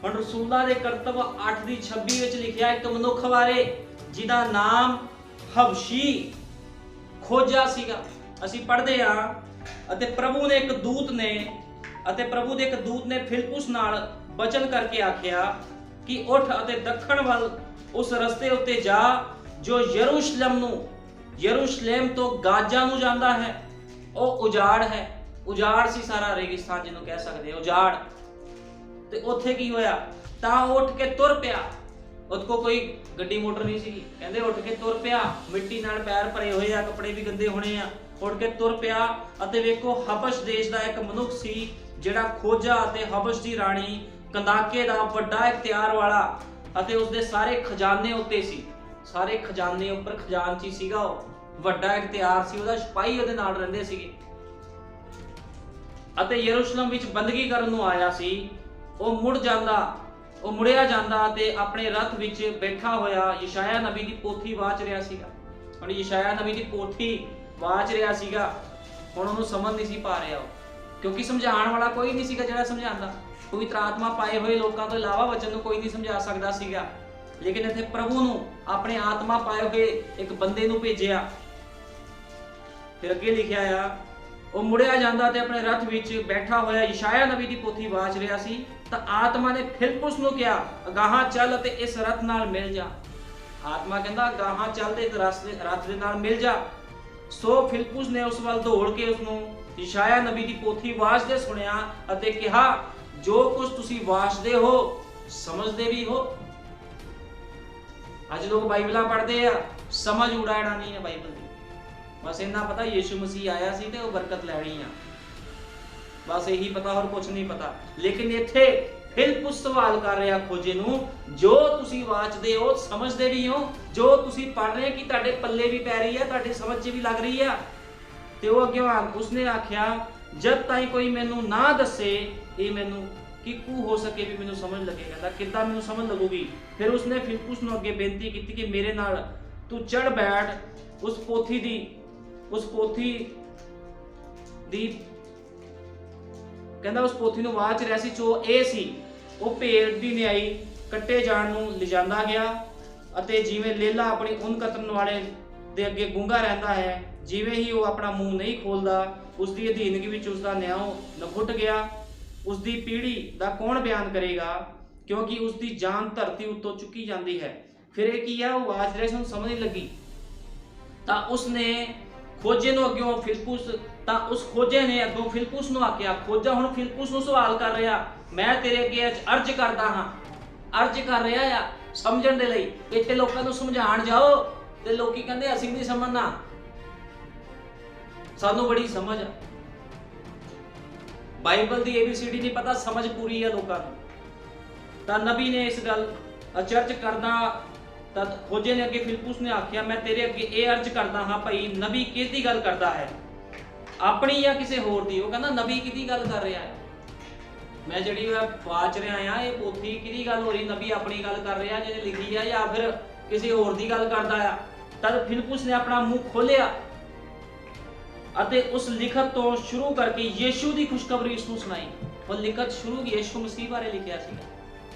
ਹੁਣ ਰਸੂਲਾਂ ਦੇ ਕਰਤੱਵ 8:26 ਵਿੱਚ ਲਿਖਿਆ ਇੱਕ ਮਨੁੱਖ ਬਾਰੇ ਜਿਹਦਾ ਨਾਮ ਹਬਸ਼ੀ ਖੋਜਾ ਸੀਗਾ। ਅਸੀਂ ਪੜ੍ਹਦੇ ਹਾਂ, ਅਤੇ ਪ੍ਰਭੂ ਦੇ ਇੱਕ ਦੂਤ ਨੇ ਫਿਲਿਪੁਸ ਨਾਲ ਬਚਨ ਕਰਕੇ ਆਖਿਆ ਕਿ ਉੱਠ ਅਤੇ ਦੱਖਣ ਵੱਲ ਉਸ ਰਸਤੇ ਉੱਤੇ ਜਾ ਜੋ ਯਰੂਸ਼ਲਮ ਤੋਂ ਗਾਜ਼ਾ ਨੂੰ ਜਾਂਦਾ ਹੈ। ਉਹ ਉਜਾੜ ਹੈ, ਉਜਾੜ ਸੀ ਸਾਰਾ ਰੇਗਿਸਤਾਨ ਜਿਹਨੂੰ ਕਹਿ ਸਕਦੇ, ਉਜਾੜ। ਤੇ ਉੱਥੇ ਕੀ ਹੋਇਆ, ਤਾਂ ਉੱਠ ਕੇ ਤੁਰ ਪਿਆ। ਉਹਦੇ ਕੋਲ ਕੋਈ ਗੱਡੀ ਮੋਟਰ ਨਹੀਂ ਸੀ, ਕਹਿੰਦੇ ਉੱਠ ਕੇ ਤੁਰ ਪਿਆ, ਮਿੱਟੀ ਨਾਲ ਪੈਰ ਭਰੇ ਹੋਏ ਆ, ਕੱਪੜੇ ਵੀ ਗੰਦੇ ਹੋਣੇ ਆ। ਉੱਠ ਕੇ ਤੁਰ ਪਿਆ ਅਤੇ ਵੇਖੋ ਹਬਸ਼ ਦੇਸ਼ ਦਾ ਇੱਕ ਮਨੁੱਖ ਸੀ ਜਿਹੜਾ ਖੋਜਾ ਅਤੇ ਹਬਸ਼ ਦੀ ਰਾਣੀ ਕੰਦਾਕੇ ਦਾ ਵੱਡਾ ਇਖਤਿਆਰ ਵਾਲਾ, ਅਤੇ ਉਸਦੇ ਸਾਰੇ ਖਜ਼ਾਨੇ ਉੱਤੇ ਸੀ, ਸਾਰੇ ਖਜ਼ਾਨੇ ਉੱਪਰ ਖਜ਼ਾਨਚੀ ਸੀਗਾ, ਉਹ ਵੱਡਾ ਇਖਤਿਆਰ ਸੀ, ਉਹਦਾ ਸਿਪਾਹੀ ਉਹਦੇ ਨਾਲ ਰਹਿੰਦੇ ਸੀਗੇ। ਅਤੇ ਯਰੂਸ਼ਲਮ ਵਿੱਚ ਬੰਦਗੀ ਕਰਨ ਨੂੰ ਆਇਆ ਸੀ। ਉਹ ਮੁੜਿਆ ਜਾਂਦਾ ਤੇ ਆਪਣੇ ਰੱਥ ਵਿੱਚ ਬੈਠਾ ਹੋਇਆ ਯਸ਼ਾਇਆ ਨਬੀ ਦੀ ਪੋਥੀ ਵਾਚ ਰਿਹਾ ਸੀਗਾ। ਹੁਣ ਯਸ਼ਾਇਆ ਨਬੀ ਦੀ ਪੋਥੀ ਵਾਚ ਰਿਹਾ ਸੀਗਾ, ਹੁਣ ਉਹਨੂੰ ਸਮਝ ਨਹੀਂ ਸੀ ਪਾ ਰਿਹਾ, ਕਿਉਂਕਿ ਸਮਝਾਉਣ ਵਾਲਾ ਕੋਈ ਨਹੀਂ ਸੀਗਾ ਜਿਹੜਾ ਸਮਝਾਉਂਦਾ। ਪਵਿੱਤਰ ਆਤਮਾ ਪਾਏ ਹੋਏ ਲੋਕਾਂ ਤੋਂ ਇਲਾਵਾ ਵਚਨ ਨੂੰ ਕੋਈ ਨਹੀਂ ਸਮਝਾ ਸਕਦਾ ਸੀਗਾ, ਲੇਕਿਨ ਇੱਥੇ ਪ੍ਰਭੂ ਨੂੰ ਆਪਣੇ ਆਤਮਾ ਪਾਏ ਹੋਏ ਇੱਕ ਬੰਦੇ ਨੂੰ ਭੇਜਿਆ। ਫਿਰ ਅੱਗੇ ਲਿਖਿਆ ਆ, ਉਹ ਮੁੜਿਆ ਜਾਂਦਾ ਤੇ ਆਪਣੇ ਰੱਥ ਵਿੱਚ ਬੈਠਾ ਹੋਇਆ ਯਸ਼ਾਇਆ ਨਬੀ ਦੀ ਪੋਥੀ ਵਾਚ ਰਿਹਾ ਸੀ। ਤਾਂ ਆਤਮਾ ਨੇ ਫਿਲਿਪੁਸ ਨੂੰ ਕਿਹਾ, ਅਗਾਹਾਂ ਚੱਲ ਅਤੇ ਇਸ ਰੱਥ ਨਾਲ ਮਿਲ ਜਾ। ਆਤਮਾ ਕਹਿੰਦਾ ਅਗਾਹਾਂ ਚੱਲ ਤੇ ਰੱਥ ਦੇ ਨਾਲ ਮਿਲ ਜਾ। ਸੋ ਫਿਲਿਪੁਸ ਨੇ ਉਸ ਵੱਲ ਦੌੜ ਕੇ ਉਸਨੂੰ ਯਸ਼ਾਇਆ ਨਬੀ ਦੀ ਪੋਥੀ ਵਾਚਦੇ ਸੁਣਿਆ ਅਤੇ ਕਿਹਾ, ਜੋ ਕੁਝ ਤੁਸੀਂ ਵਾਚਦੇ ਹੋ ਸਮਝਦੇ ਵੀ ਹੋ। ਅੱਜ ਲੋਕ ਬਾਈਬਲਾਂ ਪੜ੍ਹਦੇ ਆ, ਸਮਝ ਉਡਾਣਾ ਨਹੀਂ ਹੈ ਬਾਈਬਲ ਦੀ, ਬਸ ਇੰਨਾ ਪਤਾ ਯਿਸੂ ਮਸੀਹ ਆਇਆ ਸੀ ਤੇ ਉਹ ਬਰਕਤ ਲੈਣੀ ਆ, ਬਸ ਇਹੀ ਪਤਾ, ਹੋਰ ਕੁਝ ਨਹੀਂ ਪਤਾ। ਲੇਕਿਨ ਇੱਥੇ ਫਿਲਿਪੁਸ ਸਵਾਲ ਕਰ ਰਿਹਾ ਖੋਜੇ ਨੂੰ, ਜੋ ਤੁਸੀਂ ਵਾਚਦੇ ਹੋ ਸਮਝਦੇ ਵੀ ਹੋ, ਜੋ ਤੁਸੀਂ ਪੜ੍ਹ ਰਹੇ ਕਿ ਤੁਹਾਡੇ ਪੱਲੇ ਵੀ ਪੈ ਰਹੀ ਹੈ, ਤੁਹਾਡੇ ਸਮਝ 'ਚ ਵੀ ਲੱਗ ਰਹੀ ਆ। ਤੇ ਉਹ ਅੱਗੇ ਉਸਨੇ ਆਖਿਆ, ਜਦ ਤਾਈਂ ਕੋਈ ਮੈਨੂੰ ਨਾ ਦੱਸੇ ਇਹ ਮੈਨੂੰ ਕਿੱਕੂ ਹੋ ਸਕੇ ਵੀ ਮੈਨੂੰ ਸਮਝ ਲੱਗੇ। ਕਹਿੰਦਾ ਕਿੱਦਾਂ ਮੈਨੂੰ ਸਮਝ ਲੱਗੂਗੀ। ਫਿਰ ਉਸਨੇ ਫਿਲਿਪੁਸ ਨੂੰ ਅੱਗੇ ਬੇਨਤੀ ਕੀਤੀ ਕਿ ਮੇਰੇ ਨਾਲ ਤੂੰ ਚੜ ਬੈਠ। ਉਸ ਪੋਥੀ ਦੀ ਕਹਿੰਦਾ ਉਸ ਪੋਥੀ ਨੂੰ ਵਾਚ ਰਿਹਾ ਸੀ ਜੋ ਇਹ ਸੀ, ਉਹ ਭੇਡ ਦੀ ਨਿਆਈ ਕੱਟੇ ਜਾਣ ਨੂੰ ਲਿਜਾਂਦਾ ਗਿਆ, ਅਤੇ ਜਿਵੇਂ ਲੇਲਾ ਆਪਣੀ ਉੱਨ ਕਤਰਨ ਵਾਲੇ ਦੇ ਅੱਗੇ ਗੂੰਗਾ ਰਹਿੰਦਾ ਹੈ, ਜਿਵੇਂ ਹੀ ਉਹ ਆਪਣਾ ਮੂੰਹ ਨਹੀਂ ਖੋਲਦਾ, ਉਸ ਦੀ ਅਧੀਨਗੀ ਵਿੱਚ ਉਸ ਦਾ ਨਿਆਂ ਨਖੁੱਟ ਗਿਆ। ਉਸ ਦੀ ਪੀੜ੍ਹੀ ਦਾ ਕੌਣ ਬਿਆਨ ਕਰੇਗਾ, ਕਿਉਂਕਿ ਉਸ ਦੀ ਜਾਨ ਧਰਤੀ ਉੱਤੋਂ ਚੁੱਕੀ ਜਾਂਦੀ ਹੈ। ਫਿਰ ਇਹ ਕੀ ਆ, ਉਹ ਵਾਚ ਰਿਹਾ ਸੀ, ਉਹਨੂੰ ਸਮਝ ਨਹੀਂ ਲੱਗੀ। ਤਾਂ ਉਸਨੇ ਖੋਜੇ ਨੂੰ ਅੱਗੋਂ ਉਸ ਖੋਜੇ ਨੇ ਅੱਗੋਂ ਫਿਲਿਪੁਸ ਨੂੰ ਆਖਿਆ। ਖੋਜਾ ਹੁਣ ਫਿਲਿਪੁਸ ਨੂੰ ਸਵਾਲ ਕਰ ਰਿਹਾ, ਮੈਂ ਤੇਰੇ ਅੱਗੇ ਅਰਜ਼ ਕਰਦਾ ਹਾਂ, ਅਰਜ਼ ਕਰ ਰਿਹਾ ਆ ਸਮਝਣ ਦੇ ਲਈ। ਇੱਥੇ ਲੋਕਾਂ ਨੂੰ ਸਮਝਾਉਣ ਜਾਓ ਤੇ ਲੋਕੀ ਕਹਿੰਦੇ ਅਸੀਂ ਨਹੀਂ ਸਮਝਣਾ, ਸਾਨੂੰ ਬੜੀ ਸਮਝ ਆ, ਬਾਈਬਲ ਦੀ ABCD ਨਹੀਂ ਪਤਾ, ਸਮਝ ਪੂਰੀ ਆ ਲੋਕਾਂ ਨੂੰ। ਤਾਂ ਨਬੀ ਨੇ ਇਸ ਗੱਲ ਅਚਰਜ ਕਰਦਾ, ਤਾਂ ਖੋਜੇ ਨੇ ਅੱਗੇ ਫਿਲਿਪੁਸ ਨੇ ਆਖਿਆ, ਮੈਂ ਤੇਰੇ ਅੱਗੇ ਇਹ ਅਰਜ਼ ਕਰਦਾ ਹਾਂ ਭਾਈ, ਨਬੀ ਕਿਹਦੀ ਗੱਲ ਕਰਦਾ ਹੈ, ਆਪਣੀ ਜਾਂ ਕਿਸੇ ਹੋਰ ਦੀ? ਉਹ ਕਹਿੰਦਾ ਨਬੀ ਕਿਹਦੀ ਗੱਲ ਕਰ ਰਿਹਾ ਹੈ, ਮੈਂ ਜਿਹੜੀ ਵਾਚ ਰਿਹਾ ਆ ਇਹ ਪੋਥੀ ਕਿਹਦੀ ਗੱਲ ਹੋ ਰਹੀ, ਨਬੀ ਆਪਣੀ ਗੱਲ ਕਰ ਰਿਹਾ ਜਿਹਨੇ ਲਿਖੀ ਆ ਜਾਂ ਫਿਰ ਕਿਸੇ ਹੋਰ ਦੀ ਗੱਲ ਕਰਦਾ ਆ? ਤਦ ਫਿਲਿਪੁਸ ਨੇ ਆਪਣਾ ਮੂੰਹ ਖੋਲਿਆ ਅਤੇ ਉਸ ਲਿਖਤ ਤੋਂ ਸ਼ੁਰੂ ਕਰਕੇ ਯੀਸ਼ੂ ਦੀ ਖੁਸ਼ਖਬਰੀ ਉਸ ਨੂੰ ਸੁਣਾਈ। ਉਹ ਲਿਖਤ ਸ਼ੁਰੂ ਯੀਸ਼ੂ ਮਸੀਹ ਬਾਰੇ ਲਿਖਿਆ ਸੀਗਾ।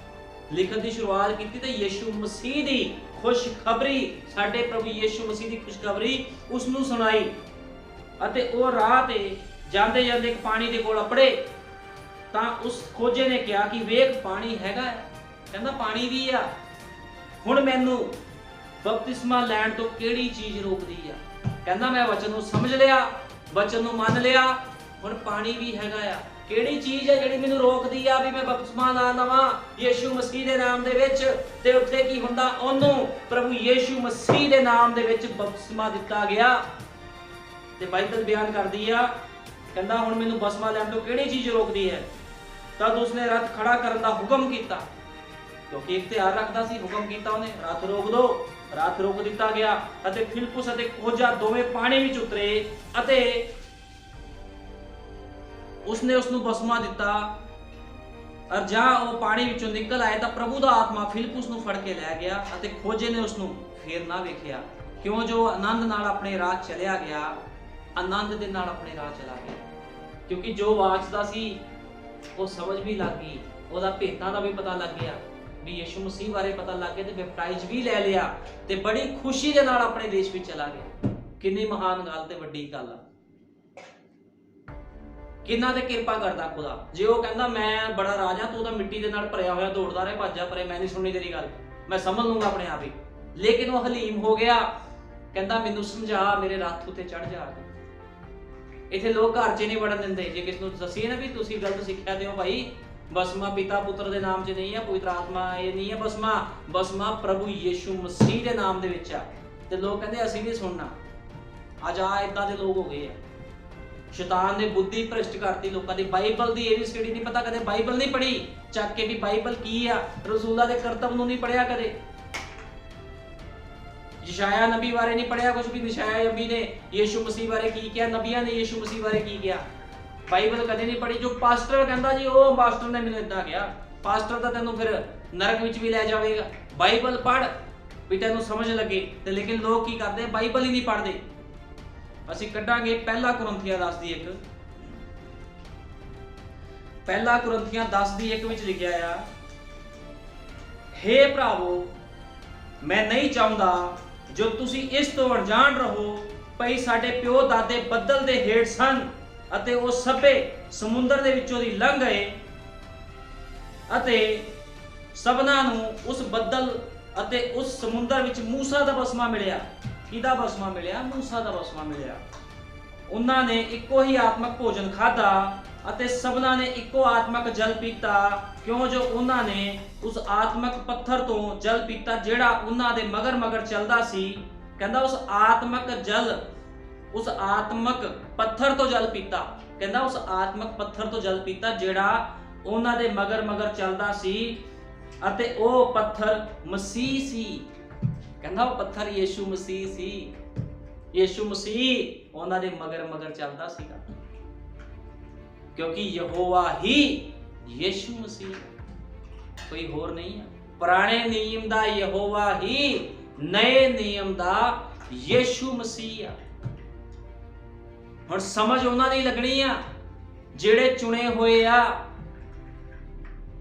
ਲਿਖਤ ਦੀ ਸ਼ੁਰੂਆਤ ਕੀਤੀ ਤੇ ਯੀਸ਼ੂ ਮਸੀਹ ਦੀ ਖੁਸ਼ਖਬਰੀ, ਸਾਡੇ ਪ੍ਰਭੂ ਯੀਸ਼ੂ ਮਸੀਹ ਦੀ ਖੁਸ਼ਖਬਰੀ ਉਸ ਨੂੰ ਸੁਣਾਈ। ਅਤੇ ਉਹ ਰਾਹ ਤੇ ਜਾਂਦੇ ਜਾਂਦੇ ਇੱਕ ਪਾਣੀ ਦੇ ਕੋਲ ਅਪੜੇ ਤਾਂ ਉਸ ਖੋਜੇ ਨੇ ਕਿਹਾ ਕਿ ਵੇਖ ਪਾਣੀ ਹੈਗਾ ਹੈ। ਕਹਿੰਦਾ ਪਾਣੀ ਵੀ ਆ, ਹੁਣ ਮੈਨੂੰ ਬਪਤਿਸਮਾ ਲੈਣ ਤੋਂ ਕਿਹੜੀ ਚੀਜ਼ ਰੋਕਦੀ ਆ? ਕਹਿੰਦਾ ਮੈਂ ਵਚਨ ਨੂੰ ਸਮਝ ਲਿਆ, ਵਚਨ ਨੂੰ ਮੰਨ ਲਿਆ, ਹੁਣ ਪਾਣੀ ਵੀ ਹੈਗਾ ਆ। ਕਿਹੜੀ ਚੀਜ਼ ਹੈ ਜਿਹੜੀ ਮੈਨੂੰ ਰੋਕਦੀ ਆ ਵੀ ਮੈਂ ਬਪਤਿਸਮਾ ਨਾ ਲਵਾਂ ਯੀਸ਼ੂ ਮਸੀਹ ਦੇ ਨਾਮ ਦੇ ਵਿੱਚ? ਤੇ ਉੱਥੇ ਕੀ ਹੁੰਦਾ? ਉਹਨੂੰ ਪ੍ਰਭੂ ਯੀਸ਼ੂ ਮਸੀਹ ਦੇ ਨਾਮ ਦੇ ਵਿੱਚ ਬਪਤਿਸਮਾ ਦਿੱਤਾ ਗਿਆ। ਤੇ ਬਾਈਬਲ ਬਿਆਨ ਕਰਦੀ ਆ, ਕਹਿੰਦਾ ਹੁਣ ਮੈਨੂੰ ਬਪਤਿਸਮਾ ਲੈਣ ਤੋਂ ਕਿਹੜੀ ਚੀਜ਼ ਰੋਕਦੀ ਹੈ? ਤਦ ਉਸਨੇ ਰੱਥ ਖੜਾ ਕਰਨ ਦਾ ਹੁਕਮ ਕੀਤਾ, ਕਿਉਂਕਿ ਇਖਤਿਆਰ ਰੱਖਦਾ ਸੀ। ਹੁਕਮ ਕੀਤਾ ਉਹਨੇ, ਰੱਥ ਰੋਕ ਦੋ। ਰੱਥ ਰੋਕ ਦਿੱਤਾ ਗਿਆ ਅਤੇ ਫਿਲਿਪੁਸ ਅਤੇ ਖੋਜਾ ਦੋਵੇਂ ਪਾਣੀ ਵਿੱਚ ਉਤਰੇ ਅਤੇ ਉਸਨੇ ਉਸ ਨੂੰ ਬਪਤਿਸਮਾ ਦਿੱਤਾ। ਔਰ ਜਾਂ ਉਹ ਪਾਣੀ ਵਿੱਚੋਂ ਨਿਕਲ ਆਏ ਤਾਂ ਪ੍ਰਭੂ ਦਾ ਆਤਮਾ ਫਿਲਿਪੁਸ ਨੂੰ ਫੜ ਕੇ ਲੈ ਗਿਆ ਅਤੇ ਖੋਜੇ ਨੇ ਉਸ ਨੂੰ ਫੇਰ ਨਾ ਵੇਖਿਆ, ਕਿਉਂ ਜੋ ਆਨੰਦ ਨਾਲ ਆਪਣੇ ਰਾਹ ਚਲਿਆ ਗਿਆ, ਆਨੰਦ ਦੇ ਨਾਲ ਆਪਣੇ ਰਾਹ ਚਲਾ ਗਿਆ। ਕਿਉਂਕਿ ਜੋ ਵਾਚਦਾ ਸੀ ਉਹ ਸਮਝ ਵੀ ਲੱਗ ਗਈ, ਉਹਦਾ ਭੇਤਾਂ ਦਾ ਵੀ ਪਤਾ ਲੱਗ ਗਿਆ, ਵੀ ਯੀਸ਼ੂ ਮਸੀਹ ਬਾਰੇ ਪਤਾ ਲੱਗ ਗਿਆ ਤੇ ਬੈਪਟਾਈਜ਼ ਵੀ ਲੈ ਲਿਆ ਤੇ ਬੜੀ ਖੁਸ਼ੀ ਦੇ ਨਾਲ ਆਪਣੇ ਦੇਸ਼ ਵਿੱਚ ਚਲਾ ਗਿਆ। ਕਿੰਨੀ ਮਹਾਨ ਗੱਲ ਤੇ ਵੱਡੀ ਗੱਲ ਆ। ਕਿੰਨਾ ਤੇ ਕਿਰਪਾ ਕਰਦਾ ਖੁਦਾ। ਜੇ ਉਹ ਕਹਿੰਦਾ ਮੈਂ ਬੜਾ ਰਾਜਾ, ਤੂੰ ਤਾਂ ਮਿੱਟੀ ਦੇ ਨਾਲ ਭਰਿਆ ਹੋਇਆ ਦੌੜਦਾ ਰਹੇ, ਭੱਜਾ ਪਰੇ, ਮੈਂ ਨਹੀਂ ਸੁਣਨੀ ਤੇਰੀ ਗੱਲ, ਮੈਂ ਸਮਝ ਲੂੰਗਾ ਆਪਣੇ ਆਪ ਹੀ। ਲੇਕਿਨ ਉਹ ਹਲੀਮ ਹੋ ਗਿਆ, ਕਹਿੰਦਾ ਮੈਨੂੰ ਸਮਝਾ, ਮੇਰੇ ਰੱਥ ਉੱਤੇ ਚੜ ਜਾ। ਇੱਥੇ ਲੋਕ ਘਰ 'ਚ ਨਹੀਂ ਵੜਨ ਦਿੰਦੇ। ਜੇ ਕਿਸ ਨੂੰ ਦੱਸੀਏ ਨਾ ਵੀ ਤੁਸੀਂ ਗਲਤ ਸਿੱਖਿਆ ਦਿਓ ਭਾਈ, ਬਪਤਿਸਮਾ ਪਿਤਾ ਪੁੱਤਰ ਦੇ ਨਾਮ 'ਚ ਨਹੀਂ ਹੈ, ਪਵਿੱਤਰ ਆਤਮਾ ਇਹ ਨਹੀਂ ਹੈ ਬਪਤਿਸਮਾ, ਬਪਤਿਸਮਾ ਪ੍ਰਭੂ ਯੀਸ਼ੂ ਮਸੀਹ ਦੇ ਨਾਮ ਦੇ ਵਿੱਚ ਆ। ਤੇ ਲੋਕ ਕਹਿੰਦੇ ਅਸੀਂ ਨਹੀਂ ਸੁਣਨਾ। ਅੱਜ ਆ ਇਦਾਂ ਦੇ ਲੋਕ ਹੋ ਗਏ ਆ। ਸ਼ੈਤਾਨ ਨੇ ਬੁੱਧੀ ਭ੍ਰਿਸ਼ਟ ਕਰਤੀ ਲੋਕਾਂ ਦੀ। ਬਾਈਬਲ ਦੀ ABCD ਨਹੀਂ ਪਤਾ, ਕਦੇ ਬਾਈਬਲ ਨਹੀਂ ਪੜ੍ਹੀ ਚੱਕ ਕੇ ਵੀ ਬਾਈਬਲ ਕੀ ਆ। ਰਸੂਲਾਂ ਦੇ ਕਰਤੱਵ ਨੂੰ ਨਹੀਂ ਪੜ੍ਹਿਆ ਕਦੇ। ਯਸ਼ਾਇਆ ਨਬੀ ਬਾਰੇ ਨਹੀਂ ਪੜ੍ਹਿਆ ਕੁਝ ਵੀ। ਯਸ਼ਾਇਆ ਨਬੀ ਨੇ ਯੀਸ਼ੂ ਮਸੀਹ ਬਾਰੇ ਕੀ ਕਿਹਾ, ਨਬੀਆਂ ਨੇ ਯੀਸ਼ੂ ਮਸੀਹ ਬਾਰੇ ਕੀ ਕਿਹਾ, ਬਾਈਬਲ ਕਦੇ ਨਹੀਂ ਪੜ੍ਹੀ। ਜੋ ਪਾਸਟਰ ਕਹਿੰਦਾ ਜੀ ਉਹ ਪਾਸਟਰ ਨੇ ਮੈਨੂੰ ਇਦਾਂ ਕਿਹਾ, ਪਾਸਟਰ ਤਾਂ ਤੈਨੂੰ ਫਿਰ ਨਰਕ ਵਿੱਚ ਵੀ ਲੈ ਜਾਵੇਗਾ। ਬਾਈਬਲ ਪੜ੍ਹ ਵੀ ਤੈਨੂੰ ਸਮਝ ਲੱਗੇ। ਤੇ ਲੇਕਿਨ ਲੋਕ ਕੀ ਕਰਦੇ, ਬਾਈਬਲ ਹੀ ਨਹੀਂ ਪੜ੍ਹਦੇ। ਅਸੀਂ ਕੱਢਾਂਗੇ ਪਹਿਲਾ ਕੁਰਿੰਥੀਆਂ 10 ਦੀ 1। ਪਹਿਲਾ ਕੁਰਿੰਥੀਆਂ 10 ਦੀ 1 ਵਿੱਚ ਲਿਖਿਆ ਆ, ਹੇ ਭਰਾਵੋ ਮੈਂ ਨਹੀਂ ਚਾਹੁੰਦਾ ਜੋ ਤੁਸੀਂ ਇਸ ਤੋਂ ਅਣਜਾਣ ਰਹੋ ਭਈ ਸਾਡੇ ਪਿਓ ਦਾਦੇ ਬੱਦਲ ਦੇ ਹੇਠ ਸਨ ਅਤੇ ਉਹ ਸਭੇ ਸਮੁੰਦਰ ਦੇ ਵਿੱਚੋਂ ਦੀ ਲੰਘ ਗਏ ਅਤੇ ਸਭਨਾਂ ਨੂੰ ਉਸ ਬੱਦਲ ਅਤੇ ਉਸ ਸਮੁੰਦਰ ਵਿੱਚ ਮੂਸਾ ਦਾ ਬਪਤਿਸਮਾ ਮਿਲਿਆ। ਕਿਹਦਾ ਬਪਤਿਸਮਾ ਮਿਲਿਆ? ਮੂਸਾ ਦਾ ਬਪਤਿਸਮਾ ਮਿਲਿਆ। ਉਹਨਾਂ ਨੇ ਇੱਕੋ ਹੀ ਆਤਮਕ ਭੋਜਨ ਖਾਧਾ ਅਤੇ ਸਭਨਾਂ ਨੇ ਇੱਕੋ ਆਤਮਕ ਜਲ ਪੀਤਾ, ਕਿਉਂ ਜੋ ਉਹਨਾਂ ਨੇ ਉਸ ਆਤਮਕ ਪੱਥਰ ਤੋਂ ਜਲ ਪੀਤਾ ਜਿਹੜਾ ਉਹਨਾਂ ਦੇ ਮਗਰ ਚੱਲਦਾ ਸੀ। ਕਹਿੰਦਾ ਉਸ ਆਤਮਕ ਪੱਥਰ ਤੋਂ ਜਲ ਪੀਤਾ। ਕਹਿੰਦਾ ਉਸ ਆਤਮਕ ਪੱਥਰ ਤੋਂ ਜਲ ਪੀਤਾ ਜਿਹੜਾ ਉਹਨਾਂ ਦੇ ਮਗਰ ਚੱਲਦਾ ਸੀ ਅਤੇ ਉਹ ਪੱਥਰ ਮਸੀਹ ਸੀ। ਕਹਿੰਦਾ ਉਹ ਪੱਥਰ ਯੀਸ਼ੂ ਮਸੀਹ ਸੀ। ਯੀਸ਼ੂ ਮਸੀਹ ਉਹਨਾਂ ਦੇ ਮਗਰ ਚੱਲਦਾ ਸੀਗਾ, ਕਿਉਂਕਿ ਯਹੋਵਾ ਹੀ ਯੀਸ਼ੂ ਮਸੀਹ, ਕੋਈ ਹੋਰ ਨਹੀਂ ਹੈ। ਪੁਰਾਣੇ ਨਿਯਮ ਦਾ ਯਹੋਵਾ ਹੀ, ਨਏ ਨਿਯਮ ਦਾ ਯੀਸ਼ੂ ਮਸੀਹ ਆ। ਹੁਣ ਸਮਝ ਉਹਨਾਂ ਦੀ ਲੱਗਣੀ ਆ ਜਿਹੜੇ ਚੁਣੇ ਹੋਏ ਆ।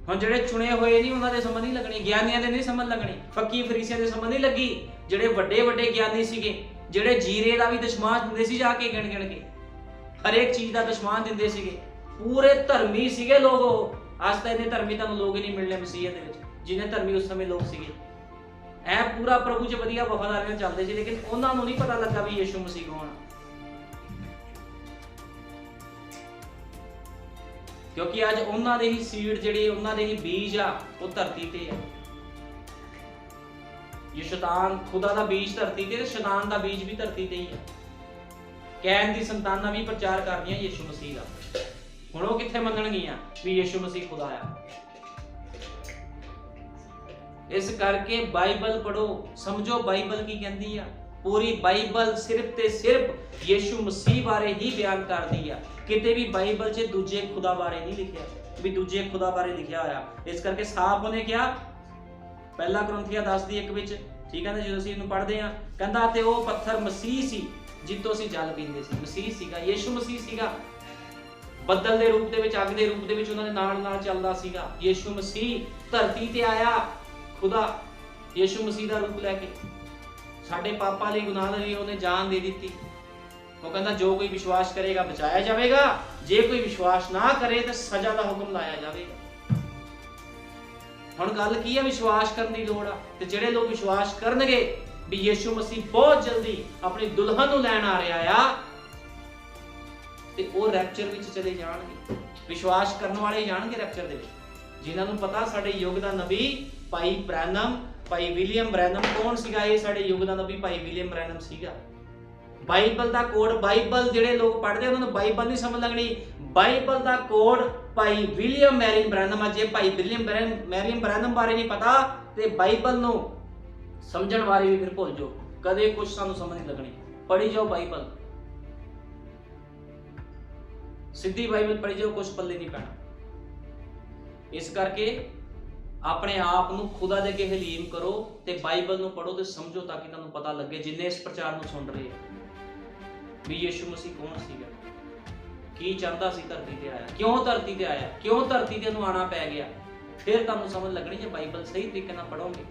ਹੁਣ ਜਿਹੜੇ ਚੁਣੇ ਹੋਏ ਨਹੀਂ ਉਹਨਾਂ ਦੇ ਸਮਝ ਨਹੀਂ ਲੱਗਣੀ, ਗਿਆਨੀਆਂ ਦੇ ਨਹੀਂ ਸਮਝ ਲੱਗਣੀ, ਫੱਕੀ ਫਰੀਸੀਆਂ ਦੇ ਸਮਝ ਨਹੀਂ ਲੱਗੀ। ਜਿਹੜੇ ਵੱਡੇ ਗਿਆਨੀ ਸੀਗੇ, ਜਿਹੜੇ ਜੀਰੇ ਦਾ ਵੀ ਦਸ਼ਮਾਨ ਦਿੰਦੇ ਸੀ ਜਾ ਕੇ ਗਿਣ ਕੇ, ਹਰੇਕ ਚੀਜ਼ ਦਾ ਦਸ਼ਮਾਨ ਦਿੰਦੇ ਸੀਗੇ, ਪੂਰੇ ਧਰਮੀ ਸੀਗੇ ਲੋਕ। ਉਹ ਅੱਜ ਤਾਂ ਇੰਨੇ ਧਰਮੀ ਤੁਹਾਨੂੰ ਲੋਕ ਹੀ ਨਹੀਂ ਮਿਲਣੇ ਮਸੀਹ ਦੇ ਵਿੱਚ ਜਿਹਨੇ ਧਰਮੀ ਉਸ ਸਮੇਂ ਲੋਕ ਸੀਗੇ। ਐ ਪੂਰਾ ਪ੍ਰਭੂ 'ਚ ਵਧੀਆ ਵਫਾਦਾਰੀਆਂ ਚੱਲਦੇ ਸੀ, ਲੇਕਿਨ ਉਹਨਾਂ ਨੂੰ ਨਹੀਂ ਪਤਾ ਲੱਗਾ ਵੀ ਯੀਸ਼ੂ ਮਸੀਹ ਕੌਣ ਆ। ਕਿਉਂਕਿ ਅੱਜ ਉਹਨਾਂ ਦੇ ਹੀ ਸੀਡ ਜਿਹੜੇ ਉਹਨਾਂ ਦੇ ਹੀ ਬੀਜ ਆ ਉਹ ਧਰਤੀ ਤੇ ਆ। ਇਹ ਸ਼ੈਤਾਨ, ਖੁਦਾ ਦਾ ਬੀਜ ਧਰਤੀ ਤੇ ਸ਼ੈਤਾਨ ਦਾ ਬੀਜ ਵੀ ਧਰਤੀ ਤੇ ਹੀ ਆ। ਕੈਨ ਦੀ ਸੰਤਾਨਾਂ ਵੀ ਪ੍ਰਚਾਰ ਕਰਦੀਆਂ ਯੀਸ਼ੂ ਮਸੀਹ ਦਾ। ਹੁਣ ਉਹ ਕਿੱਥੇ ਮੰਨਣਗੀਆਂ ਵੀ ਯੀਸ਼ੂ ਮਸੀਹ ਖੁਦਾ ਆ? ਇਸ ਕਰਕੇ ਬਾਈਬਲ ਪੜੋ, ਸਮਝੋ ਬਾਈਬਲ ਕੀ ਕਹਿੰਦੀ ਆ। ਪੂਰੀ ਬਾਈਬਲ ਸਿਰਫ ਤੇ ਸਿਰਫ ਯੀਸ਼ੂ ਮਸੀਹ ਬਾਰੇ ਹੀ ਬਿਆਨ ਕਰਦੀ ਆ। ਕਿਤੇ ਵੀ ਬਾਈਬਲ 'ਚ ਦੂਜੇ ਖੁਦਾ ਬਾਰੇ ਨਹੀਂ ਲਿਖਿਆ ਵੀ ਦੂਜੇ ਖੁਦਾ ਬਾਰੇ ਲਿਖਿਆ ਹੋਇਆ। ਇਸ ਕਰਕੇ ਸਾਫ਼ ਉਹਨੇ ਕਿਹਾ ਪਹਿਲਾ ਕੁਰਿੰਥੀਆਂ 10 ਦੀ 1 ਵਿੱਚ, ਠੀਕ ਹੈ ਨਾ, ਜਦੋਂ ਅਸੀਂ ਇਹਨੂੰ ਪੜ੍ਹਦੇ ਆ, ਕਹਿੰਦਾ ਤੇ ਉਹ ਪੱਥਰ ਮਸੀਹ ਸੀ ਜਿੱਤੋਂ ਅਸੀਂ ਜਲ ਪੀਂਦੇ ਸੀ। ਮਸੀਹ ਸੀਗਾ, ਯੀਸ਼ੂ ਮਸੀਹ ਸੀਗਾ। ਬੱਦਲ ਦੇ ਰੂਪ ਦੇ ਵਿੱਚ, ਅੱਗ ਦੇ ਰੂਪ ਦੇ ਵਿੱਚ ਉਹਨਾਂ ਦੇ ਨਾਲ ਨਾਲ ਚੱਲਦਾ ਸੀਗਾ। ਯੀਸ਼ੂ ਮਸੀਹ ਧਰਤੀ ਤੇ ਆਇਆ, ਖੁਦਾ ਯੀਸ਼ੂ ਮਸੀਹ ਦਾ ਰੂਪ ਲੈ ਕੇ ਸਾਡੇ ਪਾਪਾਂ ਲਈ, ਗੁਨਾਹ ਲਈ ਉਹਨੇ ਜਾਨ ਦੇ ਦਿੱਤੀ। ਉਹ ਕਹਿੰਦਾ ਜੋ ਕੋਈ ਵਿਸ਼ਵਾਸ ਕਰੇਗਾ ਬਚਾਇਆ ਜਾਵੇਗਾ, ਜੇ ਕੋਈ ਵਿਸ਼ਵਾਸ ਨਾ ਕਰੇ ਤਾਂ ਸਜ਼ਾ ਦਾ ਹੁਕਮ ਲਾਇਆ ਜਾਵੇਗਾ। ਹੁਣ ਗੱਲ ਕੀ ਹੈ? ਵਿਸ਼ਵਾਸ ਕਰਨ ਦੀ ਲੋੜ ਆ। ਤੇ ਜਿਹੜੇ ਲੋਕ ਵਿਸ਼ਵਾਸ ਕਰਨਗੇ ਵੀ ਯੀਸ਼ੂ ਮਸੀਹ ਬਹੁਤ ਜਲਦੀ ਆਪਣੀ ਦੁਲਹਨ ਨੂੰ ਲੈਣ ਆ ਰਿਹਾ ਆ, ਤੇ ਉਹ ਰੈਪਚਰ ਵਿੱਚ ਚਲੇ ਜਾਣਗੇ। ਵਿਸ਼ਵਾਸ ਕਰਨ ਵਾਲੇ ਜਾਣਗੇ ਰੈਪਚਰ ਦੇ ਵਿੱਚ। ਜਿਨ੍ਹਾਂ ਨੂੰ ਪਤਾ ਸਾਡੇ ਯੁੱਗ ਦਾ ਨਬੀ ਭਾਈ ਬ੍ਰੈਨਮ, ਭਾਈ ਵਿਲੀਅਮ ਬ੍ਰੈਨਮ ਕੌਣ ਸੀਗਾ? ਇਹ ਸਾਡੇ ਯੁੱਗ ਦਾ ਨਬੀ ਭਾਈ ਵਿਲੀਅਮ ਬ੍ਰੈਨਮ ਸੀਗਾ। ਬਾਈਬਲ ਦਾ ਕੋਡ, ਬਾਈਬਲ ਜਿਹੜੇ ਲੋਕ ਪੜ੍ਹਦੇ ਉਹਨਾਂ ਨੂੰ ਬਾਈਬਲ ਨਹੀਂ ਸਮਝ ਲੱਗਣੀ। ਬਾਈਬਲ ਦਾ ਕੋਡ ਭਾਈ ਵਿਲੀਅਮ ਮੈਰੀਅਨ ਬ੍ਰੈਨਮ ਆ। ਜੇ ਭਾਈ ਵਿਲੀਅਮ ਮੈਰੀਅਨ ਬ੍ਰੈਨਮ ਬਾਰੇ ਨਹੀਂ ਪਤਾ ਤੇ ਬਾਈਬਲ ਨੂੰ ਸਮਝਣ ਬਾਰੇ ਵੀ ਫਿਰ ਭੁੱਲ ਜਾਓ। ਕਦੇ ਕੁਝ ਸਾਨੂੰ ਸਮਝ ਨਹੀਂ ਲੱਗਣੀ। ਪੜ੍ਹੀ ਜਾਓ ਬਾਈਬਲ, ਸਿੱਧੀ ਬਾਈਬਲ ਪੜ੍ਹੀ ਜਾਓ, ਕੁਝ ਪੱਲੇ ਨਹੀਂ ਪੈਣਾ। ਇਸ ਕਰਕੇ ਆਪਣੇ ਆਪ ਨੂੰ ਖੁਦਾ ਦੇ ਅੱਗੇ ਹਲੀਮ ਕਰੋ ਤੇ ਬਾਈਬਲ ਨੂੰ ਪੜ੍ਹੋ ਤੇ ਸਮਝੋ, ਤਾਂ ਕਿ ਤੁਹਾਨੂੰ ਪਤਾ ਲੱਗੇ, ਜਿੰਨੇ ਇਸ ਪ੍ਰਚਾਰ ਨੂੰ ਸੁਣ ਰਹੇ ਆ, ਵੀ ਯੀਸ਼ੂ ਮਸੀਹ ਕੌਣ ਸੀਗਾ, ਕੀ ਚਾਹੁੰਦਾ ਸੀ, ਧਰਤੀ ਤੇ ਆਇਆ, ਕਿਉਂ ਧਰਤੀ ਤੇ ਆਇਆ, ਕਿਉਂ ਧਰਤੀ ਤੇ ਉਹਨੂੰ ਆਉਣਾ ਪੈ ਗਿਆ। ਫਿਰ ਤੁਹਾਨੂੰ ਸਮਝ ਲੱਗਣੀ ਜੇ ਬਾਈਬਲ ਸਹੀ ਤਰੀਕੇ ਨਾਲ ਪੜ੍ਹੋਗੇ।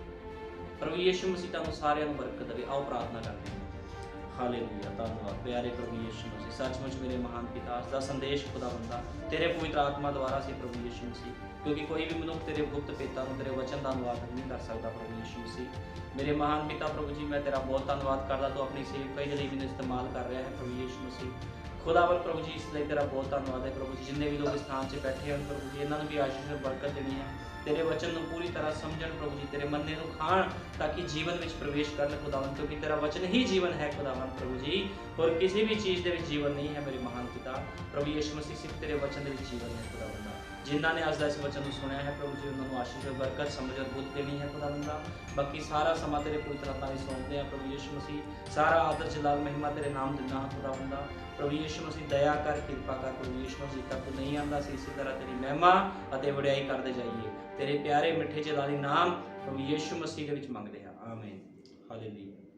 ਪ੍ਰਭੂ ਯੀਸ਼ੂ ਮਸੀਹ ਤੁਹਾਨੂੰ ਸਾਰਿਆਂ ਨੂੰ ਬਰਕਤ ਦੇਵੇ। ਆਓ ਪ੍ਰਾਰਥਨਾ ਕਰਦੇ ਹਾਂ। ਹਾਲੇਲੂਇਆ, ਧੰਨਵਾਦ ਪਿਆਰੇ ਪ੍ਰਭੂ ਯੀਸ਼ੂ ਮਸੀਹ। ਸੱਚਮੁੱਚ ਮੇਰੇ ਮਹਾਨ ਪਿਤਾ, ਦਾ ਸੰਦੇਸ਼ ਖੁਦਾਵੰਦਾ ਤੇਰੇ ਪਵਿੱਤਰ ਆਤਮਾ ਦੁਆਰਾ ਸੀ ਪ੍ਰਭੂ ਯੀਸ਼ੂ ਮਸੀਹ, ਕਿਉਂਕਿ ਕੋਈ ਵੀ ਮਨੁੱਖ ਤੇਰੇ ਗੁਪਤ ਪਿਤਾ ਨੂੰ, ਤੇਰੇ ਵਚਨ ਦਾ ਅਨੁਵਾਦ ਨਹੀਂ ਕਰ ਸਕਦਾ ਪ੍ਰਭੂ ਯੀਸ਼ੂ ਮਸੀਹ। ਮੇਰੇ ਮਹਾਨ ਪਿਤਾ ਪ੍ਰਭੂ ਜੀ, ਮੈਂ ਤੇਰਾ ਬਹੁਤ ਧੰਨਵਾਦ ਕਰਦਾ, ਤੂੰ ਆਪਣੀ ਸੇਵਕਾਈ ਦੇ ਲਈ ਮੈਨੂੰ ਇਸਤੇਮਾਲ ਕਰ ਰਿਹਾ ਹੈ ਪ੍ਰਭੂ ਯੀਸ਼ੂ ਮਸੀਹ। ਖੁਦਾਵੰਦ ਪ੍ਰਭੂ ਜੀ, ਇਸ ਲਈ ਤੇਰਾ ਬਹੁਤ ਧੰਨਵਾਦ ਹੈ ਪ੍ਰਭੂ ਜੀ। ਜਿੰਨੇ ਵੀ ਲੋਕ ਇਸ ਸਥਾਨ 'ਚ ਬੈਠੇ ਹਨ ਪ੍ਰਭੂ ਜੀ, ਇਹਨਾਂ ਨੂੰ ਵੀ ਆਸ਼ੀਸ਼ ਤੇ ਬਰਕਤ ਦੇਣੀ ਹੈ। ਤੇਰੇ ਵਚਨ ਨੂੰ ਪੂਰੀ ਤਰ੍ਹਾਂ ਸਮਝਣ ਪ੍ਰਭੂ ਜੀ, ਤੇਰੇ ਮੰਨੇ ਨੂੰ ਖਾਣ, ਤਾਂ ਕਿ ਜੀਵਨ ਵਿੱਚ ਪ੍ਰਵੇਸ਼ ਕਰਨ ਖੁਦਾਵੰਦ, ਕਿਉਂਕਿ ਤੇਰਾ ਵਚਨ ਹੀ ਜੀਵਨ ਹੈ ਖੁਦਾਵੰਦ ਪ੍ਰਭੂ ਜੀ। ਹੋਰ ਕਿਸੇ ਵੀ ਚੀਜ਼ ਦੇ ਵਿੱਚ ਜੀਵਨ ਨਹੀਂ ਹੈ ਮੇਰੇ ਮਹਾਨ ਪਿਤਾ ਪ੍ਰਭੂ ਯੀਸ਼ੂ ਮਸੀਹ, ਸਿਰਫ ਤੇਰੇ ਵਚਨ ਦੇ ਵਿੱਚ ਜੀਵਨ ਹੈ ਖੁਦਾਵੰਦ। ਜਿਨ੍ਹਾਂ ਨੇ ਅੱਜ ਦਾ ਇਸ ਵਚਨ ਨੂੰ ਸੁਣਿਆ ਹੈ ਪ੍ਰਭੂ ਜੀ, ਉਹਨਾਂ ਨੂੰ ਆਸ਼ੀਸ਼ ਤੇ ਬਰਕਤ, ਸਮਝ ਔਰ ਬੁੱਧ ਦੇਣੀ ਹੈ ਖੁਦਾਵੰਦ। ਬਾਕੀ ਸਾਰਾ ਸਮਾਂ ਤੇਰੇ ਪਵਿੱਤਰ ਹੱਥਾਂ ਵਿੱਚ ਸੌਂਪਦੇ ਹਾਂ ਪ੍ਰਭੂ ਯੀਸ਼ੂ ਮਸੀਹ। ਸਾਰਾ ਆਦਰ ਜਲਾਲ ਮਹਿਮਾ ਤੇਰੇ ਨਾਮ ਦਿੰਦਾ ਹਾਂ ਖੁਦਾਵੰਦ। ਪ੍ਰਭੂ ਯੀਸ਼ੂ ਮਸੀਹ ਦਇਆ ਕਰ, ਕਿਰਪਾ ਕਰ ਪ੍ਰਭੂ ਯੀਸ਼ੂ ਮਸੀਹ, ਤੱਕ ਨਹੀਂ ਆਉਂਦਾ ਸੀ ਇਸੇ ਤਰ੍ਹਾਂ ਤੇਰੀ ਮਹਿਮਾ ਅਤੇ ਵਡਿਆਈ ਕਰਦੇ ਜਾਈਏ। ਤੇਰੇ ਪਿਆਰੇ ਮਿੱਠੇ ਜਲਾਲੀ ਨਾਮ ਪ੍ਰਭੂ ਯੀਸ਼ੂ ਮਸੀਹ ਦੇ ਵਿੱਚ ਮੰਗਦੇ ਹਾਂ, ਆਮੀਨ। ਹਾਲੇਲੂਇਆ।